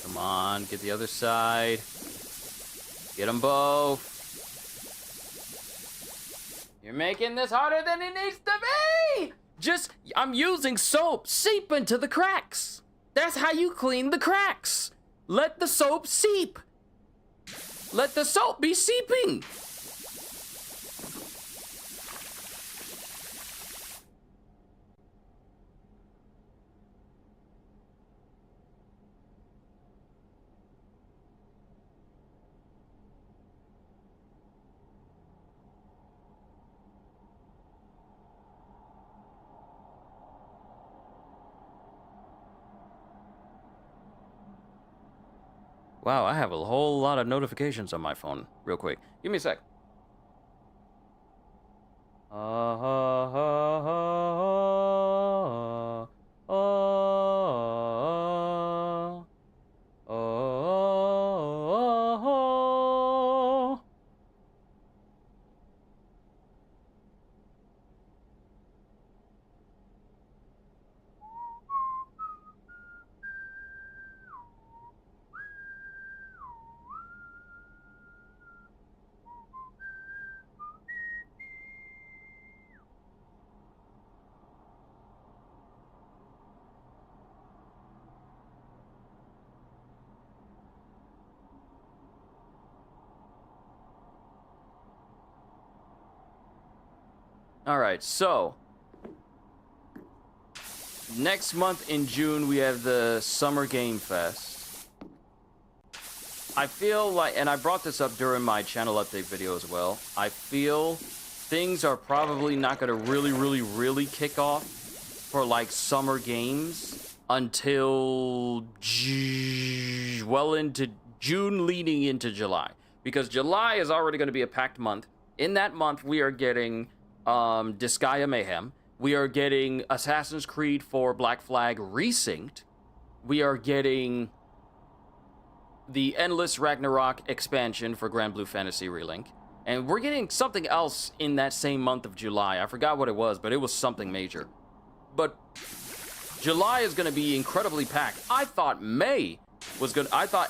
Come on, get the other side. Get them both. You're making this harder than it needs to be! I'm using soap. Seep into the cracks. That's how you clean the cracks. Let the soap seep. Let the soap be seeping. Wow, I have a whole lot of notifications on my phone. Real quick. Give me a sec. Alright, so next month in June we have the Summer Game Fest. I feel like, and I brought this up during my channel update video as well, I feel things are probably not going to really kick off for like summer games until well into June leading into July. Because July is already going to be a packed month. In that month we are getting Disgaea Mayhem. We are getting Assassin's Creed 4 Black Flag Resynced. We are getting the Endless Ragnarok expansion for Grand Blue Fantasy Relink. And we're getting something else in that same month of July. I forgot what it was, but it was something major. But July is going to be incredibly packed. I thought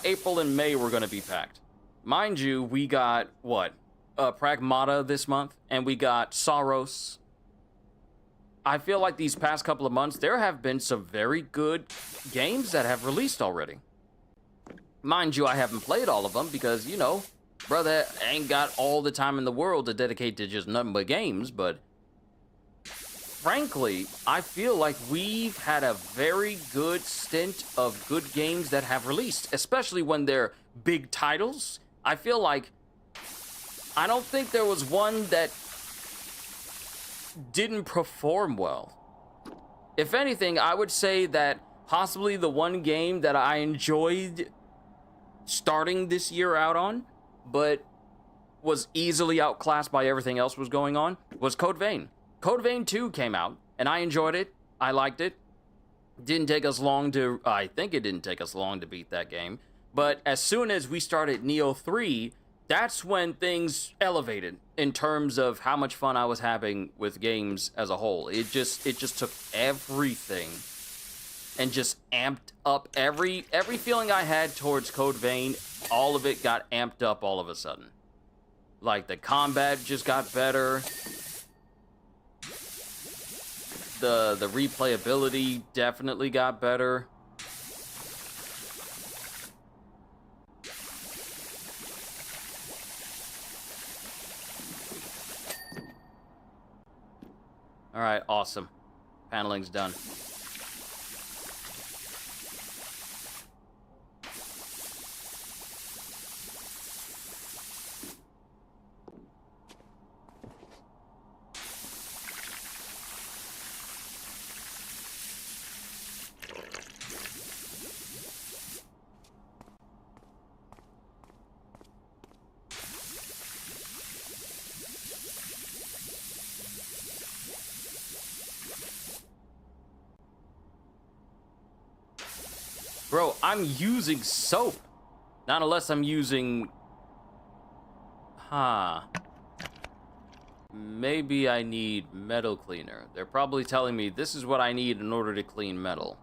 April and May were going to be packed. Mind you, we got, what? Pragmata this month, and we got Saros. I feel like these past couple of months, there have been some very good games that have released already. Mind you, I haven't played all of them because, you know, brother ain't got all the time in the world to dedicate to just nothing but games, but frankly, I feel like we've had a very good stint of good games that have released, especially when they're big titles. I feel like I don't think there was one that didn't perform well. If anything, I would say that possibly the one game that I enjoyed starting this year out on, but was easily outclassed by everything else was going on, was Code Vein. Code Vein 2 came out, and I enjoyed it. I liked it. Didn't take us long to... I think it didn't take us long to beat that game. But as soon as we started Neo 3... that's when things elevated in terms of how much fun I was having with games as a whole. It just took everything and just amped up every feeling I had towards Code Vein. All of it got amped up all of a sudden. Like, the combat just got better. The replayability definitely got better. All right, awesome. Paneling's done. Bro, I'm using soap. Not unless I'm using... Maybe I need metal cleaner. They're probably telling me this is what I need in order to clean metal.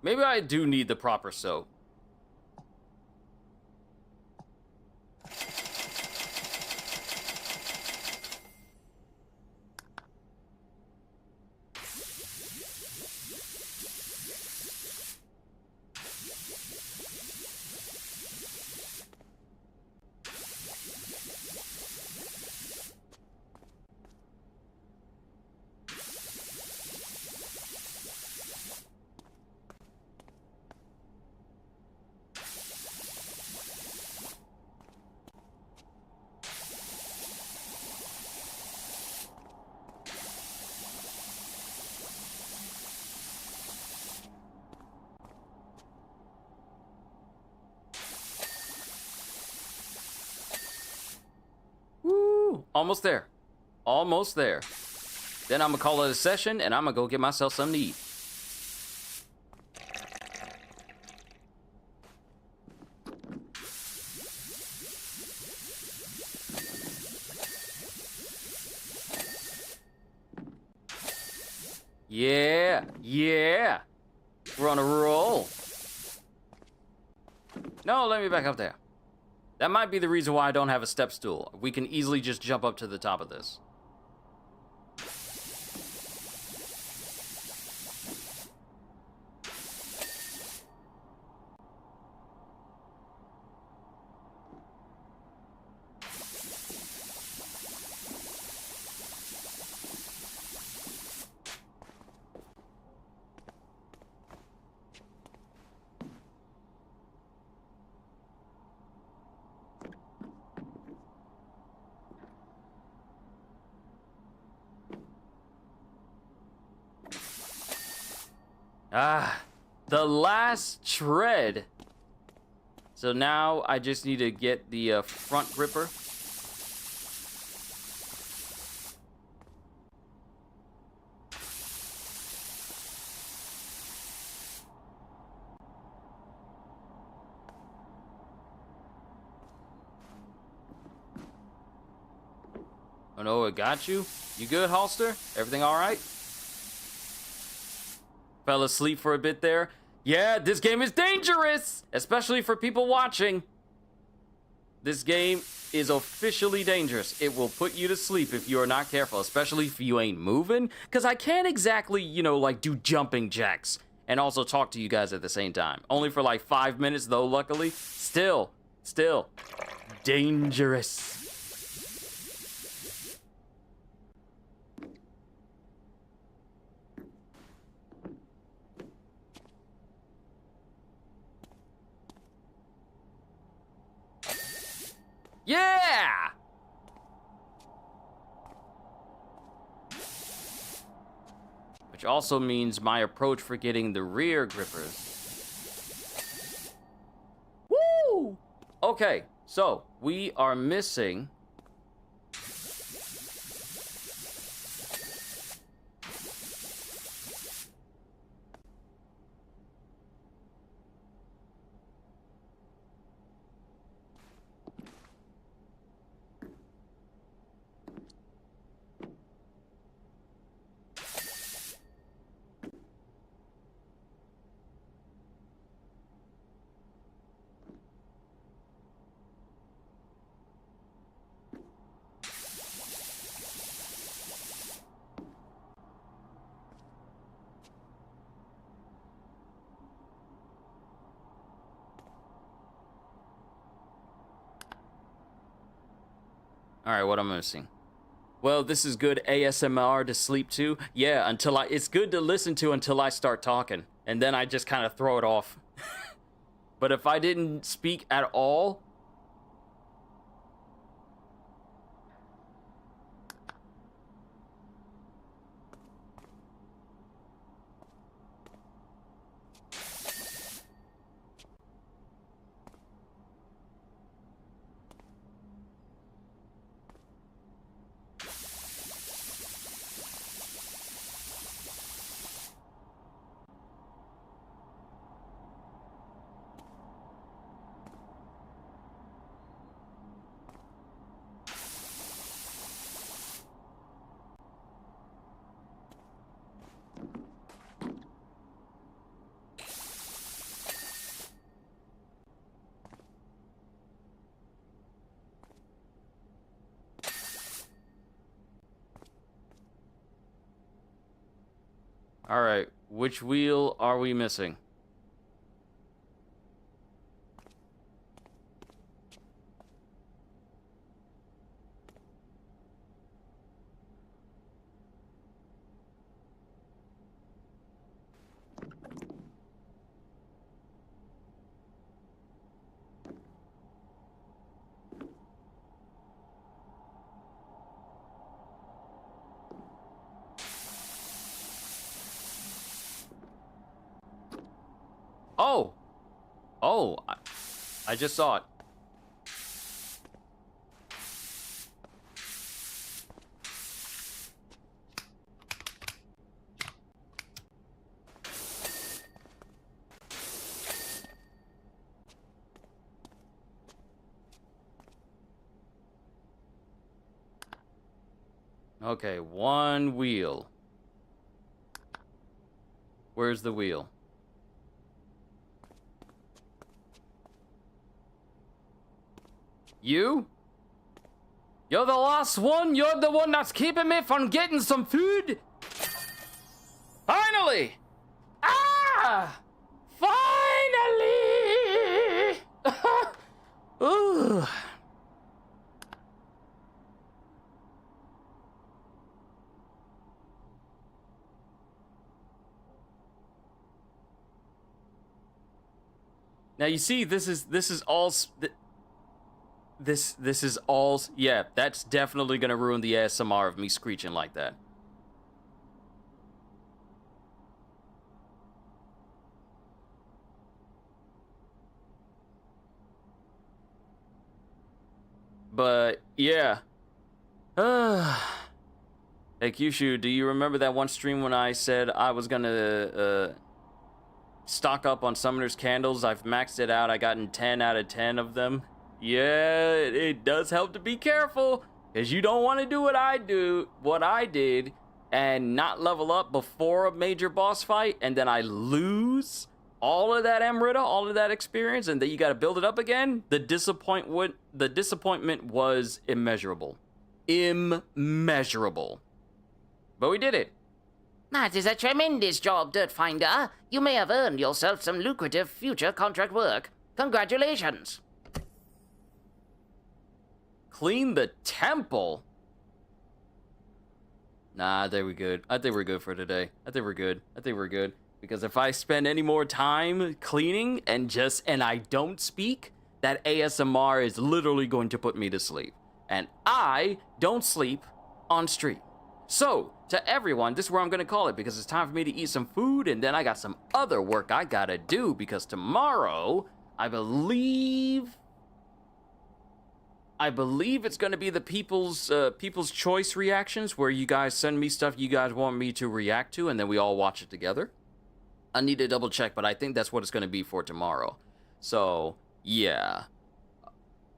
Maybe I do need the proper soap. Almost there. Almost there. Then I'm gonna call it a session, and I'm gonna go get myself something to eat. Yeah, yeah. We're on a roll. No, let me back up there. That might be the reason why I don't have a step stool. We can easily just jump up to the top of this. The last shred. So now I just need to get the front gripper. Oh no, it got you? You good, Holster? Everything all right? Fell asleep for a bit there. Yeah, this game is dangerous, especially for people watching. This game is officially dangerous. It will put you to sleep if you are not careful, especially if you ain't moving. Because I can't exactly, you know, like do jumping jacks and also talk to you guys at the same time. Only for like 5 minutes though, luckily. Still, dangerous. Yeah! Which also means my approach for getting the rear grippers. Woo! Okay, so we are missing... Alright, what am I missing? Well, this is good ASMR to sleep to. Yeah, it's good to listen to until I start talking. And then I just kind of throw it off. But if I didn't speak at all... Alright, which wheel are we missing? Oh! Oh, I just saw it. Okay, one wheel. Where's the wheel? You? You're the last one? You're the one that's keeping me from getting some food? Finally! Ah! Finally! Ooh. Now you see, this is all. This is all. Yeah, that's definitely gonna ruin the ASMR of me screeching like that. But yeah. Hey Kyushu, do you remember that one stream when I said I was gonna stock up on Summoner's Candles? I've maxed it out. I gotten 10 out of 10 of them. Yeah, it does help to be careful, because you don't want to do what I did, and not level up before a major boss fight, and then I lose all of that Emerita, all of that experience, and then you got to build it up again. The disappointment was immeasurable. Immeasurable. But we did it. That is a tremendous job, Dirt Finder. You may have earned yourself some lucrative future contract work. Congratulations. Clean the temple? Nah, I think we're good. I think we're good for today. I think we're good. Because if I spend any more time cleaning and I don't speak, that ASMR is literally going to put me to sleep. And I don't sleep on stream. So, to everyone, this is where I'm gonna call it, because it's time for me to eat some food, and then I got some other work I gotta do, because tomorrow, I believe it's gonna be the people's choice reactions, where you guys send me stuff you guys want me to react to, and then we all watch it together. I need to double check, but I think that's what it's gonna be for tomorrow. So, yeah.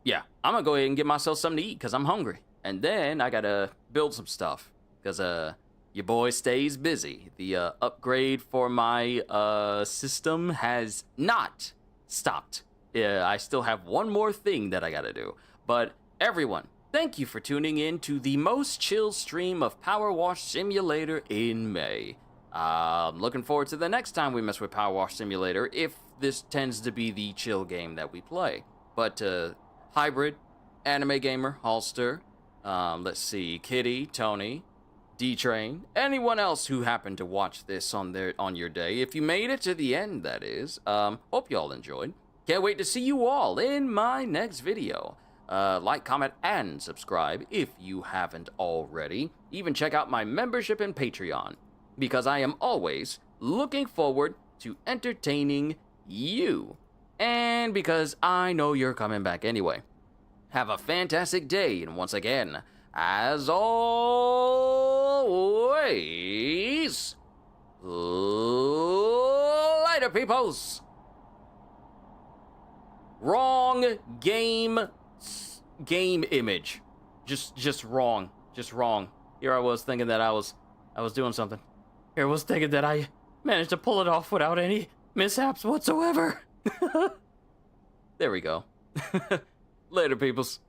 Yeah, I'm gonna go ahead and get myself something to eat, because I'm hungry. And then I gotta build some stuff, because your boy stays busy. The upgrade for my system has not stopped. I still have one more thing that I gotta do. But everyone, thank you for tuning in to the most chill stream of PowerWash Simulator in May. I'm looking forward to the next time we mess with PowerWash Simulator, if this tends to be the chill game that we play. But Hybrid, Anime Gamer, Halster, Let's see, Kitty, Tony, D-Train, anyone else who happened to watch this on your day. If you made it to the end, that is. Hope y'all enjoyed. Can't wait to see you all in my next video. Like, comment, and subscribe if you haven't already. Even check out my membership and Patreon, because I am always looking forward to entertaining you. And because I know you're coming back anyway. Have a fantastic day, and once again, as always, later, peoples. Wrong game image. Just wrong. Just wrong. Here I was thinking that I was doing something. Here I was thinking that I managed to pull it off without any mishaps whatsoever. There we go. Later, peoples.